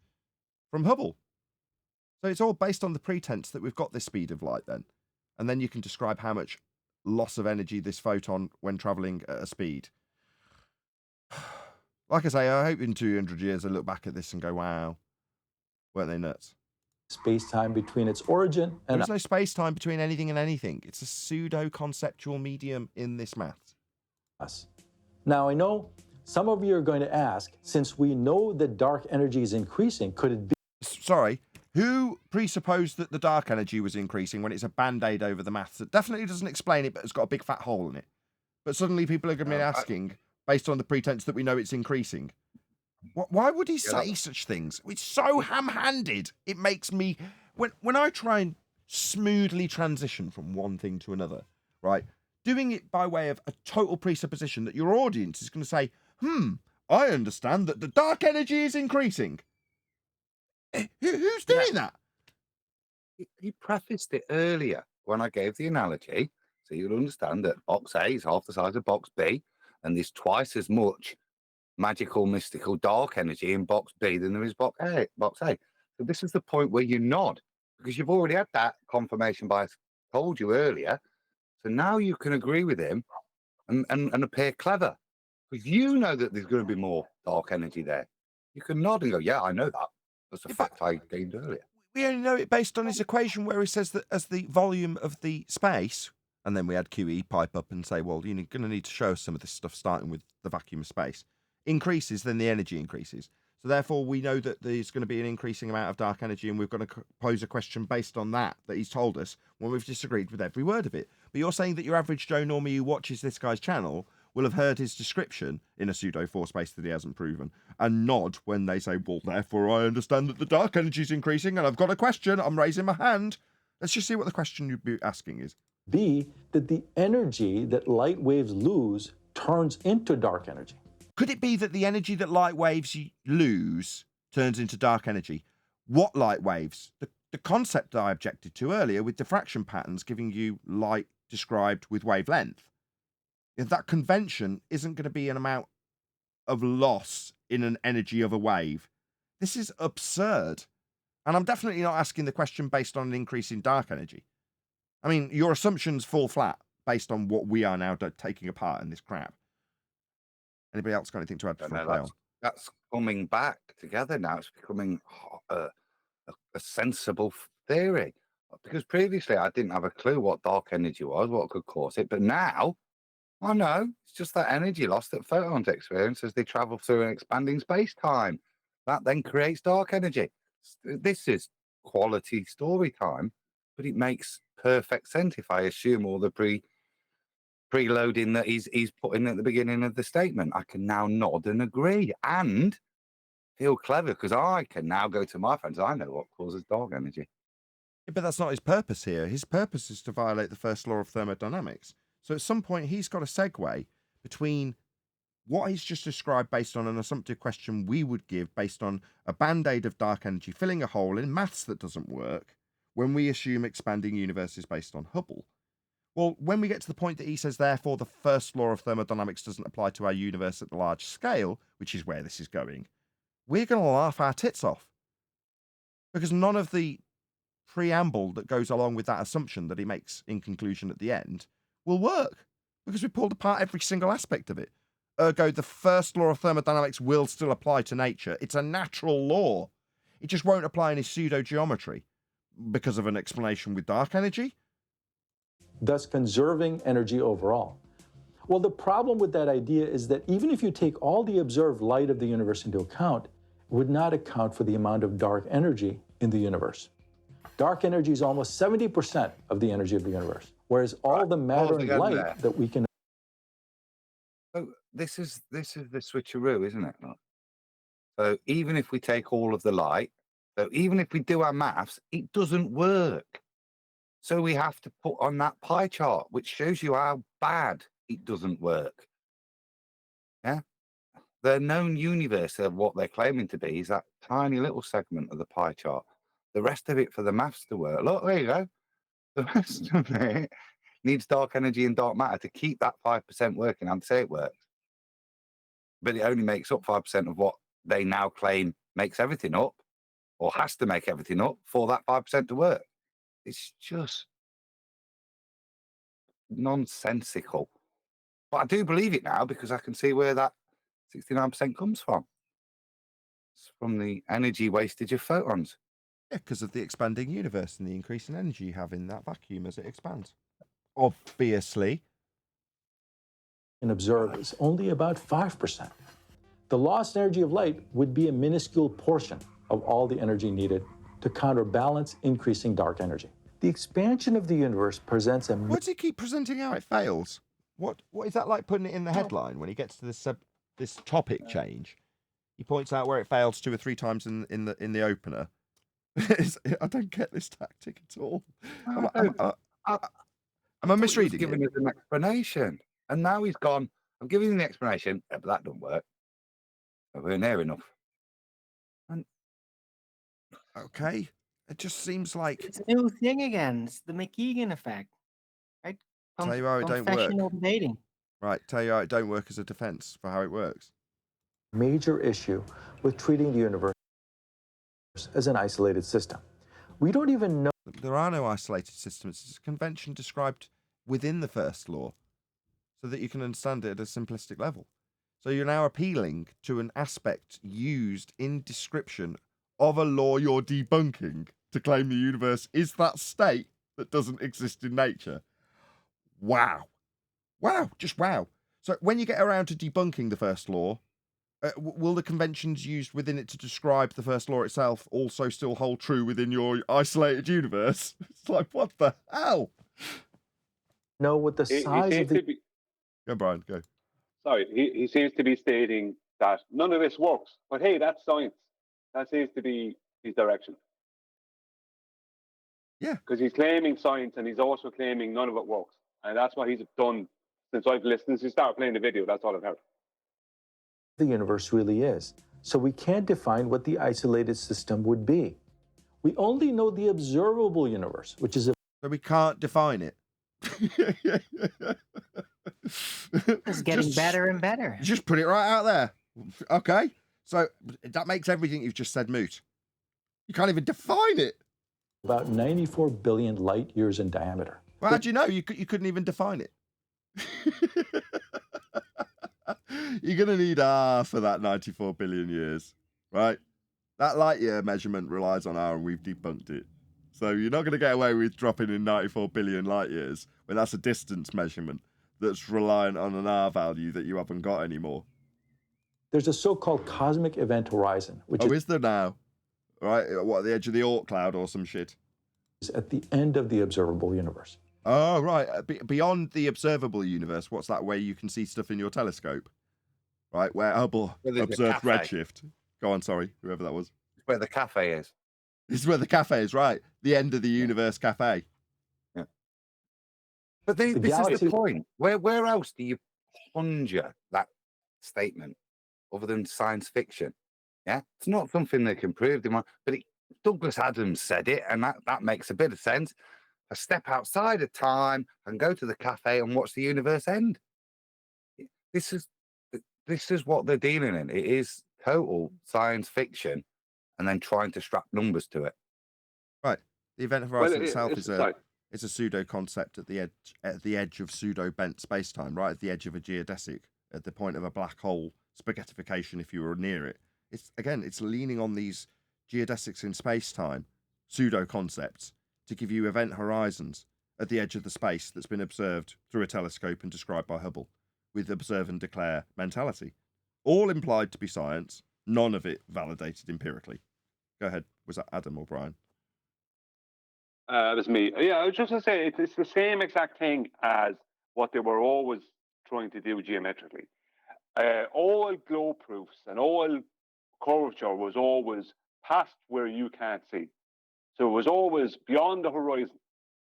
from Hubble. So it's all based on the pretense that we've got this speed of light then. And then you can describe how much loss of energy this photon when travelling at a speed. Like I say, I hope in 200 years I look back at this and go, wow, weren't they nuts? Space-time between its origin and... There's no space-time between anything and anything. It's a pseudo-conceptual medium in this math. us. Now, I know some of you are going to ask, since we know that dark energy is increasing, could it be... Sorry, who presupposed that the dark energy was increasing when it's a band-aid over the maths that definitely doesn't explain it, but it's got a big fat hole in it? But suddenly people are going to be asking, based on the pretense that we know it's increasing. Why would he say such things? It's so ham-handed. It makes me... When I try and smoothly transition from one thing to another, right? Doing it by way of a total presupposition that your audience is going to say, I understand that the dark energy is increasing. Who's doing that? He prefaced it earlier when I gave the analogy, so you'll understand that box A is half the size of box B, and there's twice as much magical, mystical, dark energy in box B than there is box A. So this is the point where you nod, because you've already had that confirmation bias told you earlier. So now you can agree with him and appear clever, because you know that there's going to be more dark energy there. You can nod and go, yeah, I know that. That's a fact I gained earlier. We only know it based on his equation where he says that as the volume of the space, and then we had QE pipe up and say, well, you're going to need to show us some of this stuff starting with the vacuum of space, increases, then the energy increases. So therefore, we know that there's going to be an increasing amount of dark energy, and we're going to pose a question based on that he's told us when we've disagreed with every word of it. But you're saying that your average Joe Normie who watches this guy's channel will have heard his description in a pseudo-4 space that he hasn't proven and nod when they say, well, therefore I understand that the dark energy is increasing and I've got a question, I'm raising my hand. Let's just see what the question you'd be asking is. B, that the energy that light waves lose turns into dark energy. Could it be that the energy that light waves lose turns into dark energy? What light waves? The concept that I objected to earlier with diffraction patterns giving you light described with wavelength. If that convention isn't going to be an amount of loss in an energy of a wave. This is absurd. And I'm definitely not asking the question based on an increase in dark energy. I mean, your assumptions fall flat based on what we are now taking apart in this crap. Anybody else got anything to add before I play on? That's coming back together now. It's becoming a sensible theory. Because previously I didn't have a clue what dark energy was, what could cause it. But now I know it's just that energy loss that photons experience as they travel through an expanding space-time. That then creates dark energy. This is quality story time, but it makes perfect sense if I assume all the preloading that he's putting at the beginning of the statement. I can now nod and agree and feel clever because I can now go to my friends. I know what causes dark energy. Yeah, but that's not his purpose here. His purpose is to violate the first law of thermodynamics. So at some point, he's got a segue between what he's just described based on an assumptive question we would give based on a band-aid of dark energy filling a hole in maths that doesn't work when we assume expanding universes based on Hubble. Well, when we get to the point that he says, therefore, the first law of thermodynamics doesn't apply to our universe at the large scale, which is where this is going, we're going to laugh our tits off. Because none of the preamble that goes along with that assumption that he makes in conclusion at the end will work. Because we pulled apart every single aspect of it. Ergo, the first law of thermodynamics will still apply to nature. It's a natural law. It just won't apply in his pseudo-geometry because of an explanation with dark energy. Thus conserving energy overall. Well, the problem with that idea is that even if you take all the observed light of the universe into account, it would not account for the amount of dark energy in the universe. Dark energy is almost 70% of the energy of the universe, whereas all the matter and light that we can... So this is the switcheroo, isn't it? So even if we take all of the light, so even if we do our maths, it doesn't work. So we have to put on that pie chart, which shows you how bad it doesn't work. Yeah? The known universe of what they're claiming to be is that tiny little segment of the pie chart. The rest of it for the maths to work. Look, there you go. The rest of it needs dark energy and dark matter to keep that 5% working and say it works. But it only makes up 5% of what they now claim makes everything up or has to make everything up for that 5% to work. It's just nonsensical. But I do believe it now because I can see where that 69% comes from. It's from the energy wastage of photons. Yeah, because of the expanding universe and the increase in energy you have in that vacuum as it expands. Obviously. can observe is only about 5%. The lost energy of light would be a minuscule portion of all the energy needed to counterbalance increasing dark energy. The expansion of the universe presents a... Why does he keep presenting how it fails? What is that like putting it in the headline when he gets to this topic change? He points out where it fails 2 or 3 times in the opener. I don't get this tactic at all. Am I I thought he was misreading giving it? us an explanation, and now he's gone. I'm giving him the explanation, but that don't work. We weren't there enough. And okay, it just seems like It's a new thing again. It's the McKeegan effect, right? tell you how it don't work. Confessional debating. Right, tell you how it don't work as a defense for how it works. Major issue with treating the universe as an isolated system. We don't even know. There are no isolated systems. It's a convention described within the first law so that you can understand it at a simplistic level. So you're now appealing to an aspect used in description of a law you're debunking to claim the universe is that state that doesn't exist in nature. Wow. Wow. Just wow. So when you get around to debunking the first law, will the conventions used within it to describe the first law itself also still hold true within your isolated universe? It's like, what the hell? Know what the size of the... Go, Brian, go. Sorry, he seems to be stating that none of this works. But hey, that's science. That seems to be his direction. Yeah. Because he's claiming science and he's also claiming none of it works. And that's what he's done since I've listened. Since he started playing the video, that's all I've heard. The universe really is. So we can't define what the isolated system would be. We only know the observable universe, which is a... So we can't define it. It's getting better and better. Just put it right out there. Okay. So that makes everything you've just said moot. You can't even define it. About 94 billion light years in diameter. Well, how do you know? You couldn't even define it. You're going to need R for that 94 billion years, right? That light year measurement relies on R and we've debunked it. So you're not going to get away with dropping in 94 billion light years when that's a distance measurement that's reliant on an R value that you haven't got anymore. There's a so-called cosmic event horizon, which is there now? Right? What, at the edge of the Oort cloud or some shit? Is at the end of the observable universe. Oh, right. Beyond the observable universe, what's that way you can see stuff in your telescope? Right, where Hubble observed redshift. Go on, sorry, whoever that was. It's where the cafe is. This is where the cafe is, right? The end of the universe cafe. Yeah. But this is the point. Where else do you conjure that statement other than science fiction? Yeah, it's not something they can prove. But Douglas Adams said it, and that makes a bit of sense. I step outside of time and go to the cafe and watch the universe end. This is what they're dealing in. It is total science fiction, and then trying to strap numbers to it. Right. The event horizon itself is a pseudo concept at the edge of pseudo bent space time, right at the edge of a geodesic, at the point of a black hole spaghettification. If you were near it, it's leaning on these geodesics in space time, pseudo concepts to give you event horizons at the edge of the space that's been observed through a telescope and described by Hubble, with observe and declare mentality. All implied to be science, none of it validated empirically. Go ahead. Was that Adam or Brian? It was me. Yeah, I was just going to say, it's the same exact thing as what they were always trying to do geometrically. All globe proofs and all curvature was always past where you can't see. So it was always beyond the horizon.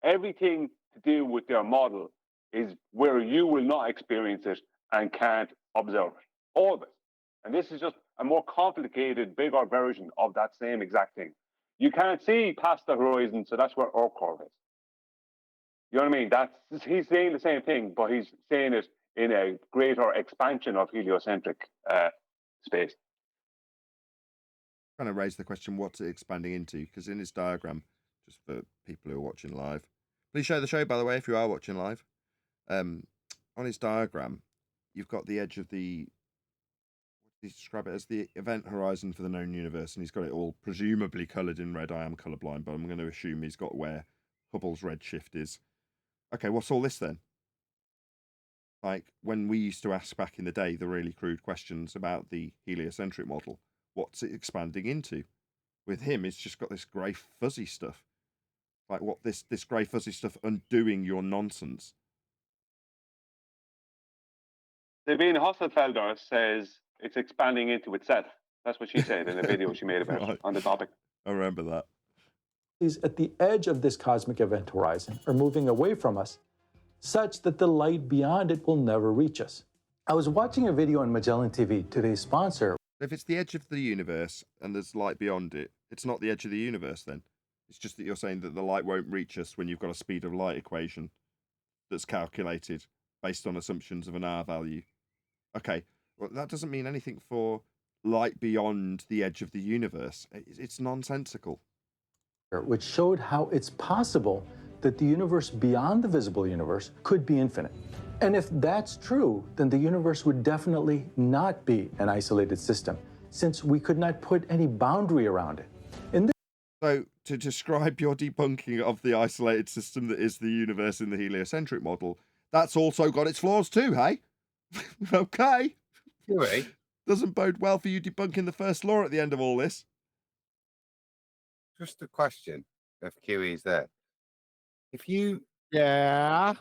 Everything to do with their model is where you will not experience it and can't observe it. All of it. And this is just a more complicated, bigger version of that same exact thing. You can't see past the horizon, so that's where our curve is. You know what I mean? He's saying the same thing, but he's saying it in a greater expansion of heliocentric space. Trying to raise the question, what's it expanding into? Because in his diagram, just for people who are watching live, please share the show, by the way, if you are watching live. On his diagram, you've got the edge of the, what do you describe it as, the event horizon for the known universe, and he's got it all presumably coloured in red. I am colourblind, but I'm going to assume he's got where Hubble's redshift is. Okay, what's all this then? Like, when we used to ask back in the day the really crude questions about the heliocentric model, what's it expanding into? With him, it's just got this grey fuzzy stuff. Like, what this grey fuzzy stuff undoing your nonsense. Sabine Hosselfelder says it's expanding into itself. That's what she said in a video she made about it on the topic. I remember that. at the edge of this cosmic event horizon are moving away from us, such that the light beyond it will never reach us. I was watching a video on Magellan TV, today's sponsor. If it's the edge of the universe and there's light beyond it, it's not the edge of the universe then. It's just that you're saying that the light won't reach us when you've got a speed of light equation that's calculated based on assumptions of an R value. Okay, well, that doesn't mean anything for light beyond the edge of the universe. It's nonsensical. Which showed how it's possible that the universe beyond the visible universe could be infinite. And if that's true, then the universe would definitely not be an isolated system, since we could not put any boundary around it. So, to describe your debunking of the isolated system that is the universe in the heliocentric model, that's also got its flaws too, hey? Okay. QE. Doesn't bode well for you debunking the first law at the end of all this. Just a question if QE's there. If you go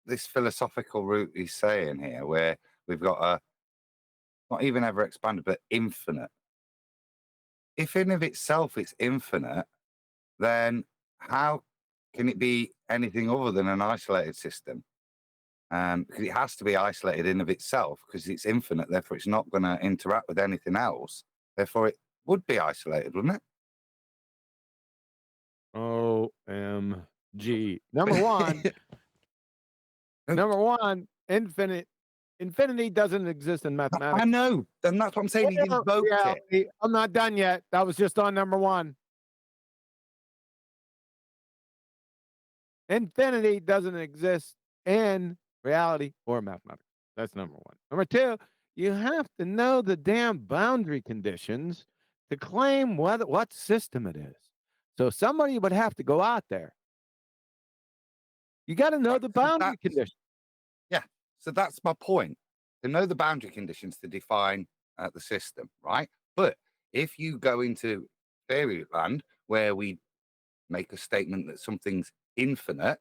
this philosophical route he's saying here, where we've got a not even ever expanded, but infinite. If in of itself it's infinite, then how can it be anything other than an isolated system? Because it has to be isolated in of itself because it's infinite. Therefore, it's not going to interact with anything else. Therefore, it would be isolated, wouldn't it? OMG. Number one, infinity doesn't exist in mathematics. I know. And that's what I'm saying. He invoked it. I'm not done yet. That was just on number one. Infinity doesn't exist in reality or mathematics. That's number one. Number two, you have to know the damn boundary conditions to claim what system it is. So somebody would have to go out there. You got to know the boundary conditions. Yeah. So that's my point. To know the boundary conditions to define the system, right? But if you go into fairyland where we make a statement that something's infinite,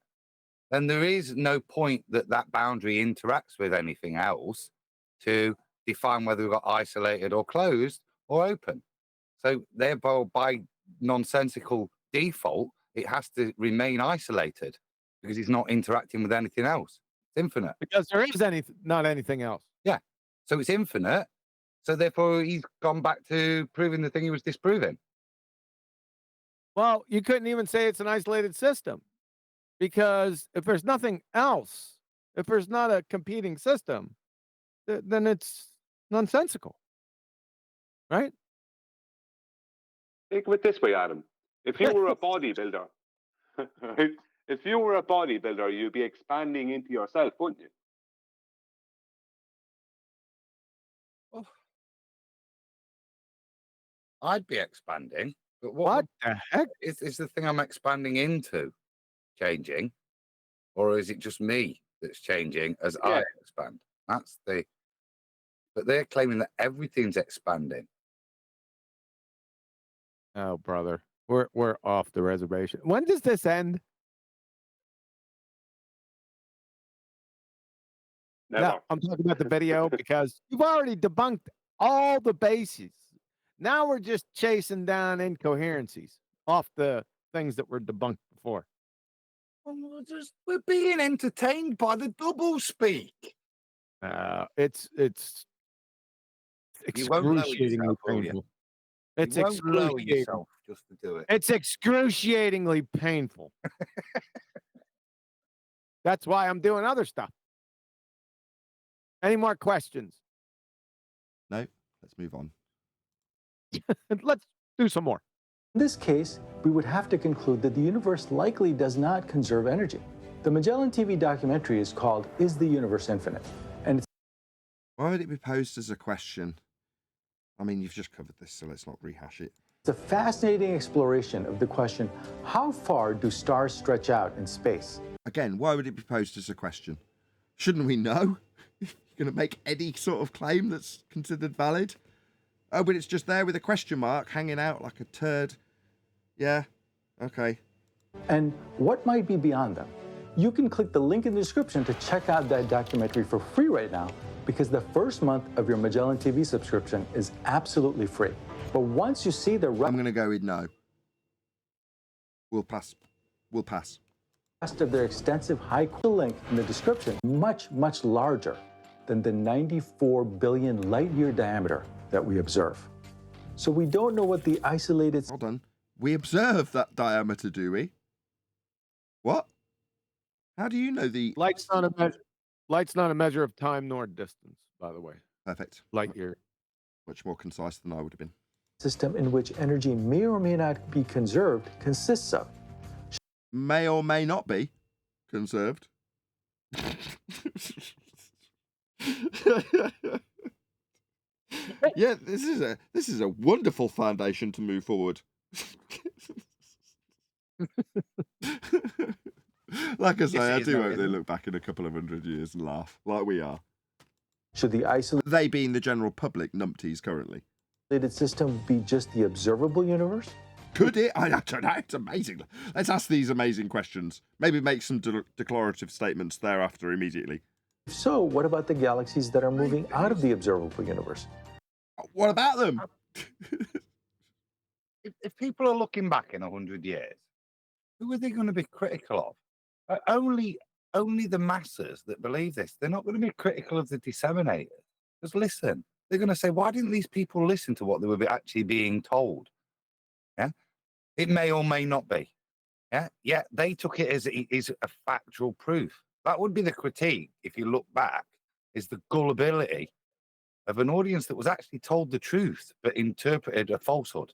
then there is no point that that boundary interacts with anything else to define whether we've got isolated or closed or open. So therefore, by nonsensical default, it has to remain isolated because it's not interacting with anything else. It's infinite. Because there is not anything else. Yeah. So it's infinite. So therefore, he's gone back to proving the thing he was disproving. Well, you couldn't even say it's an isolated system because if there's nothing else, if there's not a competing system, then it's nonsensical. Right? Think of it this way, Adam. If you were a bodybuilder, right? If you were a bodybuilder, you'd be expanding into yourself, wouldn't you? Oh. I'd be expanding, but what the heck is the thing I'm expanding into changing, or is it just me that's changing as I expand? That's the. But they're claiming that everything's expanding. Oh, brother, we're off the reservation. When does this end? Never. No, I'm talking about the video because you've already debunked all the bases. Now we're just chasing down incoherencies off the things that were debunked before. We're being entertained by the double speak. It's excruciatingly painful. It's excruciating. Just to do it. It's excruciatingly painful. That's why I'm doing other stuff. Any more questions? No, let's move on. Let's do some more. In this case, we would have to conclude that the universe likely does not conserve energy. The Magellan TV documentary is called Is the Universe Infinite? And it's Why would it be posed as a question? I mean, you've just covered this, so let's not rehash it. a fascinating exploration of the question, how far do stars stretch out in space? Again, why would it be posed as a question? Shouldn't we know? You're going to make any sort of claim that's considered valid? Oh, but it's just there with a question mark hanging out like a turd. Yeah, okay. And what might be beyond them? You can click the link in the description to check out that documentary for free right now, because the first month of your Magellan TV subscription is absolutely free. But once you see the... I'm going to go with no. We'll pass. We'll pass. Rest of their extensive high length in the description much, much larger than the 94 billion light-year diameter that we observe. So we don't know what the isolated... Hold on. We observe that diameter, do we? What? How do you know the... Light's not a measure. Light's not a measure of time nor distance, by the way. Perfect. Light year. Much more concise than I would have been. System in which energy may or may not be conserved consists of. May or may not be conserved. Yeah, this is a wonderful foundation to move forward. Like I say, I do hope they look back in a couple of 100 years and laugh, like we are. Should the isolated... They being the general public, numpties currently. system be just the observable universe? Could it? I don't know. It's amazing. Let's ask these amazing questions. Maybe make some declarative statements thereafter immediately. If so, what about the galaxies that are moving out of the observable universe? What about them? If people are looking back in 100 years, who are they going to be critical of? Only the masses that believe this. They're not going to be critical of the disseminators. Just listen. They're going to say, why didn't these people listen to what they were actually being told? Yeah, it may or may not be. Yeah, they took it as a factual proof. That would be the critique, if you look back, is the gullibility of an audience that was actually told the truth but interpreted a falsehood.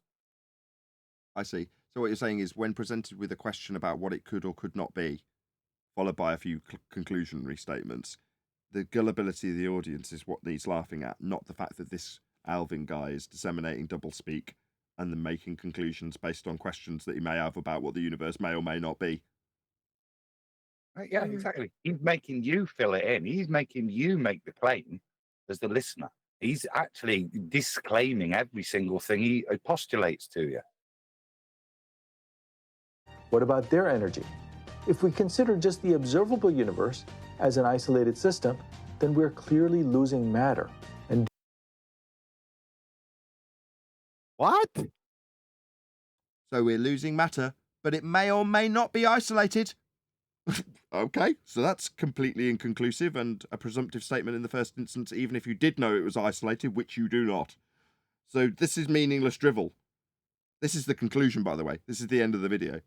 I see. So what you're saying is when presented with a question about what it could or could not be, followed by a few conclusionary statements, the gullibility of the audience is what needs laughing at, not the fact that this Alvin guy is disseminating doublespeak and then making conclusions based on questions that he may have about what the universe may or may not be. Yeah, exactly. He's making you fill it in. He's making you make the claim as the listener. He's actually disclaiming every single thing he postulates to you. What about their energy? If we consider just the observable universe as an isolated system, then we're clearly losing matter. And what? So we're losing matter, but it may or may not be isolated. Okay, so that's completely inconclusive and a presumptive statement in the first instance, even if you did know it was isolated, which you do not. So this is meaningless drivel. This is the conclusion, by the way. This is the end of the video.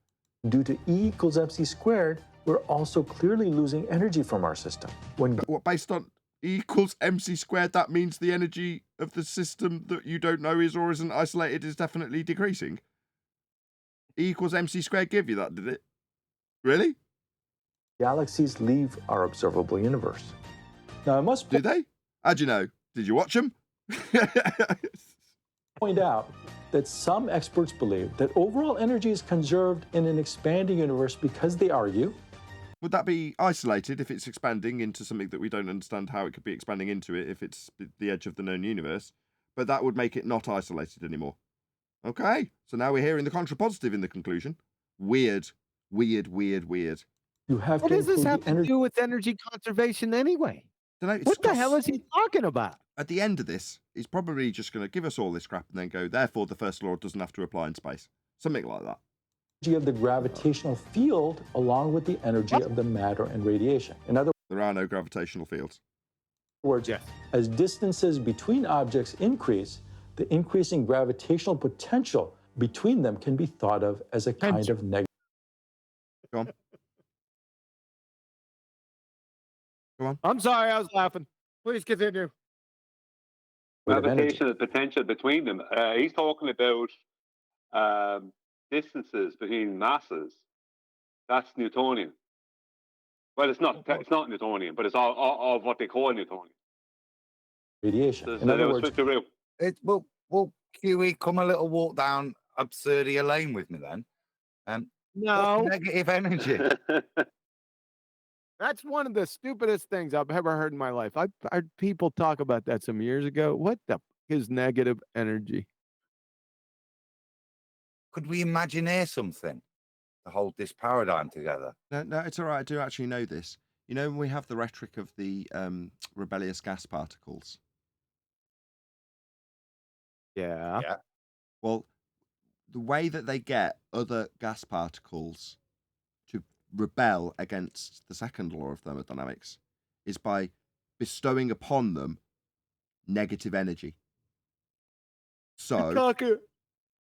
due to E equals mc squared, we're also clearly losing energy from our system. What, based on E equals mc squared, that means the energy of the system that you don't know is or isn't isolated is definitely decreasing? E equals mc squared give you that, did it? Really? Galaxies leave our observable universe. Now, I must... Did they? How'd you know? Did you watch them? point out that some experts believe that overall energy is conserved in an expanding universe because they argue... Would that be isolated if it's expanding into something that we don't understand how it could be expanding into it if it's the edge of the known universe? But that would make it not isolated anymore. Okay, so now we're hearing the contrapositive in the conclusion. Weird, weird, weird, weird. You have what does this have to do with energy conservation anyway? What the hell is he talking about? At the end of this, he's probably just going to give us all this crap and then go, therefore the first law doesn't have to apply in space. Something like that. Of the gravitational field along with the energy of the matter and radiation. In other there are no gravitational fields. words, as distances between objects increase, the increasing gravitational potential between them can be thought of as a kind of negative. Go on. Go on. I'm sorry, I was laughing. Please continue. Gravitational potential between them. He's talking about distances between masses. That's Newtonian. Well, it's not Newtonian, but it's all what they call Newtonian. Radiation. So In other words, Well, QE, come a little walk down Absurdia Lane with me then. No. Negative energy. That's one of the stupidest things I've ever heard in my life. I heard people talk about that some years ago. What the is negative energy? Could we imagine something to hold this paradigm together? No, it's all right. I do actually know this. You know, when we have the rhetoric of the rebellious gas particles. Yeah. Well, the way that they get other gas particles to rebel against the second law of thermodynamics is by bestowing upon them negative energy. So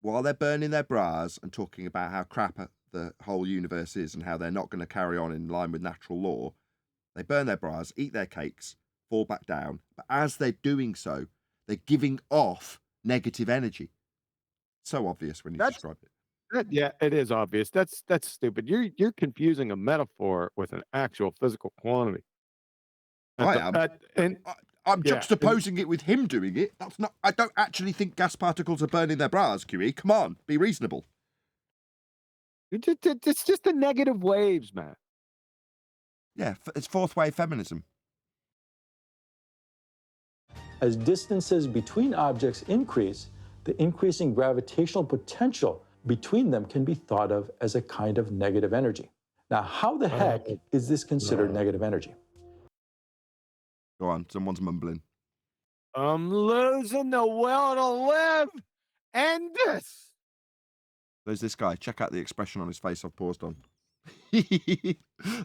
while they're burning their bras and talking about how crap the whole universe is and how they're not going to carry on in line with natural law, they burn their bras, eat their cakes, fall back down. But as they're doing so, they're giving off negative energy. So obvious when you describe it. Yeah, it is obvious. That's stupid. You're confusing a metaphor with an actual physical quantity. I am. I'm juxtaposing it with him doing it. That's not. I don't actually think gas particles are burning their bras, QE. Come on, be reasonable. It's just the negative waves, man. Yeah, it's fourth wave feminism. As distances between objects increase, the increasing gravitational potential between them can be thought of as a kind of negative energy. Now, how the heck is this considered negative energy? Go on, someone's mumbling. I'm losing the will to live. End this. There's this guy. Check out the expression on his face I've paused on. That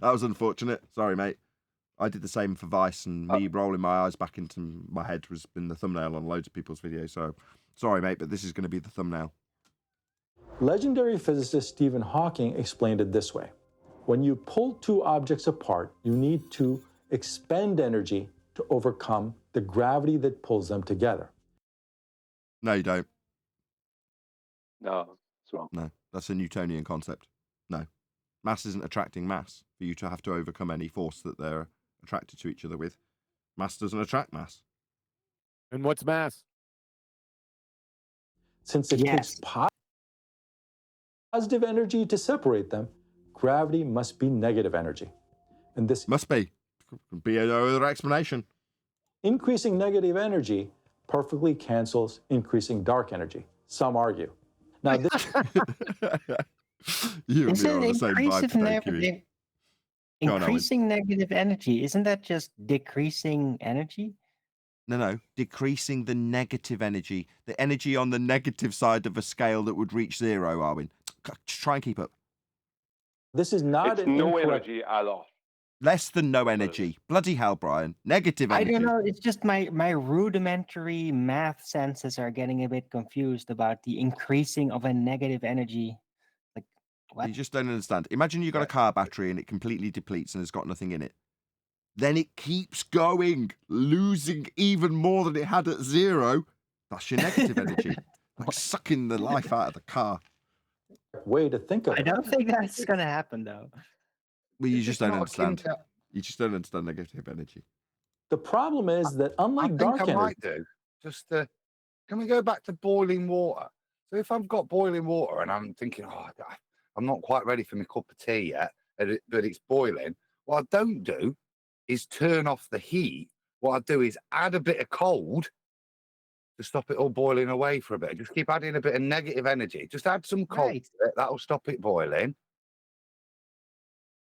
was unfortunate. Sorry, mate. I did the same for Vice, and me rolling my eyes back into my head has been the thumbnail on loads of people's videos. So, sorry, mate, but this is going to be the thumbnail. Legendary physicist Stephen Hawking explained it this way. When you pull two objects apart, you need to expend energy to overcome the gravity that pulls them together. No, you don't. No, it's wrong. No, that's a Newtonian concept. No. Mass isn't attracting mass for you to have to overcome any force that they're attracted to each other with. Mass doesn't attract mass. And what's mass? Since it takes positive energy to separate them, gravity must be negative energy. And this must be. Could be no other explanation. Increasing negative energy perfectly cancels increasing dark energy. Some argue. Now, this you and me are on the same vibe today, increasing negative energy, isn't that just decreasing energy? No. Decreasing the negative energy. The energy on the negative side of a scale that would reach zero, Arvin. Try and keep up. This is not no energy a lot. Less than no energy. Bloody hell, Brian. Negative energy. I don't know. It's just my rudimentary math senses are getting a bit confused about the increasing of a negative energy. Like, what? You just don't understand. Imagine you've got a car battery and it completely depletes and it's got nothing in it. Then it keeps going, losing even more than it had at zero. That's your negative energy. Like sucking the life out of the car. Way to think of it. I don't think that's going to happen, though. Well, you just don't understand. You just don't understand negative energy. The problem is that unlike dark energy... might do. Just can we go back to boiling water? So if I've got boiling water and I'm thinking, I'm not quite ready for my cup of tea yet, but it's boiling, what I don't do is turn off the heat. What I do is add a bit of cold to stop it all boiling away for a bit. Just keep adding a bit of negative energy. Just add some cold to it. That'll stop it boiling.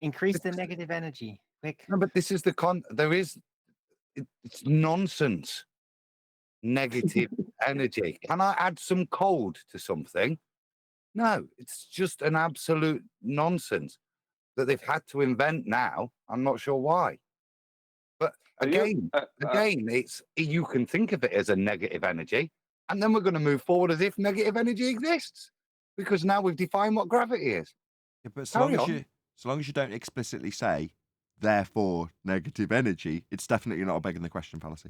Increase the negative energy. Quick. No, but this is it's nonsense. Negative energy. Can I add some cold to something? No, it's just an absolute nonsense that they've had to invent now. I'm not sure why. But again, it's you can think of it as a negative energy, and then we're going to move forward as if negative energy exists, because now we've defined what gravity is. Yeah, but so long as you don't explicitly say, therefore, negative energy, it's definitely not a begging the question fallacy.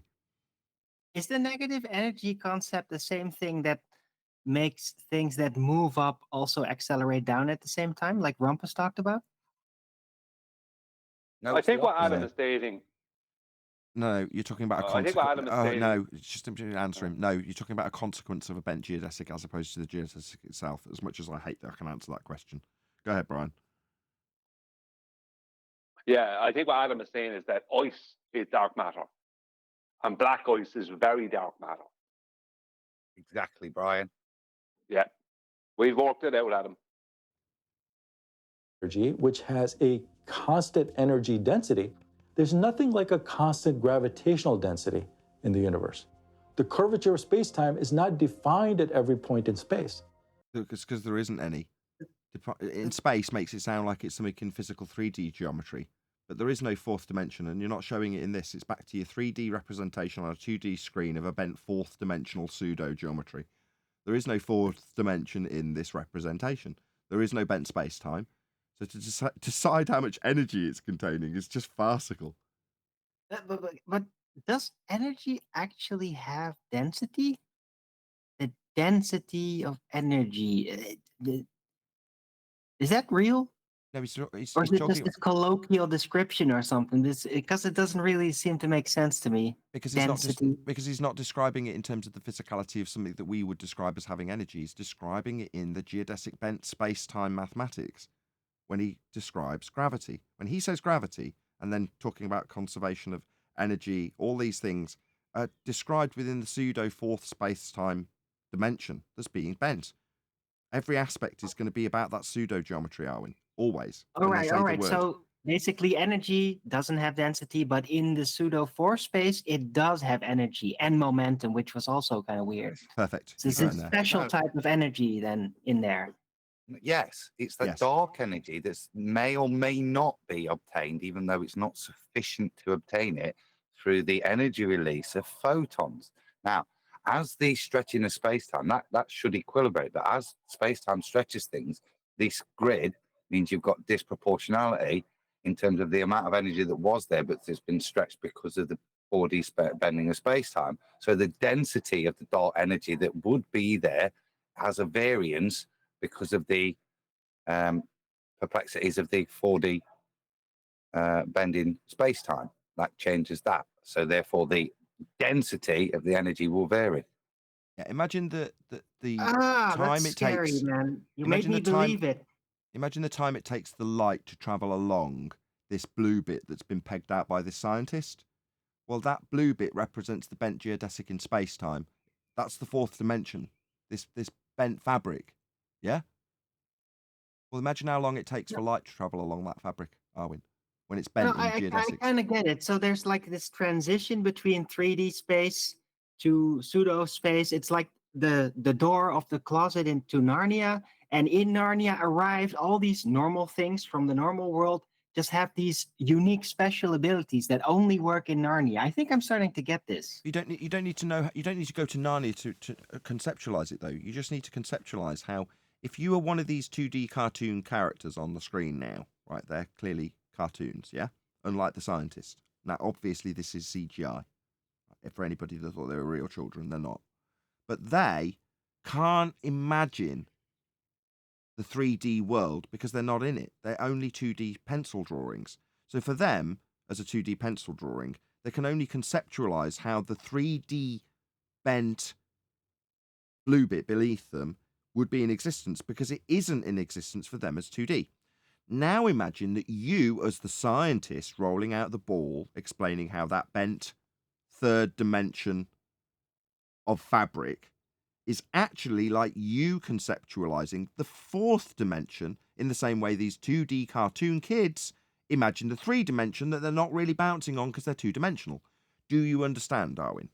Is the negative energy concept the same thing that makes things that move up also accelerate down at the same time, like Rumpus talked about? No, I think what Adam is stating. No, you're talking about a consequence. No, just answer him. No, you're talking about a consequence of a bent geodesic as opposed to the geodesic itself. As much as I hate that I can answer that question. Go ahead, Brian. Yeah, I think what Adam is saying is that ice is dark matter, and black ice is very dark matter. Exactly, Brian. Yeah, we've worked it out, Adam. Energy, which has a constant energy density, there's nothing like a constant gravitational density in the universe. The curvature of space-time is not defined at every point in space. Because there isn't any. In space makes it sound like it's something in physical 3D geometry, but there is no fourth dimension, and you're not showing it in this. It's back to your 3D representation on a 2D screen of a bent fourth dimensional pseudo geometry. There is no fourth dimension in this representation. There is no bent space time. So to decide how much energy it's containing is just farcical. But does energy actually have density? The density of energy. Is that real? No, he's Or is talking it just this colloquial description or something? Because it doesn't really seem to make sense to me. because Density. he's not describing it in terms of the physicality of something that we would describe as having energy. He's describing it in the geodesic bent space-time mathematics when he describes gravity. When he says gravity, and then talking about conservation of energy, all these things are described within the pseudo fourth space-time dimension that's being bent. Every aspect is going to be about that pseudo geometry, Arwin. Always. All when they right, say all the right. word. So basically, energy doesn't have density, but in the pseudo four space, it does have energy and momentum, which was also kind of weird. Perfect. So it's You're a getting there. special No. type of energy then in there. Yes, it's that Yes. dark energy that may or may not be obtained, even though it's not sufficient to obtain it through the energy release of photons. Now, as the stretching of space-time, that should equilibrate, but as space-time stretches things, this grid means you've got disproportionality in terms of the amount of energy that was there, but it's been stretched because of the 4D bending of space-time. So the density of the dark energy that would be there has a variance because of the perplexities of the 4D bending space-time. That changes that. So therefore, the density of the energy will vary. Yeah, imagine the That's time it scary, takes. man. You made Imagine me the time. believe it. Imagine the time it takes the light to travel along this blue bit that's been pegged out by this scientist. Well, that blue bit represents the bent geodesic in space-time. That's the fourth dimension. This bent fabric. Yeah. Well, imagine how long it takes for light to travel along that fabric, Arwin, when it's No, bent in I geodesics. kind of get it. So there's like this transition between 3D space to pseudo space. It's like the door of the closet into Narnia, and in Narnia arrived all these normal things from the normal world. Just have these unique special abilities that only work in Narnia. I think I'm starting to get this. You don't need to know. You don't need to go to Narnia to conceptualize it, though. You just need to conceptualize how, if you are one of these 2D cartoon characters on the screen now, right? They're clearly cartoons, yeah. Unlike the scientist. Now, obviously, this is CGI. For anybody that thought they were real children, they're not. But they can't imagine the 3D world because they're not in it. They're only 2D pencil drawings. So for them, as a 2D pencil drawing, they can only conceptualize how the 3D bent blue bit beneath them would be in existence because it isn't in existence for them as 2D. Now imagine that you, as the scientist, rolling out the ball, explaining how that bent third dimension of fabric is actually like you conceptualizing the fourth dimension in the same way these 2D cartoon kids imagine the 3 dimension that they're not really bouncing on because they're 2-dimensional. Do you understand, Darwin?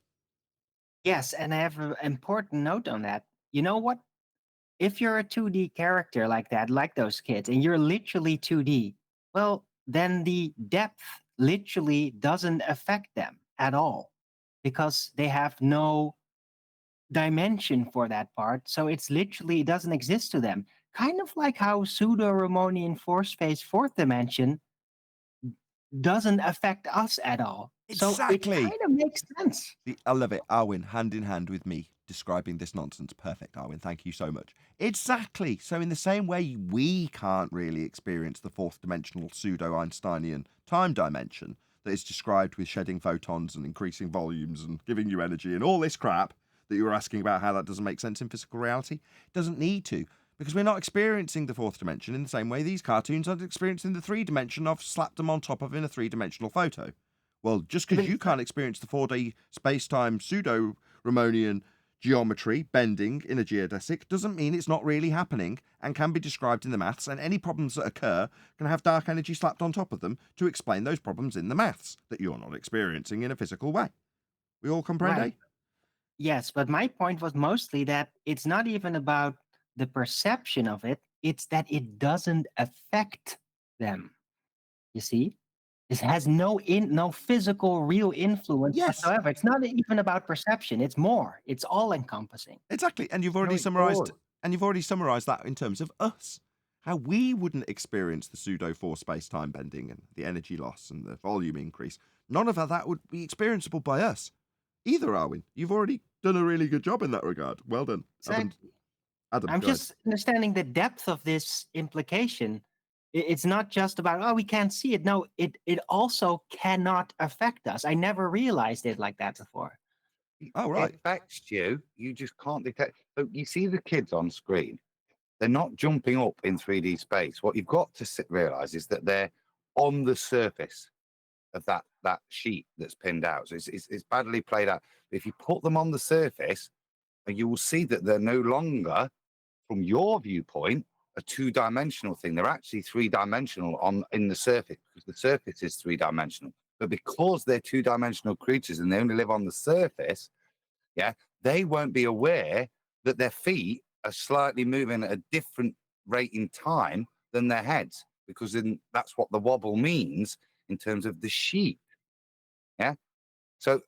Yes, and I have an important note on that. You know what? If you're a 2D character like that, like those kids, and you're literally 2D, well, then the depth literally doesn't affect them at all because they have no dimension for that part. So it doesn't exist to them. Kind of like how pseudo-Riemannian four space fourth dimension doesn't affect us at all. Exactly. So it kind of makes sense. I love it. Arwin, hand in hand with me, describing this nonsense. Perfect, Arwin. Thank you so much. Exactly. So in the same way we can't really experience the fourth dimensional pseudo-Einsteinian time dimension that is described with shedding photons and increasing volumes and giving you energy and all this crap that you were asking about how that doesn't make sense in physical reality, it doesn't need to, because we're not experiencing the fourth dimension in the same way these cartoons are experiencing the 3 dimension I've slapped them on top of in a 3-dimensional photo. Well, just because you can't experience the 4D space-time pseudo-Riemannian geometry bending in a geodesic doesn't mean it's not really happening and can be described in the maths, and any problems that occur can have dark energy slapped on top of them to explain those problems in the maths that you're not experiencing in a physical way. We all comprehend, Right. Yes, but my point was mostly that it's not even about the perception of it, it's that it doesn't affect them. You see? This has no physical real influence whatsoever. It's not even about perception. It's more. It's all encompassing. Exactly. And you've already summarized that in terms of us. How we wouldn't experience the pseudo force space-time bending and the energy loss and the volume increase. None of that would be experienceable by us. Either, Arvin. You've already done a really good job in that regard. Well done. Exactly. Adam, I'm just understanding the depth of this implication. It's not just about, oh, we can't see it. No, it also cannot affect us. I never realized it like that before. Oh, right. It affects you. You just can't detect. So you see the kids on screen. They're not jumping up in 3D space. What you've got to realize is that they're on the surface of that sheet that's pinned out. So it's badly played out. But if you put them on the surface, you will see that they're no longer, from your viewpoint, a two-dimensional thing. They're actually three-dimensional in the surface, because the surface is three-dimensional. But because they're two-dimensional creatures and they only live on the surface, they won't be aware that their feet are slightly moving at a different rate in time than their heads, because then that's what the wobble means in terms of the sheet. Yeah. So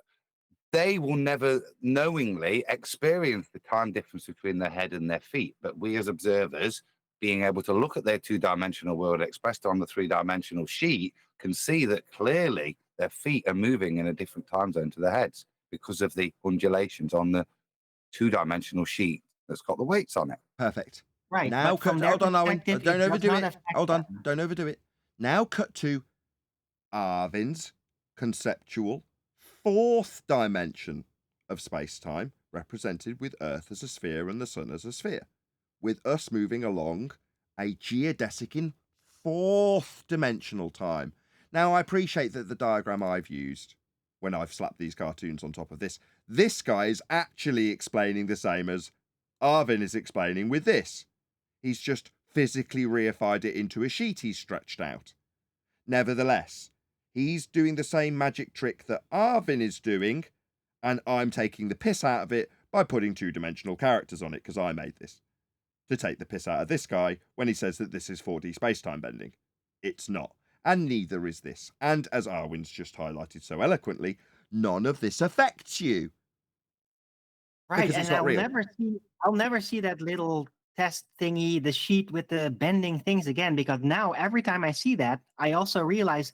they will never knowingly experience the time difference between their head and their feet. But we as observers, being able to look at their two-dimensional world expressed on the three-dimensional sheet, can see that clearly their feet are moving in a different time zone to their heads because of the undulations on the two-dimensional sheet that's got the weights on it. Perfect. Right. Now cut. Hold on, Owen. Don't overdo it. Hold on. Don't overdo it. Now cut to Arvin's conceptual fourth dimension of space-time, represented with Earth as a sphere and the Sun as a sphere, with us moving along a geodesic in fourth dimensional time. Now, I appreciate that the diagram I've used when I've slapped these cartoons on top of this guy is actually explaining the same as Arvin is explaining with this. He's just physically reified it into a sheet he's stretched out. Nevertheless, he's doing the same magic trick that Arvin is doing, and I'm taking the piss out of it by putting two-dimensional characters on it, because I made this. To take the piss out of this guy when he says that this is 4D space-time bending. It's not. And neither is this. And as Arwin's just highlighted so eloquently, none of this affects you. Right, and I'll never see that little test thingy, the sheet with the bending things again, because now every time I see that, I also realize,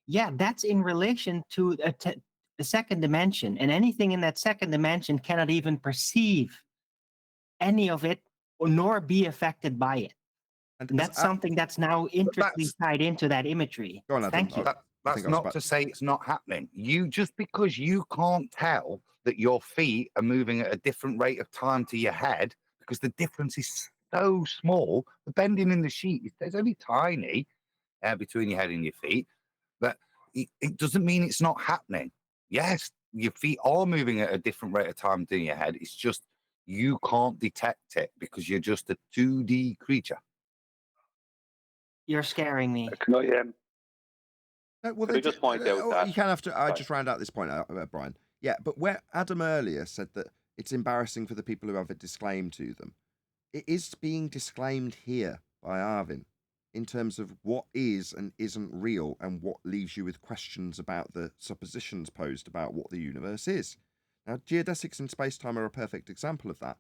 yeah, that's in relation to the second dimension, and anything in that second dimension cannot even perceive any of it nor be affected by it. And that's something that's now intricately tied into that imagery. Thank you. That's not to say it's not happening. Just because you can't tell that your feet are moving at a different rate of time to your head, because the difference is so small, the bending in the sheet is only tiny between your head and your feet, but it doesn't mean it's not happening. Yes, your feet are moving at a different rate of time than your head. It's just you can't detect it because you're just a 2D creature. You're scaring me. Can I just point out that you can have to. I just round out this point, Brian. Yeah, but where Adam earlier said that it's embarrassing for the people who have it disclaimed to them, it is being disclaimed here by Arvin in terms of what is and isn't real, and what leaves you with questions about the suppositions posed about what the universe is. Now, geodesics in space-time are a perfect example of that.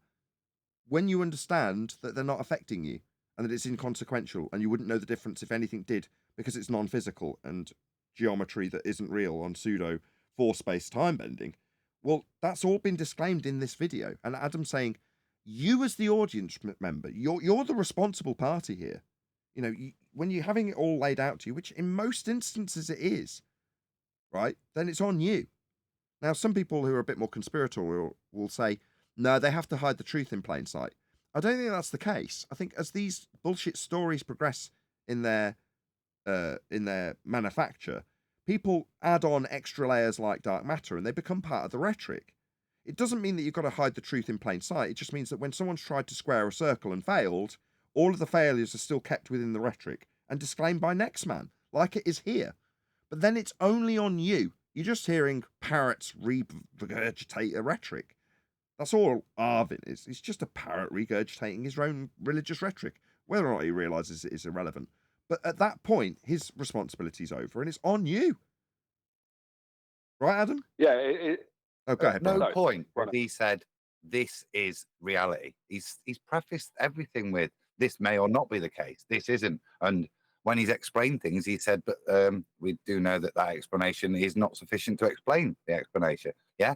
When you understand that they're not affecting you, and that it's inconsequential, and you wouldn't know the difference if anything did, because it's non-physical and geometry that isn't real on pseudo force space-time bending, well, that's all been disclaimed in this video. And Adam's saying, you as the audience member, you're the responsible party here. You know, when you're having it all laid out to you, which in most instances it is, right, then it's on you. Now, some people who are a bit more conspiratorial will say, no, they have to hide the truth in plain sight. I don't think that's the case. I think as these bullshit stories progress in their manufacture, people add on extra layers like dark matter and they become part of the rhetoric. It doesn't mean that you've got to hide the truth in plain sight. It just means that when someone's tried to square a circle and failed, all of the failures are still kept within the rhetoric and disclaimed by next man, like it is here. But then it's only on you. You're just hearing parrots regurgitate a rhetoric. That's all Arvin is. He's just a parrot regurgitating his own religious rhetoric, whether or not he realizes it is irrelevant. But at that point, his responsibility's over, and it's on you. Right, Adam? Yeah. Oh, go ahead, No Brian. point where he said this is reality. He's prefaced everything with this may or not be the case. This isn't. And when he's explained things, he said, but we do know that explanation is not sufficient to explain the explanation. Yeah,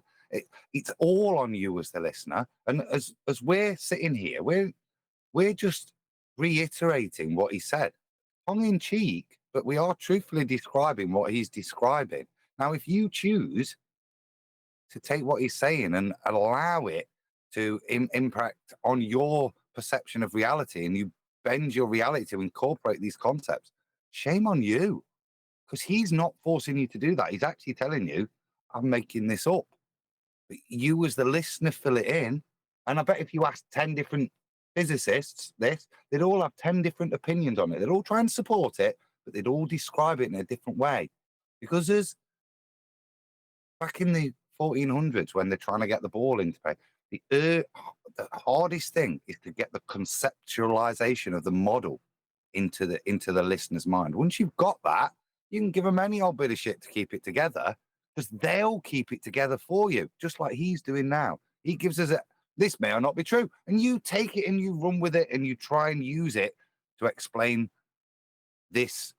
it's all on you as the listener. And as we're sitting here, we're just reiterating what he said, tongue in cheek, but we are truthfully describing what he's describing. Now, if you choose to take what he's saying and allow it to impact on your perception of reality, and you bend your reality to incorporate these concepts, shame on you, because he's not forcing you to do that. He's actually telling you, I'm making this up. But you as the listener fill it in. And I bet if you ask 10 different physicists this, they'd all have 10 different opinions on it. They'd all try and support it, but they'd all describe it in a different way. Because there's, back in the 1400s, when they're trying to get the ball into play, the hardest thing is to get the conceptualization of the model into the listener's mind. Once you've got that, you can give them any old bit of shit to keep it together, because they'll keep it together for you, just like he's doing now. He gives us this may or not be true, and you take it and you run with it and you try and use it to explain this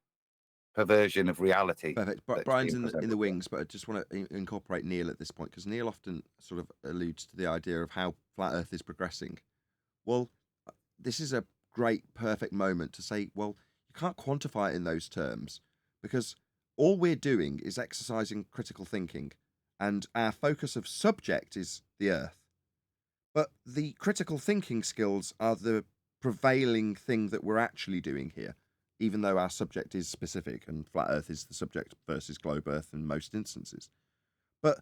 perversion of reality. Perfect. Brian's in the wings, but I just want to incorporate Neil at this point, because Neil often sort of alludes to the idea of how flat Earth is progressing. Well, this is a great, perfect moment to say, well, you can't quantify it in those terms, because all we're doing is exercising critical thinking, and our focus of subject is the Earth. But the critical thinking skills are the prevailing thing that we're actually doing here, even though our subject is specific, and flat Earth is the subject versus globe Earth in most instances. But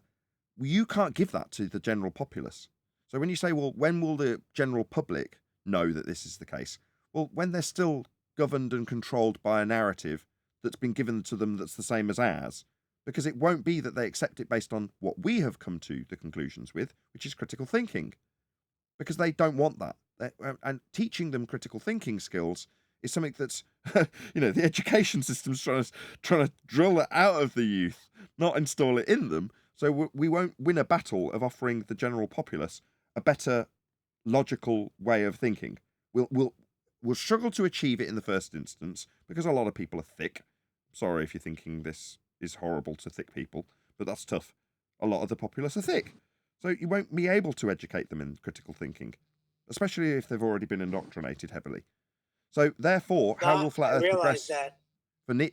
you can't give that to the general populace. So when you say, well, when will the general public know that this is the case? Well, when they're still governed and controlled by a narrative that's been given to them that's the same as ours, because it won't be that they accept it based on what we have come to the conclusions with, which is critical thinking, because they don't want that. And teaching them critical thinking skills is something that's, the education system's trying to drill it out of the youth, not install it in them. So we won't win a battle of offering the general populace a better logical way of thinking. We'll struggle to achieve it in the first instance, because a lot of people are thick. Sorry if you're thinking this is horrible to thick people, but that's tough. A lot of the populace are thick. So you won't be able to educate them in critical thinking, especially if they've already been indoctrinated heavily. So therefore, how will flat Earth progress?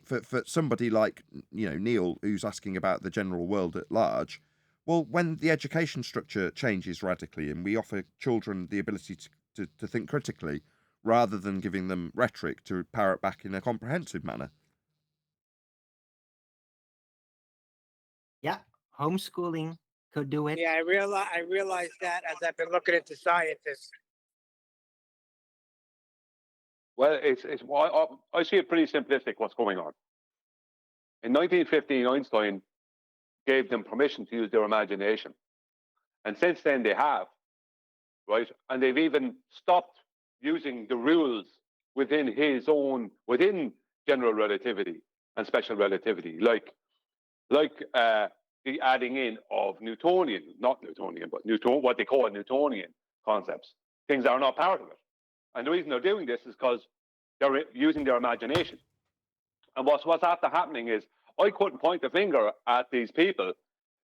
For somebody like Neil, who's asking about the general world at large, well, when the education structure changes radically and we offer children the ability to think critically, rather than giving them rhetoric to parrot back in a comprehensive manner. Yeah, homeschooling could do it. Yeah, I realize that as I've been looking into scientists. Well, I see it pretty simplistic what's going on. In 1915, Einstein gave them permission to use their imagination. And since then they have, right? And they've even stopped using the rules within general relativity and special relativity, like the adding in of what they call Newtonian concepts, things that are not part of it. And the reason they're doing this is because they're using their imagination. And what's after happening is, I couldn't point the finger at these people,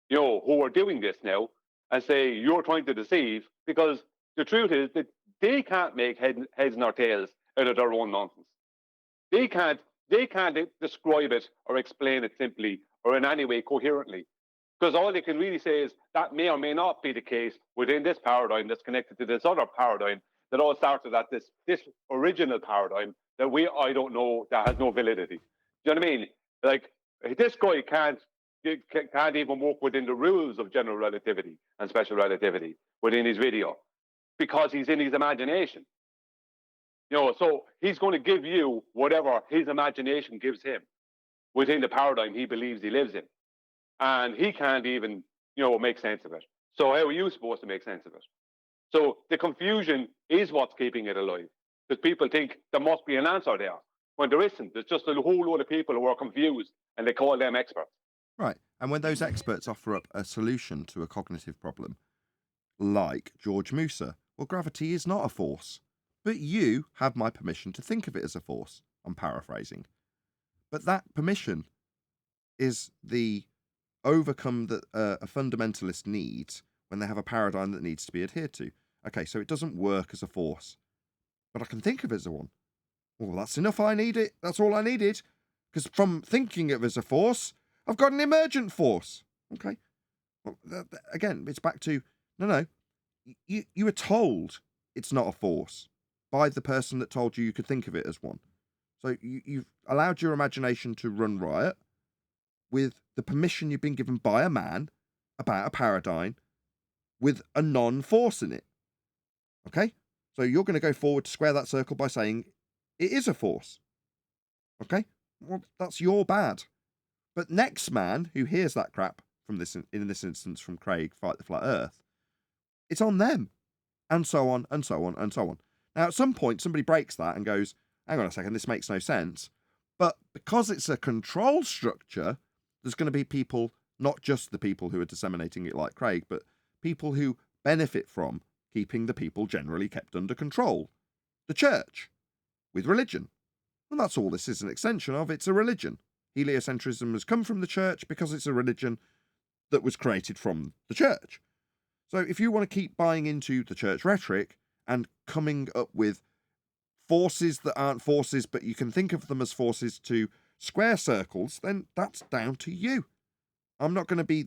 who are doing this now and say, you're trying to deceive, because the truth is that they can't make heads nor tails out of their own nonsense. They can't describe it or explain it simply or in any way coherently. Because all they can really say is that may or may not be the case within this paradigm that's connected to this other paradigm that all started at this original paradigm that I don't know, that has no validity. Do you know what I mean? Like, this guy can't even work within the rules of general relativity and special relativity within his video, because he's in his imagination. So he's going to give you whatever his imagination gives him within the paradigm he believes he lives in. And he can't even, make sense of it. So how are you supposed to make sense of it? So the confusion is what's keeping it alive, because people think there must be an answer there when there isn't. There's just a whole load of people who are confused, and they call them experts. Right. And when those experts offer up a solution to a cognitive problem, like George Musa, well, gravity is not a force, but you have my permission to think of it as a force. I'm paraphrasing. But that permission is the overcome that a fundamentalist needs when they have a paradigm that needs to be adhered to. Okay, so it doesn't work as a force, but I can think of it as a one. Well, that's enough. I need it. That's all I needed. Because from thinking of it as a force, I've got an emergent force. Okay. Well, again, it's back to, no. You were told it's not a force by the person that told you could think of it as one. So you've allowed your imagination to run riot with the permission you've been given by a man about a paradigm with a non-force in it. Okay? So you're going to go forward to square that circle by saying it is a force. Okay? Well, that's your bad. But next man who hears that crap from this, in this instance from Craig, Fight the Flat Earth, it's on them. And so on, and so on, and so on. Now, at some point, somebody breaks that and goes, hang on a second, this makes no sense. But because it's a control structure, there's going to be people, not just the people who are disseminating it like Craig, but people who benefit from keeping the people generally kept under control. The church, with religion. And that's all this is an extension of. It's a religion. Heliocentrism has come from the church because it's a religion that was created from the church. So if you want to keep buying into the church rhetoric and coming up with forces that aren't forces, but you can think of them as forces to square circles, then that's down to you. I'm never going to be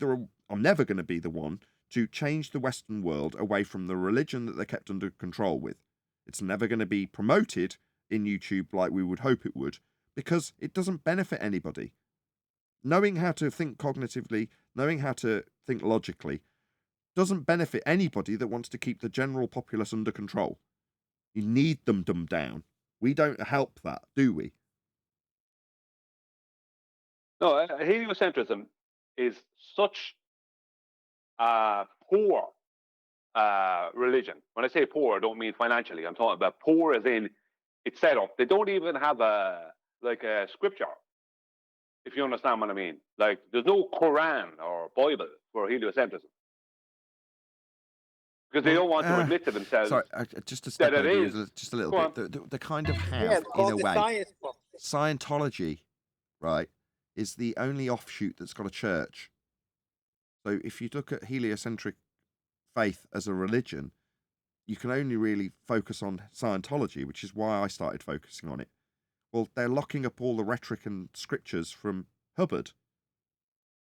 the one to change the Western world away from the religion that they're kept under control with. It's never going to be promoted in YouTube like we would hope it would, because it doesn't benefit anybody. Knowing how to think cognitively, knowing how to think logically, doesn't benefit anybody that wants to keep the general populace under control. You need them dumbed down. We don't help that, do we? No, heliocentrism is such a poor religion. When I say poor, I don't mean financially. I'm talking about poor as in it's set up. They don't even have a scripture, if you understand what I mean. Like, there's no Quran or Bible for heliocentrism. Because they don't want to admit to themselves. Sorry, just to step that over it you is. just a little bit. The kind of have, Yeah, in called a the way, science book. Scientology, right, is the only offshoot that's got a church. So if you look at heliocentric faith as a religion, you can only really focus on Scientology, which is why I started focusing on it. Well, they're locking up all the rhetoric and scriptures from Hubbard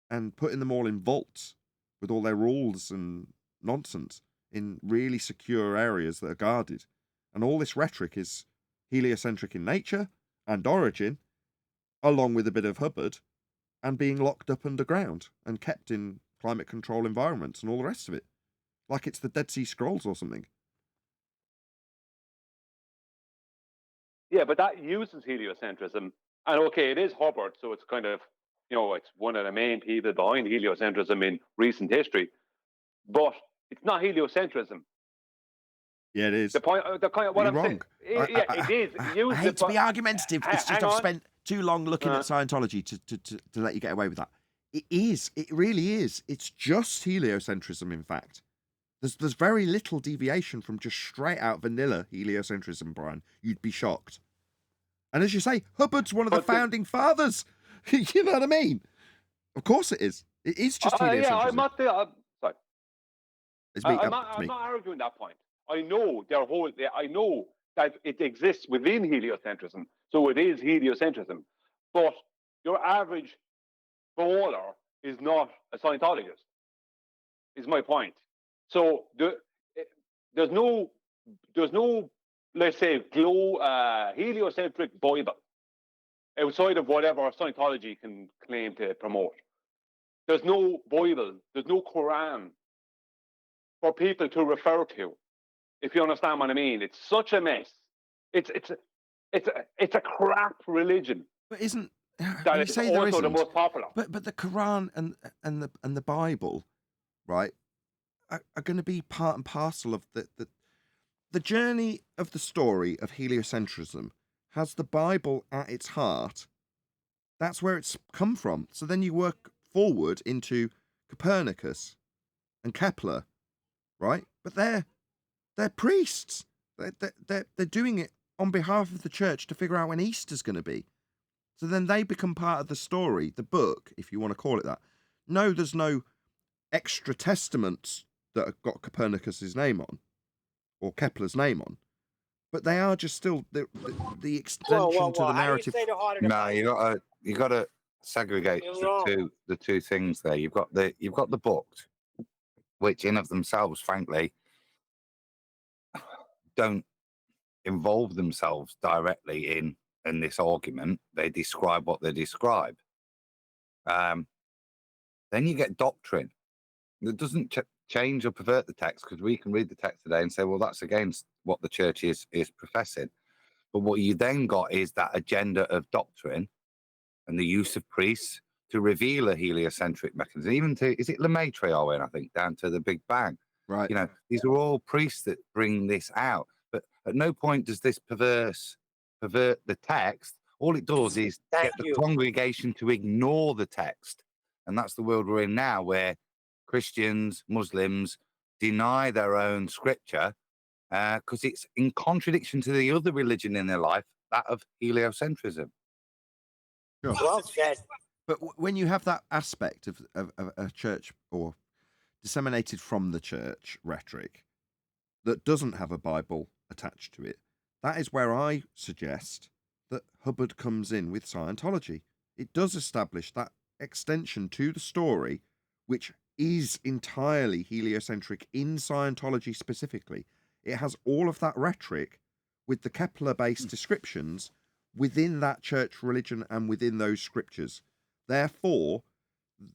and putting them all in vaults with all their rules and nonsense in really secure areas that are guarded. And all this rhetoric is heliocentric in nature and origin, along with a bit of Hubbard, and being locked up underground and kept in climate control environments and all the rest of it. Like it's the Dead Sea Scrolls or something. Yeah, but that uses heliocentrism. And okay, it is Hubbard, so it's kind of, it's one of the main people behind heliocentrism in recent history. But it's not heliocentrism. Yeah, it is. The point, what I'm saying, it is. I hate to be argumentative. It's just I've spent too long looking at Scientology to let you get away with that. It is. It really is. It's just heliocentrism, in fact. There's very little deviation from just straight out vanilla heliocentrism, Brian. You'd be shocked. And as you say, Hubbard's one of the founding fathers. You know what I mean? Of course it is. It is just heliocentrism. Yeah, I'm not there. Sorry. I'm not arguing that point. I know I know that it exists within heliocentrism, so it is heliocentrism. But your average bowler is not a Scientologist, is my point. So there's no, let's say, heliocentric Bible outside of whatever Scientology can claim to promote. There's no Bible, there's no Quran for people to refer to, if you understand what I mean. It's such a mess. It's a crap religion. But isn't that you it's say there also isn't, the most popular? But the Quran and the Bible, right, are going to be part and parcel of the journey of the story of heliocentrism. Has the Bible at its heart. That's where it's come from. So then you work forward into Copernicus and Kepler, right? But they're priests. They're doing it on behalf of the church to figure out when Easter's going to be. So then they become part of the story, the book, if you want to call it that. No, there's no extra testaments that have got Copernicus's name on or Kepler's name on, but they are just still the extension to the narrative. No, you gotta segregate the two things there. You've got the books, which in of themselves, frankly, don't involve themselves directly in this argument. They describe what they describe. Then you get doctrine that doesn't change or pervert the text, because we can read the text today and say, well, that's against what the church is professing. But what you then got is that agenda of doctrine and the use of priests to reveal a heliocentric mechanism, even to, is it Lemaitre, Owen, I think, down to the Big Bang. Right. You know, these are all priests that bring this out. But at no point does this pervert the text. All it does is get the congregation to ignore the text. And that's the world we're in now, where Christians, Muslims deny their own scripture because it's in contradiction to the other religion in their life, that of heliocentrism. Sure. Well said. But when you have that aspect of a church or disseminated from the church rhetoric that doesn't have a Bible attached to it, that is where I suggest that Hubbard comes in with Scientology. It does establish that extension to the story, which is entirely heliocentric in Scientology specifically. It has all of that rhetoric with the Kepler-based descriptions within that church religion and within those scriptures. Therefore,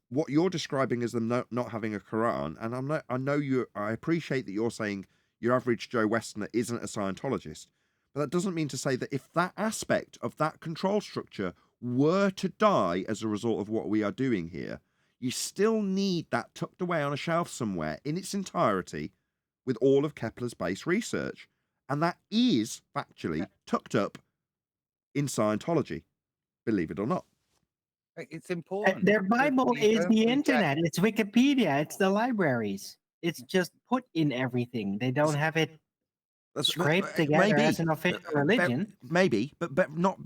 what you're describing as them not having a Quran, and I appreciate that you're saying your average Joe Westerner isn't a Scientologist, but that doesn't mean to say that if that aspect of that control structure were to die as a result of what we are doing here, you still need that tucked away on a shelf somewhere in its entirety with all of Kepler's base research. And that is factually tucked up in Scientology, believe it or not. It's important. Their Bible is the internet. It's Wikipedia. It's the libraries. It's just put in everything. They don't have it scraped together as an official religion. Maybe, but not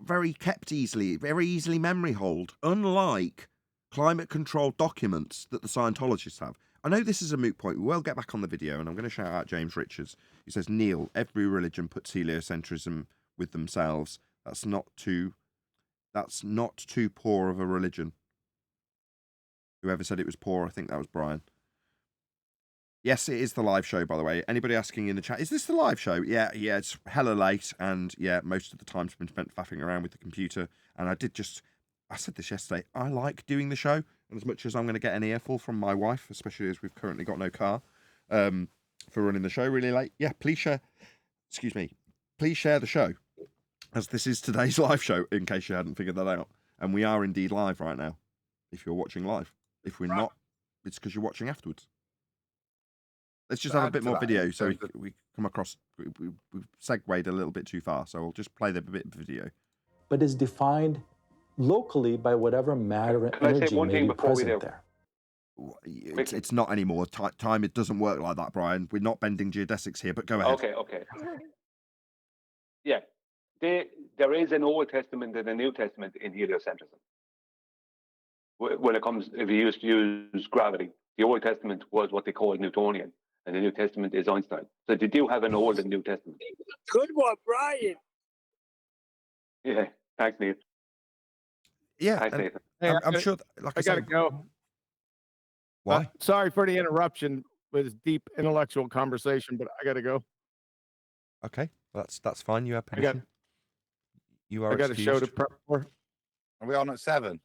very kept easily, very easily memory hold, unlike climate control documents that the Scientologists have. I know this is a moot point. We'll get back on the video, and I'm going to shout out James Richards. He says, Neil, every religion puts heliocentrism with themselves. That's not too poor of a religion. Whoever said it was poor, I think that was Brian. Yes, it is the live show, by the way. Anybody asking in the chat, is this the live show? Yeah, it's hella late, and yeah, most of the time's been spent faffing around with the computer. And I said this yesterday, I like doing the show, and as much as I'm going to get an earful from my wife, especially as we've currently got no car, for running the show really late, yeah, please share the show, as this is today's live show, in case you hadn't figured that out. And we are indeed live right now, if you're watching live. If we're not, it's because you're watching afterwards. Let's just have a bit more video so we come across. We've segued a little bit too far, so I'll just play the bit of video. But is defined locally by whatever matter and energy may be present there. It's not anymore. Time, it doesn't work like that, Brian. We're not bending geodesics here, but go ahead. Okay. Yeah. There is an Old Testament and a New Testament in heliocentrism. When it comes, if you used to use gravity, the Old Testament was what they call Newtonian, and the New Testament is Einstein. So they do have an Old and New Testament. Good one, Brian. Yeah, thanks, Neil. Yeah, thanks, Nathan. Hey, I'm sure. I gotta go. Why? Sorry for the interruption with this deep intellectual conversation, but I gotta go. Okay, that's fine. You have permission. You are. I got a show to prep for. Are we on at 7?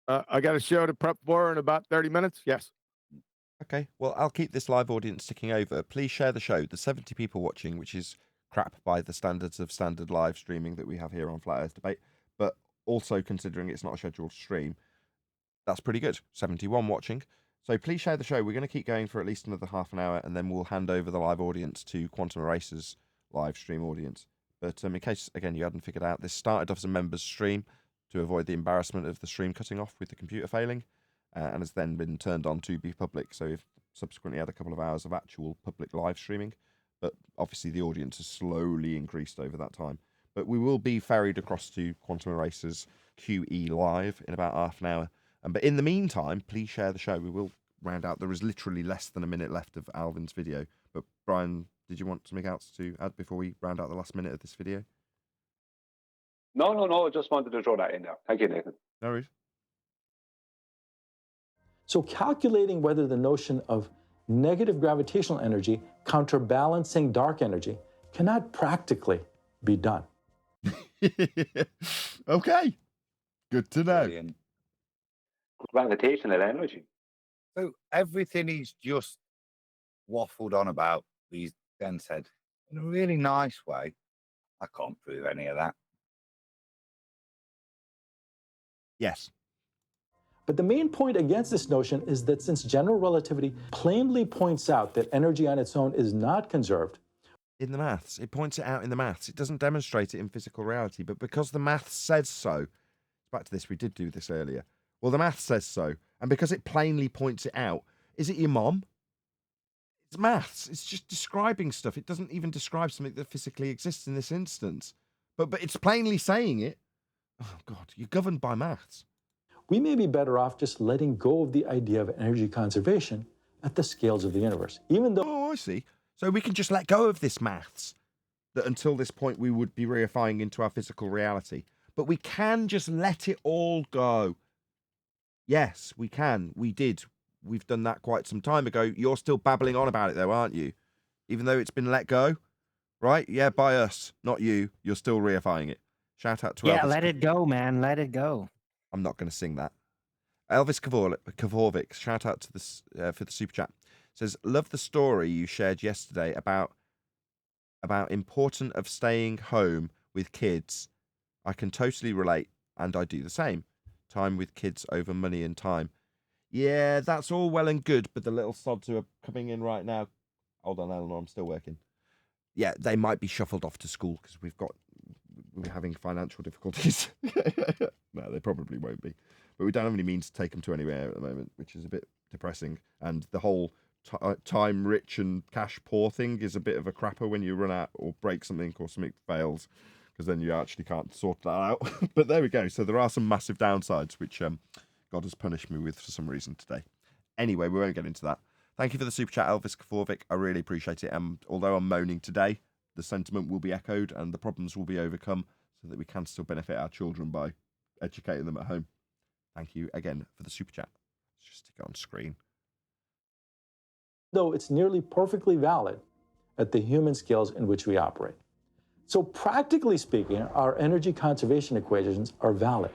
I got a show to prep for in about 30 minutes. Yes. Okay. Well, I'll keep this live audience ticking over. Please share the show. There's 70 people watching, which is crap by the standards of standard live streaming that we have here on Flat Earth Debate. But also considering it's not a scheduled stream, that's pretty good. 71 watching. So please share the show. We're going to keep going for at least another half an hour, and then we'll hand over the live audience to Quantum Eraser's live stream audience. But in case, again, you hadn't figured out, this started off as a members stream to avoid the embarrassment of the stream cutting off with the computer failing, and has then been turned on to be public. So we've subsequently had a couple of hours of actual public live streaming, but obviously the audience has slowly increased over that time. But we will be ferried across to Quantum Eraser's QE live in about half an hour. But in the meantime, please share the show. We will round out. There is literally less than a minute left of Alvin's video. But Brian, did you want something else to add before we round out the last minute of this video? No. I just wanted to throw that in there. Thank you, Nathan. No worries. So calculating whether the notion of negative gravitational energy counterbalancing dark energy cannot practically be done. Okay. Good to know. Brilliant. Gravitational energy. So everything he's just waffled on about, he's then said in a really nice way. I can't prove any of that. Yes. But the main point against this notion is that since general relativity plainly points out that energy on its own is not conserved. In the maths, it points it out in the maths. It doesn't demonstrate it in physical reality, but because the maths says so, back to this, we did do this earlier. Well, the maths says so, and because it plainly points it out, is it your mom? It's maths. It's just describing stuff. It doesn't even describe something that physically exists in this instance. But it's plainly saying it. Oh, God, you're governed by maths. We may be better off just letting go of the idea of energy conservation at the scales of the universe, even though... Oh, I see. So we can just let go of this maths that until this point we would be reifying into our physical reality. But we can just let it all go. Yes, we can. We did. We've done that quite some time ago. You're still babbling on about it though, aren't you? Even though it's been let go, right? Yeah, by us, not you. You're still reifying it. Shout out to Elvis. Yeah, let it go, man. Let it go. I'm not going to sing that. Elvis Kavorvik, shout out to this for the super chat. Says, love the story you shared yesterday about important of staying home with kids. I can totally relate, and I do the same. Time with kids over money and time. Yeah, that's all well and good, but the little sods who are coming in right now. Hold on, Eleanor, I'm still working. Yeah, they might be shuffled off to school because we're having financial difficulties. No, they probably won't be. But we don't have any means to take them to anywhere at the moment, which is a bit depressing. And the whole time rich and cash poor thing is a bit of a crapper when you run out or break something or something fails, because then you actually can't sort that out. But there we go. So there are some massive downsides, which God has punished me with for some reason today. Anyway, we won't get into that. Thank you for the super chat, Elvis Kavorvik. I really appreciate it. Although I'm moaning today, the sentiment will be echoed and the problems will be overcome so that we can still benefit our children by educating them at home. Thank you again for the super chat. Let's just stick it on screen. Though it's nearly perfectly valid at the human scales in which we operate. So practically speaking, our energy conservation equations are valid.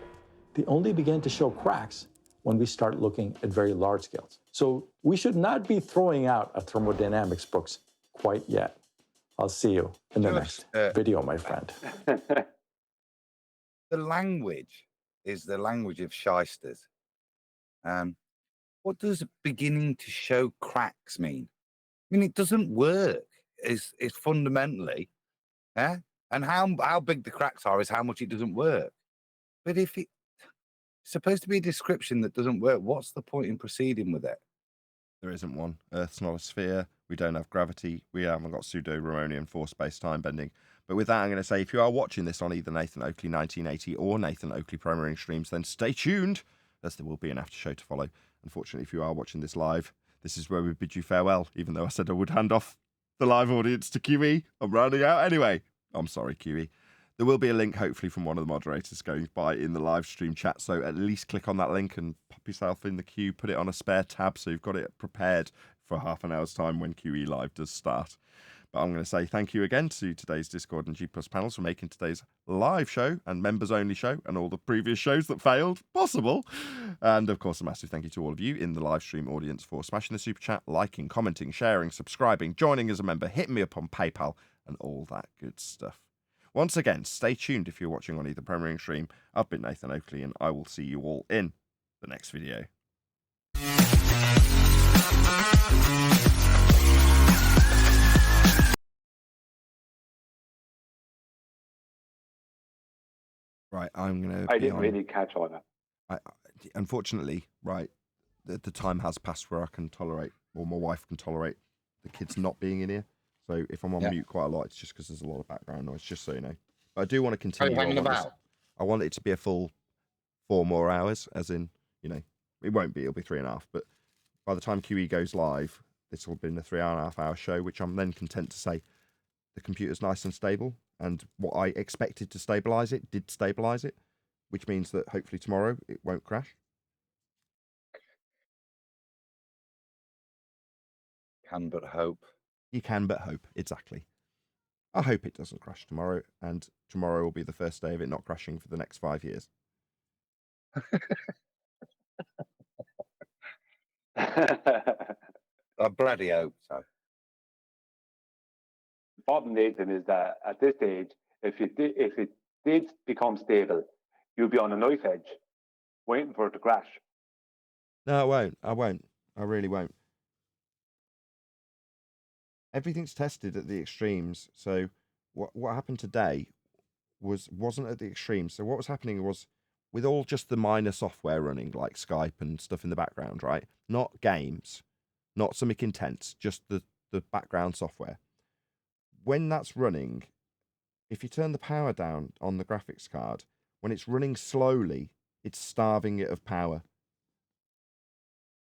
They only begin to show cracks when we start looking at very large scales. So we should not be throwing out our thermodynamics books quite yet. I'll see you in the next video, my friend. The language is the language of shysters. What does beginning to show cracks mean? I mean, it doesn't work. It's fundamentally, yeah. And how big the cracks are is how much it doesn't work. But if it's supposed to be a description that doesn't work, what's the point in proceeding with it? There isn't one. Earth's not a sphere. We don't have gravity. We haven't got pseudo-Ramonian force space-time bending. But with that, I'm going to say, if you are watching this on either Nathan Oakley 1980 or Nathan Oakley Premiering streams, then stay tuned, as there will be an after show to follow. Unfortunately, if you are watching this live, this is where we bid you farewell, even though I said I would hand off the live audience to QE. I'm rounding out anyway. I'm sorry, QE. There will be a link, hopefully, from one of the moderators going by in the live stream chat. So at least click on that link and pop yourself in the queue, put it on a spare tab so you've got it prepared for half an hour's time when QE Live does start. But I'm going to say thank you again to today's Discord and G Plus panels for making today's live show and members-only show and all the previous shows that failed possible. And, of course, a massive thank you to all of you in the live stream audience for smashing the super chat, liking, commenting, sharing, subscribing, joining as a member, hitting me up on PayPal, and all that good stuff. Once again, stay tuned if you're watching on either Premiering stream. I've been Nathan Oakley, and I will see you all in the next video. Right, I'm going to. I didn't really catch all that. Unfortunately, right, the time has passed where I can tolerate, or my wife can tolerate, the kids not being in here. So if I'm on mute quite a lot, it's just because there's a lot of background noise, just so you know. But I do want to continue. I want it to be a full 4 more hours, as in, you know, it won't be, it'll be 3.5. But by the time QE goes live, this will be a 3.5 hour show, which I'm then content to say the computer's nice and stable. And what I expected to stabilize it did stabilize it, which means that hopefully tomorrow it won't crash. Can but hope. You can but hope, exactly. I hope it doesn't crash tomorrow, and tomorrow will be the first day of it not crashing for the next 5 years. I bloody hope so. The problem, Nathan, is that at this stage, if it did become stable, you'd be on a knife edge, waiting for it to crash. No, I won't. I won't. I really won't. Everything's tested at the extremes. So what happened today wasn't at the extremes. So what was happening was, with all just the minor software running, like Skype and stuff in the background, right? Not games, not something intense, just the background software. When that's running, if you turn the power down on the graphics card, when it's running slowly, it's starving it of power.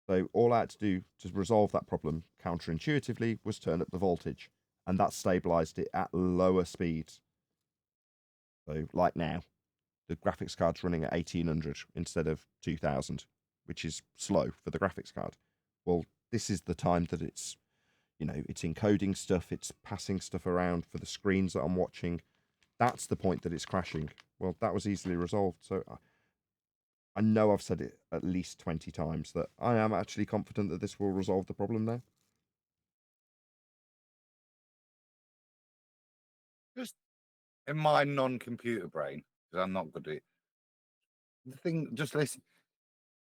So all I had to do to resolve that problem counterintuitively was turn up the voltage, and that stabilized it at lower speeds. So like now, the graphics card's running at 1800 instead of 2000, which is slow for the graphics card. Well, this is the time that it's, you know, it's encoding stuff, it's passing stuff around for the screens that I'm watching. That's the point that it's crashing. Well, that was easily resolved. So I know I've said it at least 20 times that I am actually confident that this will resolve the problem now. Just in my non-computer brain, because I'm not good at it. The thing, just listen.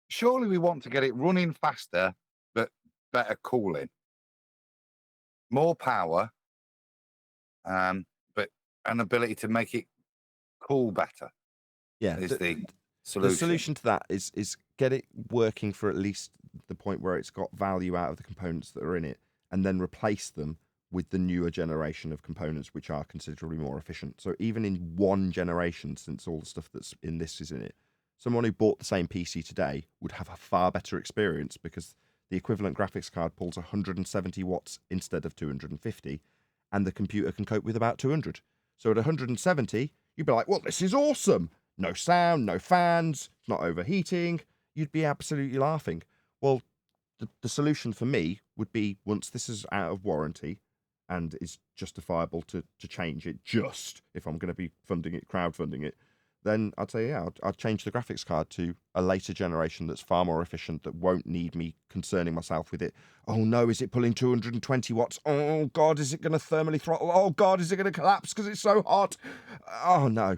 Surely we want to get it running faster, but better cooling, more power, but an ability to make it cool better. Yeah, is the solution. The solution to that is get it working for at least the point where it's got value out of the components that are in it, and then replace them with the newer generation of components, which are considerably more efficient. So even in one generation, since all the stuff that's in this is in it, someone who bought the same PC today would have a far better experience, because the equivalent graphics card pulls 170 watts instead of 250, and the computer can cope with about 200. So at 170, you'd be like, well, this is awesome. No sound, no fans, it's not overheating. You'd be absolutely laughing. Well, the solution for me would be, once this is out of warranty and is justifiable to change it, just if I'm going to be funding it, crowdfunding it, then I'd say, yeah, I'd change the graphics card to a later generation that's far more efficient, that won't need me concerning myself with it. Oh no, is it pulling 220 watts? Oh God, is it going to thermally throttle? Oh God, is it going to collapse because it's so hot? Oh no.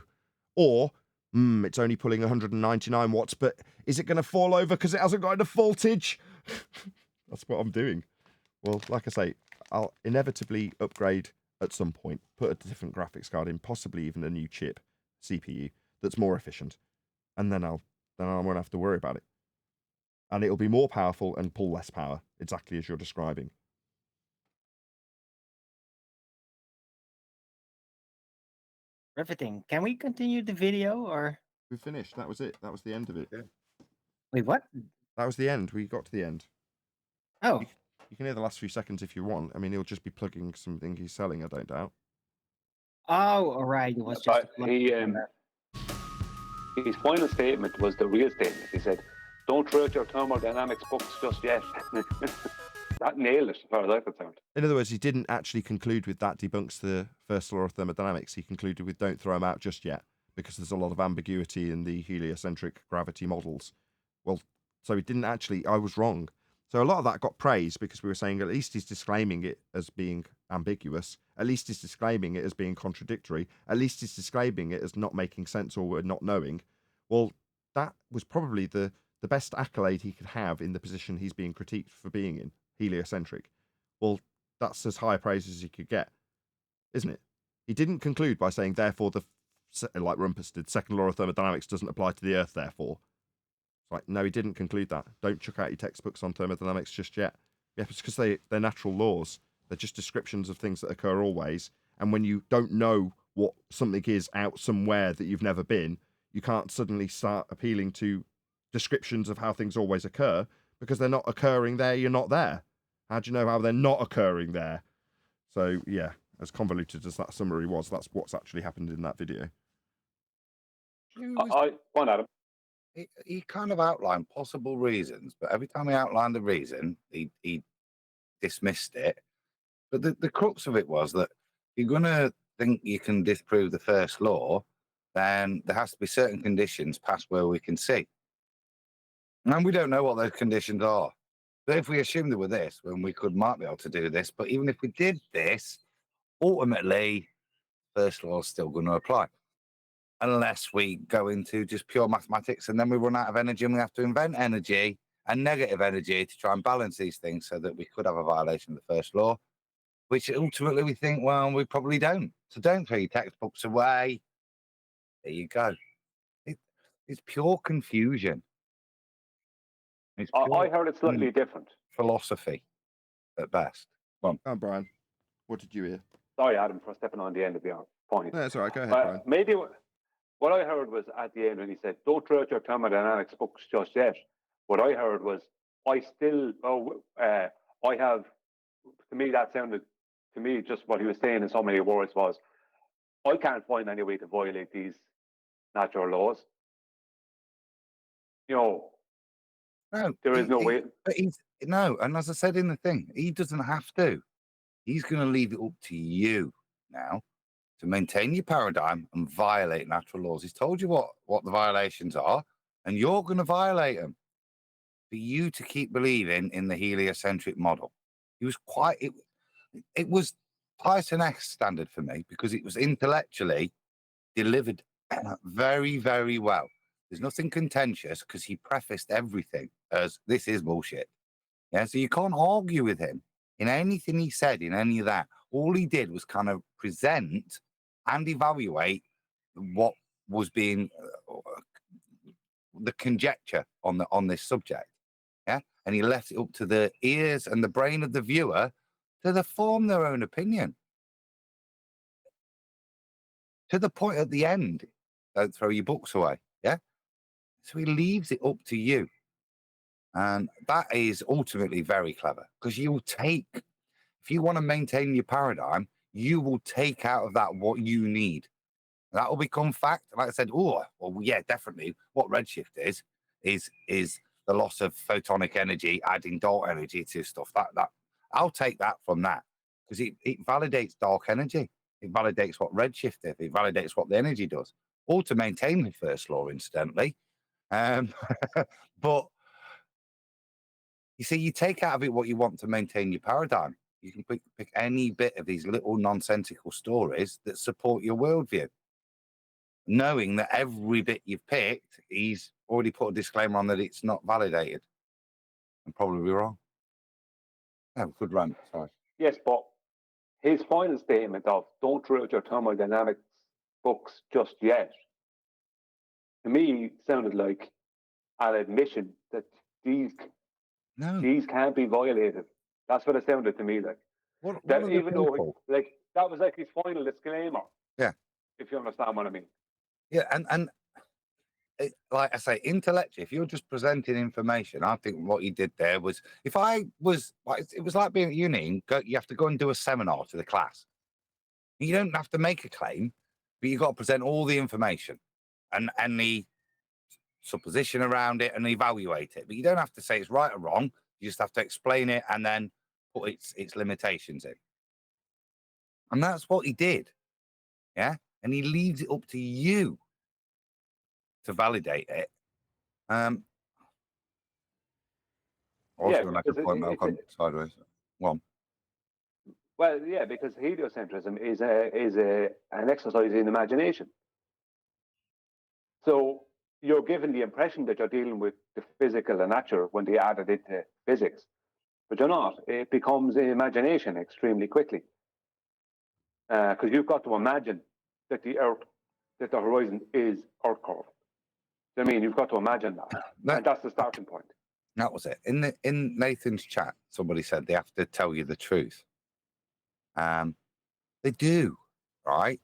Or, it's only pulling 199 watts, but is it going to fall over because it hasn't got enough voltage? That's what I'm doing. Well, like I say, I'll inevitably upgrade at some point, put a different graphics card in, possibly even a new chip, CPU, that's more efficient. And then I won't have to worry about it. And it'll be more powerful and pull less power, exactly as you're describing. Riveting. Can we continue the video, or? We finished. That was it. That was the end of it. Yeah. Wait, what? That was the end. We got to the end. Oh. You can hear the last few seconds if you want. I mean, he'll just be plugging something he's selling, I don't doubt. Oh, all right. It was just his final statement was the real statement. He said, don't throw out your thermodynamics books just yet. That nailed it, as far as I'm concerned. In other words, he didn't actually conclude with that debunks the first law of thermodynamics. He concluded with don't throw them out just yet, because there's a lot of ambiguity in the heliocentric gravity models. Well, so he didn't actually, I was wrong. So a lot of that got praised because we were saying at least he's disclaiming it as being ambiguous. At least he's disclaiming it as being contradictory. At least he's disclaiming it as not making sense or not knowing. Well, that was probably the the best accolade he could have in the position he's being critiqued for being in, heliocentric. Well, that's as high a praise as he could get, isn't it? He didn't conclude by saying, therefore, like Rumpus did, second law of thermodynamics doesn't apply to the Earth, therefore. It's like, no, he didn't conclude that. Don't chuck out your textbooks on thermodynamics just yet. Yeah, it's because they're natural laws. They're just descriptions of things that occur always. And when you don't know what something is out somewhere that you've never been, you can't suddenly start appealing to descriptions of how things always occur, because they're not occurring there, you're not there. How do you know how they're not occurring there? So, yeah, as convoluted as that summary was, that's what's actually happened in that video. Adam. He kind of outlined possible reasons, but every time he outlined the reason, he dismissed it. But the crux of it was that if you're going to think you can disprove the first law, then there has to be certain conditions past where we can see. And we don't know what those conditions are. But if we assume they were this, then we might be able to do this. But even if we did this, ultimately, first law is still going to apply. Unless we go into just pure mathematics and then we run out of energy and we have to invent energy and negative energy to try and balance these things so that we could have a violation of the first law, which ultimately we think, well, we probably don't. So don't throw your textbooks away. There you go. It's pure confusion. It's I heard it slightly different. Philosophy, at best. Come on, Brian. What did you hear? Sorry, Adam, for stepping on the end of your point. No, that's all right. Go ahead, Brian. Maybe what I heard was at the end when he said, don't throw out your thermodynamics books just yet. What I heard was, I have, to me, that sounded, to me, just what he was saying in so many words was, I can't find any way to violate these natural laws. You know, no, there is no way. But no, and as I said in the thing, he doesn't have to. He's going to leave it up to you now to maintain your paradigm and violate natural laws. He's told you what the violations are, and you're going to violate them. For you to keep believing in the heliocentric model. He was it was Tyson-esque standard for me because it was intellectually delivered very, very well. There's nothing contentious because he prefaced everything as this is bullshit. Yeah, so you can't argue with him in anything he said, in any of that. All he did was kind of present and evaluate what was being the conjecture on this subject. Yeah, and he left it up to the ears and the brain of the viewer to form their own opinion. To the point at the end, don't throw your books away. Yeah, so he leaves it up to you, and that is ultimately very clever because you will take, if you want to maintain your paradigm, you will take out of that what you need. That will become fact. Like I said, well, yeah, definitely. What redshift is the loss of photonic energy, adding dark energy to stuff. That I'll take that from that because it validates dark energy. It validates what redshift is. It validates what the energy does. All to maintain the first law, incidentally. But you see, you take out of it what you want to maintain your paradigm. You can pick any bit of these little nonsensical stories that support your worldview, knowing that every bit you've picked, he's already put a disclaimer on that it's not validated. I'm probably wrong. Oh, good run. Sorry. Yes, but his final statement of don't throw out your thermodynamics books just yet, to me, sounded like an admission that these can't be violated. That's what it sounded to me like. That even though, that was like his final disclaimer. Yeah. If you understand what I mean. Yeah, and like I say, intellectually, if you're just presenting information, I think what he did there was, if I was, it was like being at uni, you have to go and do a seminar to the class. You don't have to make a claim, but you've got to present all the information and the supposition around it and evaluate it. But you don't have to say it's right or wrong. You just have to explain it and then put its limitations in. And that's what he did. Yeah. And he leaves it up to you to validate it. I was going to make a point, but I've gone sideways. One. Well, yeah, because heliocentrism is an exercise in imagination. So you're given the impression that you're dealing with the physical and natural when they added it to physics, but you're not. It becomes imagination extremely quickly, because you've got to imagine that the Earth, that the horizon is Earth curve. I mean, you've got to imagine that, and that's the starting point. That was it. In Nathan's chat, somebody said they have to tell you the truth. They do, right?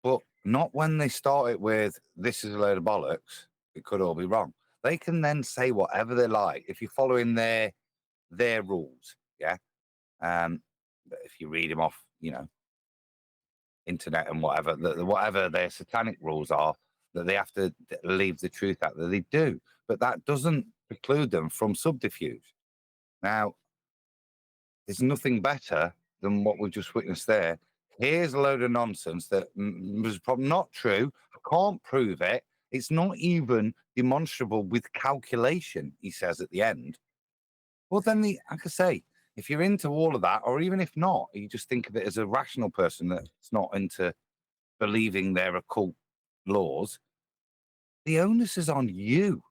But not when they start it with, this is a load of bollocks. It could all be wrong. They can then say whatever they like if you're following their rules. Yeah. If you read them off, internet and whatever, whatever their satanic rules are, that they have to leave the truth out, that they do. But that doesn't preclude them from subterfuge. Now, there's nothing better than what we've just witnessed there. Here's a load of nonsense that was probably not true. I can't prove it. It's not even demonstrable with calculation, he says at the end. Well, then, like I say, if you're into all of that, or even if not, you just think of it as a rational person that's not into believing their occult laws, the onus is on you.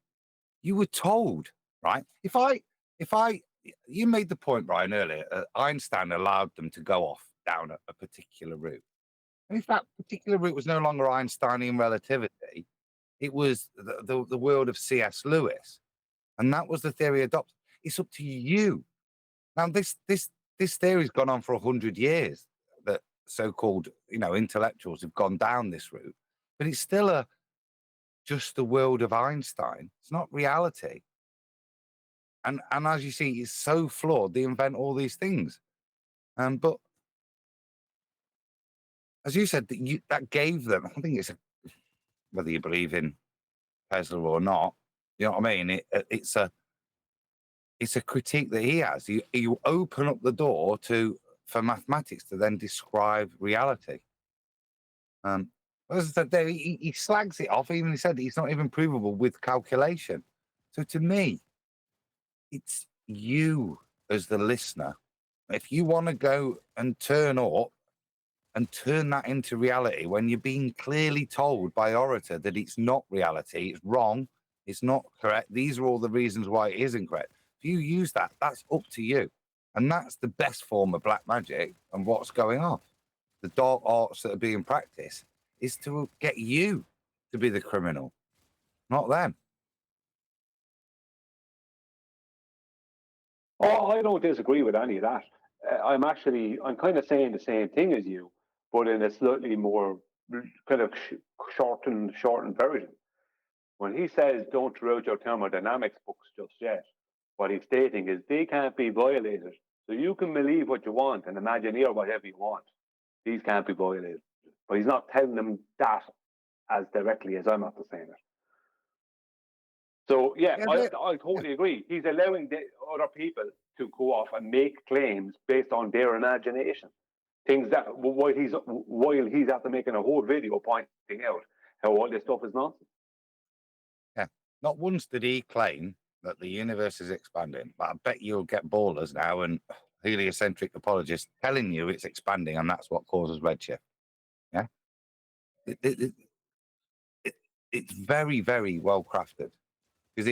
You were told, right? You made the point, Brian, earlier, Einstein allowed them to go off down a particular route. And if that particular route was no longer Einsteinian relativity, it was the world of C.S. Lewis. And that was the theory adopted. It's up to you. Now, this theory's gone on for 100 years, that so-called, intellectuals have gone down this route. But it's still just the world of Einstein. It's not reality. And as you see, it's so flawed. They invent all these things. But as you said, that gave them, I think it's whether you believe in Tesla or not, you know what I mean? It's a critique that he has. You open up the door for mathematics to then describe reality. As I said there, he slags it off. Even he said it's not even provable with calculation. So to me, it's you as the listener. If you want to go and turn up and turn that into reality when you're being clearly told by orator that it's not reality, it's wrong, it's not correct, these are all the reasons why it isn't correct. If you use that, that's up to you. And that's the best form of black magic and what's going on. The dark arts that are being practiced is to get you to be the criminal, not them. Oh, I don't disagree with any of that. I'm kind of saying the same thing as you, but in a slightly more kind of shortened version. When he says don't throw out your thermodynamics books just yet, what he's stating is they can't be violated. So you can believe what you want and imagineer whatever you want. These can't be violated. But he's not telling them that as directly as I'm after saying it. So, I totally agree. He's allowing the other people to go off and make claims based on their imagination. Things that, while he's after making a whole video pointing out how all this stuff is nonsense. Yeah. Not once did he claim that the universe is expanding, but I bet you'll get ballers now and heliocentric apologists telling you it's expanding and that's what causes redshift. Yeah. It's very, very well crafted because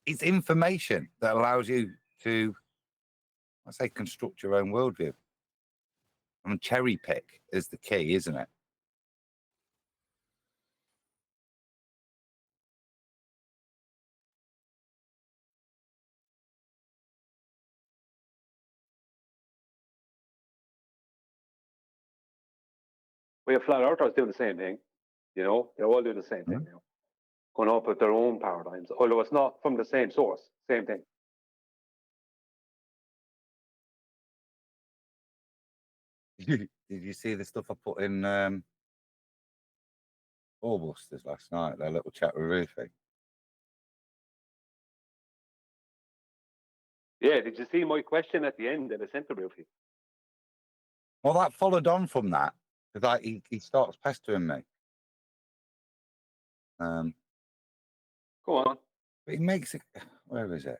it's information that allows you to, I say, construct your own worldview. I mean, cherry pick is the key, isn't it? We have flat earthers doing the same thing. They're all doing the same thing now. Going up with their own paradigms, although it's not from the same source, same thing. Did you see the stuff I put in Ballbusters last night? Their little chat with Ruthie. Yeah, did you see my question at the end that I sent to Ruthie? Well, that followed on from that because he starts pestering me. Go on. But he makes it. Where is it?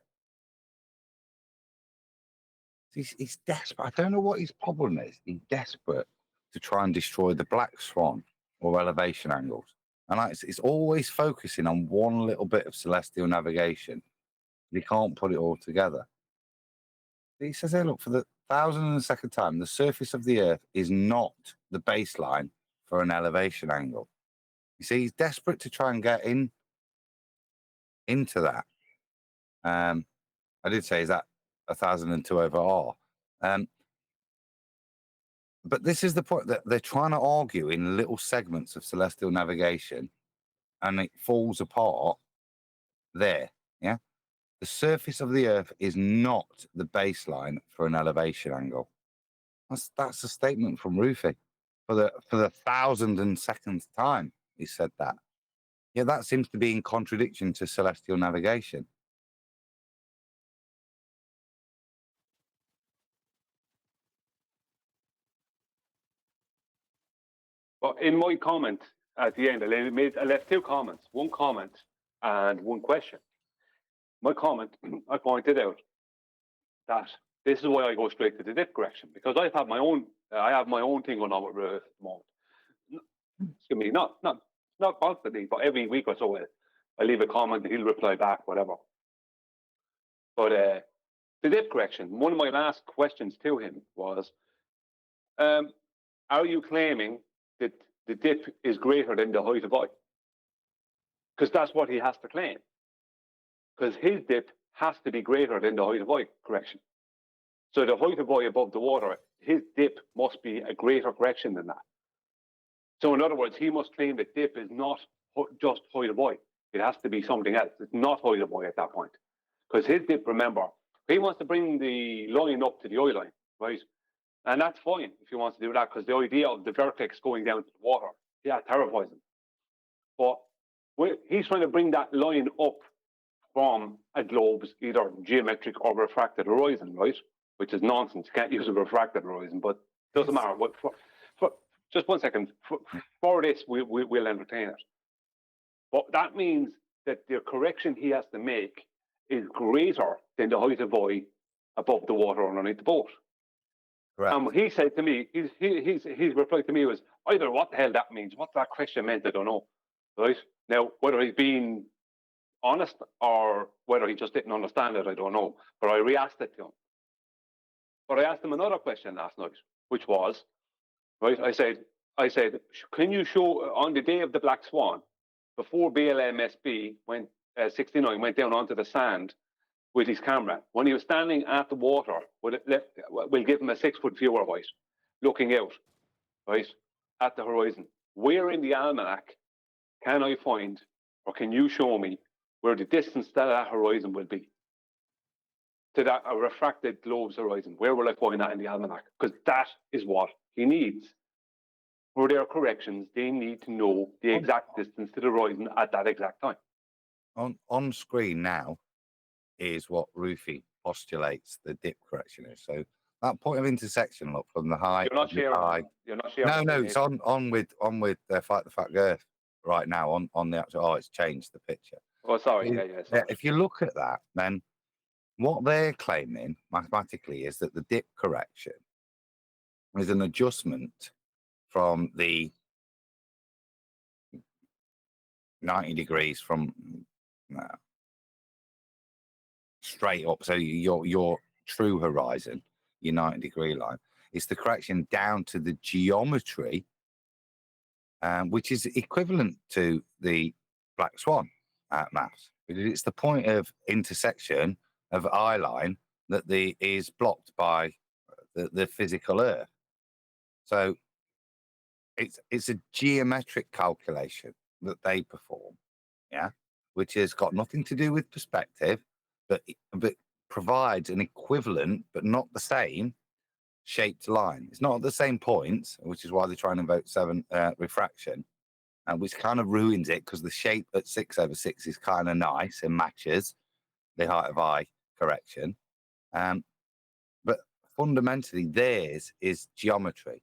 He's desperate. I don't know what his problem is. He's desperate to try and destroy the Black Swan or elevation angles. And it's always focusing on one little bit of celestial navigation. You can't put it all together. He says here, look, for the 1002nd time, the surface of the Earth is not the baseline for an elevation angle. You see, he's desperate to try and get into that. I did say, is that 1002 over R? But this is the point, that they're trying to argue in little segments of celestial navigation, and it falls apart there. Yeah, the surface of the Earth is not the baseline for an elevation angle. That's a statement from Rufy for the 1002nd time. He said that. Yeah, that seems to be in contradiction to celestial navigation. Well, in my comment at the end, I left two comments, one comment and one question. My comment, I pointed out that this is why I go straight to the dip correction, because I have my own thing going on with Ruth at the moment. Excuse me, not constantly, but every week or so I leave a comment and he'll reply back, whatever. But the dip correction, one of my last questions to him was, are you claiming that the dip is greater than the height of I? Because that's what he has to claim. Because his dip has to be greater than the height of I correction. So the height of I above the water, his dip must be a greater correction than that. So in other words, he must claim that dip is not just height of I. It has to be something else. It's not height of I at that point. Because his dip, remember, he wants to bring the line up to the eye line, right? And that's fine if he wants to do that, because the idea of the vertex going down to the water, yeah, terrifies him. But he's trying to bring that line up from a globe's either geometric or refracted horizon, right? Which is nonsense. You can't use a refracted horizon, but it doesn't matter. For just 1 second. For this, we'll entertain it. But that means that the correction he has to make is greater than the height of I above the water underneath the boat. Correct. And he said to me, his reply to me was, I don't know what the hell that means. What that question meant, I don't know. Right? Now, whether he's being honest or whether he just didn't understand it, I don't know. But I re-asked it to him. But I asked him another question last night, which was, right, I said, can you show on the day of the Black Swan, before BLMSB 69 went down onto the sand with his camera, when he was standing at the water, we'll give him a 6-foot viewer, right, looking out, right, at the horizon. Where in the almanac can I find, or can you show me, where the distance to that horizon will be? To that a refracted globe's horizon. Where will I find that in the almanac? Because that is what he needs. For their corrections, they need to know the exact distance to the horizon at that exact time. On screen now is what Rufy postulates the dip correction is. So that point of intersection, look, from the high. You're not sharing. You're not sharing. No, it's on with Fight the Fat Girth right now on the actual. Oh, it's changed the picture. Oh, sorry. Yeah. If you look at that, then what they're claiming mathematically is that the dip correction is an adjustment from the 90 degrees from straight up. So your true horizon, your 90-degree line, it's the correction down to the geometry, which is equivalent to the Black Swan maths. It's the point of intersection of eye line that is blocked by the physical Earth. So it's a geometric calculation that they perform, yeah, which has got nothing to do with perspective, but provides an equivalent but not the same shaped line. It's not at the same points, which is why they try and invoke refraction, which kind of ruins it, because the shape at 6/6 is kind of nice and matches the height of I correction. But fundamentally, theirs is geometry.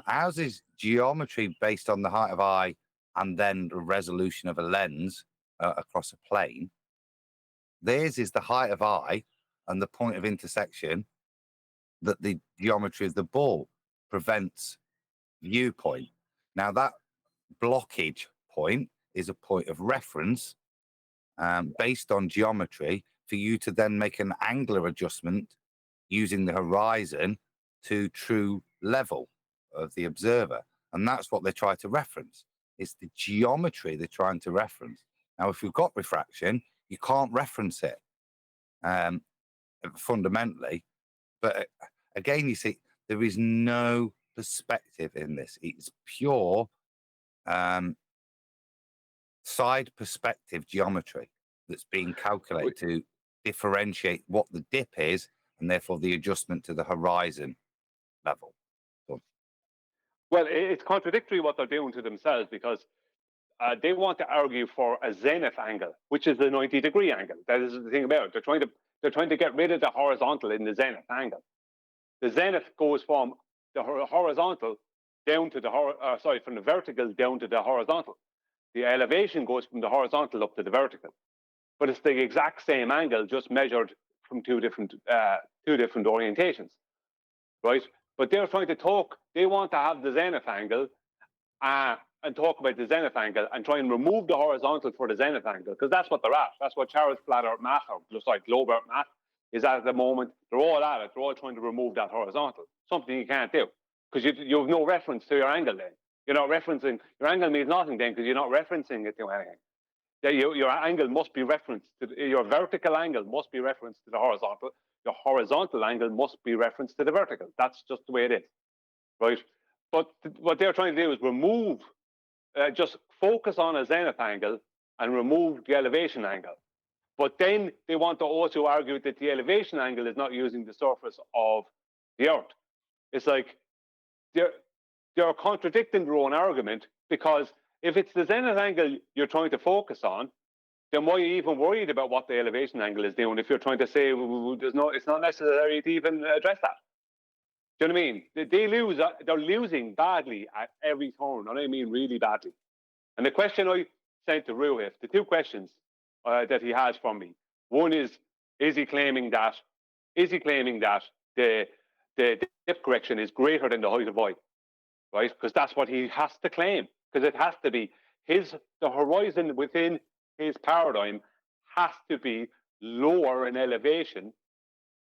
Ours is geometry based on the height of I and then the resolution of a lens across a plane. Theirs is the height of I and the point of intersection that the geometry of the ball prevents viewpoint. Now, that blockage point is a point of reference based on geometry for you to then make an angular adjustment using the horizon to true level of the observer. And that's what they try to reference. It's the geometry they're trying to reference. Now, if we've got refraction, you can't reference it fundamentally. But again, you see, there is no perspective in this. It's pure side perspective geometry that's being calculated to differentiate what the dip is and therefore the adjustment to the horizon level. Well, it's contradictory what they're doing to themselves, because they want to argue for a zenith angle, which is the 90-degree angle. That is the thing about it. They're trying to get rid of the horizontal in the zenith angle. The zenith goes from the horizontal down to the from the vertical down to the horizontal. The elevation goes from the horizontal up to the vertical, but it's the exact same angle, just measured from two different orientations, right? But they're trying to talk. They want to have the zenith angle and talk about the zenith angle and try and remove the horizontal for the zenith angle, because that's what they're at. That's what Charles Flat Earth Math, or just like Globe Earth Math, is at the moment. They're all at it. They're all trying to remove that horizontal, something you can't do, because you have no reference to your angle then. You're not referencing, your angle means nothing then, because you're not referencing it to anything. Your angle must be referenced to, your vertical angle must be referenced to the horizontal. Your horizontal angle must be referenced to the vertical. That's just the way it is, right? But what they're trying to do is remove, just focus on a zenith angle and remove the elevation angle. But then they want to also argue that the elevation angle is not using the surface of the Earth. It's like they're contradicting their own argument, because if it's the zenith angle you're trying to focus on, then why are you even worried about what the elevation angle is doing if you're trying to say it's not necessary to even address that? Do you know what I mean? They're losing badly at every turn, and I mean really badly. And the question I sent to Ruhif, the two questions that he has from me, one is he claiming that the dip correction is greater than the height of Y, right? Because that's what he has to claim, because it has to be the horizon within his paradigm has to be lower in elevation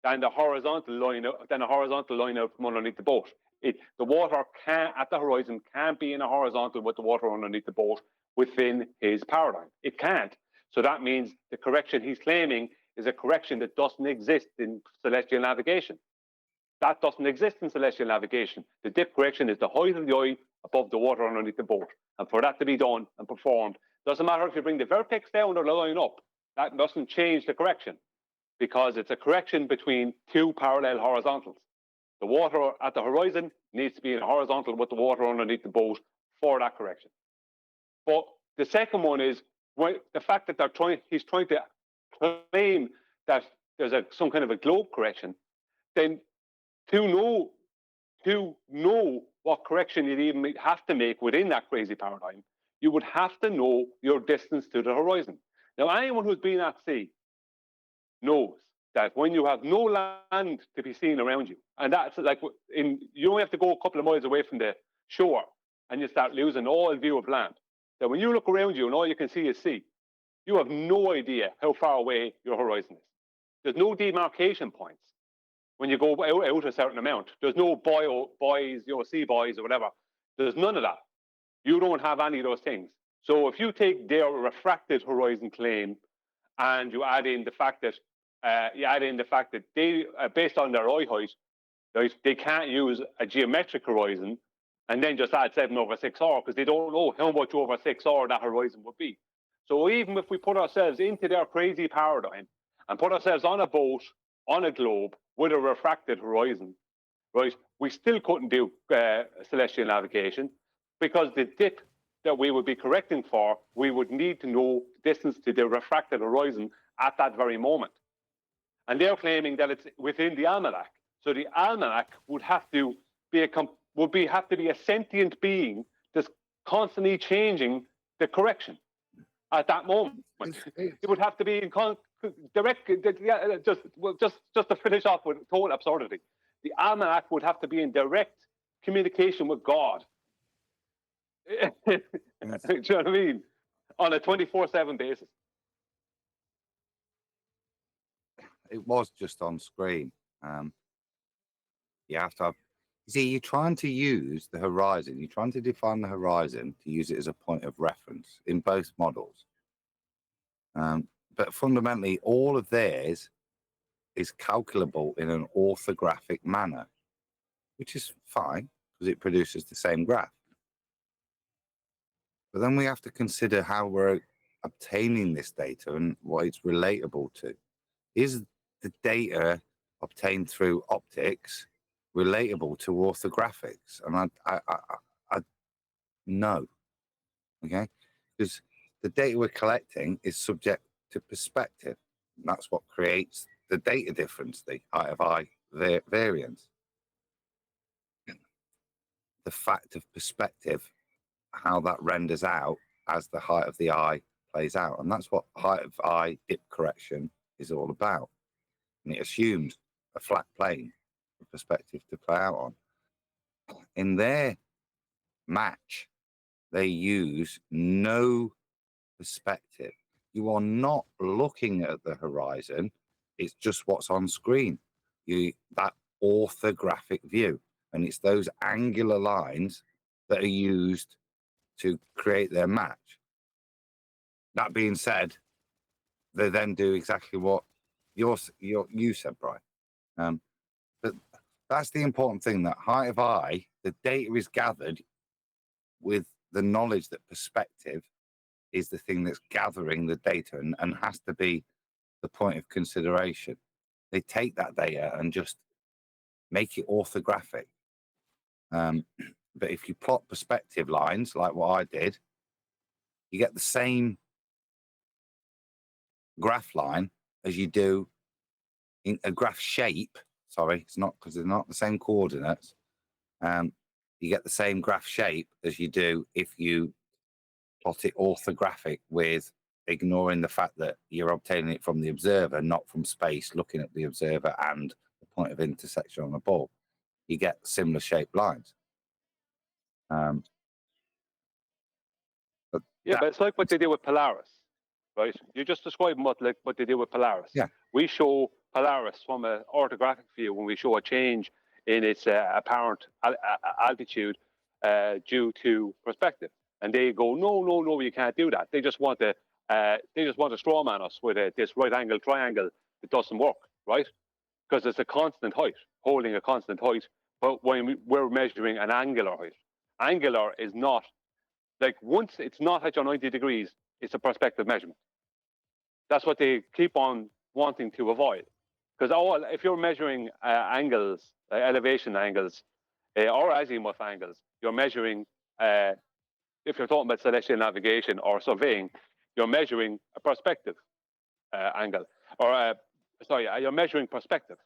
than the horizontal line out from underneath the boat. The water at the horizon can't be in a horizontal with the water underneath the boat within his paradigm. It can't. So that means the correction he's claiming is a correction that doesn't exist in celestial navigation. That doesn't exist in celestial navigation. The dip correction is the height of the eye above the water underneath the boat. And for that to be done and performed, doesn't matter if you bring the vertex down or the line up, that doesn't change the correction, because it's a correction between two parallel horizontals. The water at the horizon needs to be in horizontal with the water underneath the boat for that correction. But the second one is the fact that he's trying to claim that there's some kind of a globe correction. Then to know what correction you'd even have to make within that crazy paradigm, you would have to know your distance to the horizon. Now, anyone who's been at sea knows that when you have no land to be seen around you, and that's like you only have to go a couple of miles away from the shore and you start losing all view of land. That when you look around you and all you can see is sea, you have no idea how far away your horizon is. There's no demarcation points when you go out a certain amount. There's no buoys, sea buoys or whatever. There's none of that. You don't have any of those things. So if you take their refracted horizon claim and you add in the fact that they, based on their eye height, right, they can't use a geometric horizon and then just add 7/6R, because they don't know how much over 6R that horizon would be. So even if we put ourselves into their crazy paradigm and put ourselves on a boat, on a globe, with a refracted horizon, right, we still couldn't do celestial navigation, because the dip that we would be correcting for, we would need to know the distance to the refracted horizon at that very moment. And they're claiming that it's within the almanac. So the almanac would have to be a sentient being that's constantly changing the correction at that moment. It would have to be in direct. Just to finish off with total absurdity, the almanac would have to be in direct communication with God Do you know what I mean? On a 24/7 basis. It was just on screen. You have to have. You see, you're trying to use the horizon. You're trying to define the horizon to use it as a point of reference in both models. But fundamentally, all of theirs is calculable in an orthographic manner, which is fine because it produces the same graph. But then we have to consider how we're obtaining this data and what it's relatable to. Is the data obtained through optics relatable to orthographics? And I no, okay, because the data we're collecting is subject to perspective. And that's what creates the data difference, the height of eye variance. The fact of perspective, how that renders out as the height of the eye plays out. And that's what height of eye dip correction is all about. And it assumes a flat plane for perspective to play out on. In their match, they use no perspective. You are not looking at the horizon. It's just what's on screen. That orthographic view. And it's those angular lines that are used to create their match. That being said, they then do exactly what you said, Brian. But that's the important thing, that height of eye, the data is gathered with the knowledge that perspective is the thing that's gathering the data and has to be the point of consideration. They take that data and just make it orthographic. But if you plot perspective lines like what I did, you get the same graph line as you do in a graph shape. Sorry, it's not because they're not the same coordinates. You get the same graph shape as you do if you plot it orthographic with ignoring the fact that you're obtaining it from the observer, not from space, looking at the observer and the point of intersection on the ball. You get similar shaped lines. But it's like what they do with Polaris, right? You're just describing what they do with Polaris. Yeah. We show Polaris from an orthographic view when we show a change in its apparent altitude due to perspective, and they go, no, you can't do that. They just want to straw man us with this right angle triangle that doesn't work, right? Because it's a constant height, holding a constant height. But when we're measuring an angular height, angular is not. Like, once it's not at your 90 degrees, it's a perspective measurement. That's what they keep on wanting to avoid. Because if you're measuring angles, elevation angles, or azimuth angles, you're measuring, if you're talking about celestial navigation or surveying, you're measuring a perspective angle. Or, you're measuring perspective.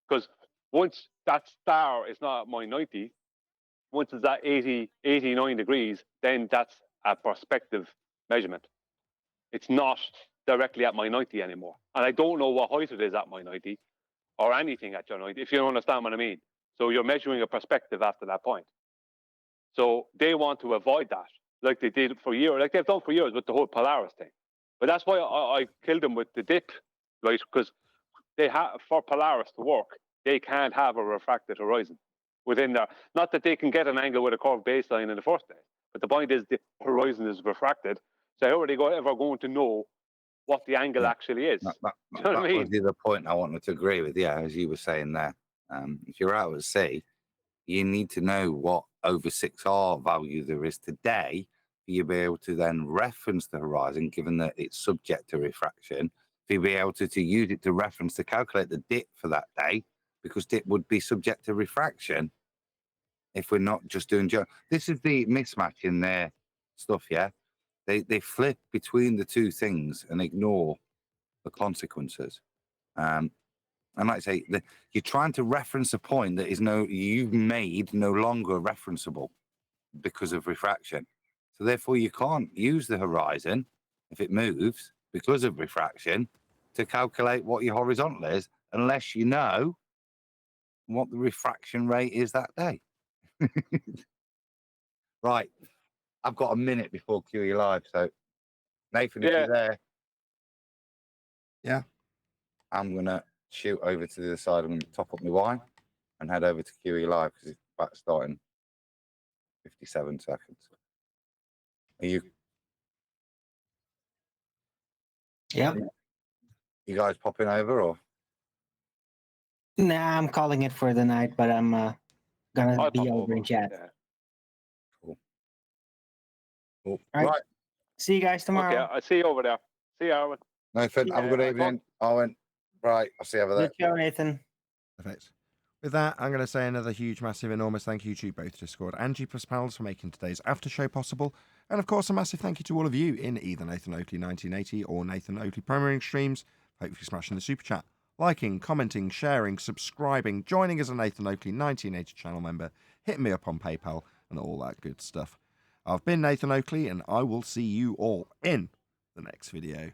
Because once that star is not at my 90, once it's at 89 degrees, then that's a perspective measurement. It's not directly at my 90 anymore. And I don't know what height it is at my 90 or anything at your 90, if you don't understand what I mean. So you're measuring a perspective after that point. So they want to avoid that, like they did for years, like they've done for years with the whole Polaris thing. But that's why I killed them with the dip, right? Because they have, for Polaris to work, they can't have a refracted horizon within there. Not that they can get an angle with a curved baseline in the first place, but the point is the horizon is refracted. So how are they ever going to know what the angle actually is? That you know what I mean? was the other point I wanted to agree with. Yeah, as you were saying there, if you're out at sea, you need to know what over 6R value there is today for you to be able to then reference the horizon, given that it's subject to refraction, for you to be able to use it to reference to calculate the dip for that day, because dip would be subject to refraction if we're not just doing. This is the mismatch in their stuff, yeah? They flip between the two things and ignore the consequences. And like I say, you're trying to reference a point that is you've made no longer referenceable because of refraction. So therefore, you can't use the horizon if it moves because of refraction to calculate what your horizontal is, unless you know what the refraction rate is that day. Right. I've got a minute before QE Live, so Nathan, if you're there, yeah, I'm gonna shoot over to the other side and top up my wine and head over to QE Live because it's about to start in 57 seconds. Are you? Yeah. You guys popping over or? Nah, I'm calling it for the night, but I'm gonna be over in chat. Cool. All right. See you guys tomorrow. Okay, I'll see you over there. See you, Arvin. Nathan, have a good evening. Owen, right, I'll see you over there. Good show, Nathan. Perfect. With that, I'm going to say another huge, massive, enormous thank you to both Discord and G+ panels for making today's after show possible. And of course, a massive thank you to all of you in either Nathan Oakley 1980 or Nathan Oakley Premiering streams. Hopefully smashing the super chat, liking, commenting, sharing, subscribing, joining as a Nathan Oakley 1980 channel member, hitting me up on PayPal, and all that good stuff. I've been Nathan Oakley, and I will see you all in the next video.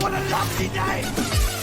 What a lovely day!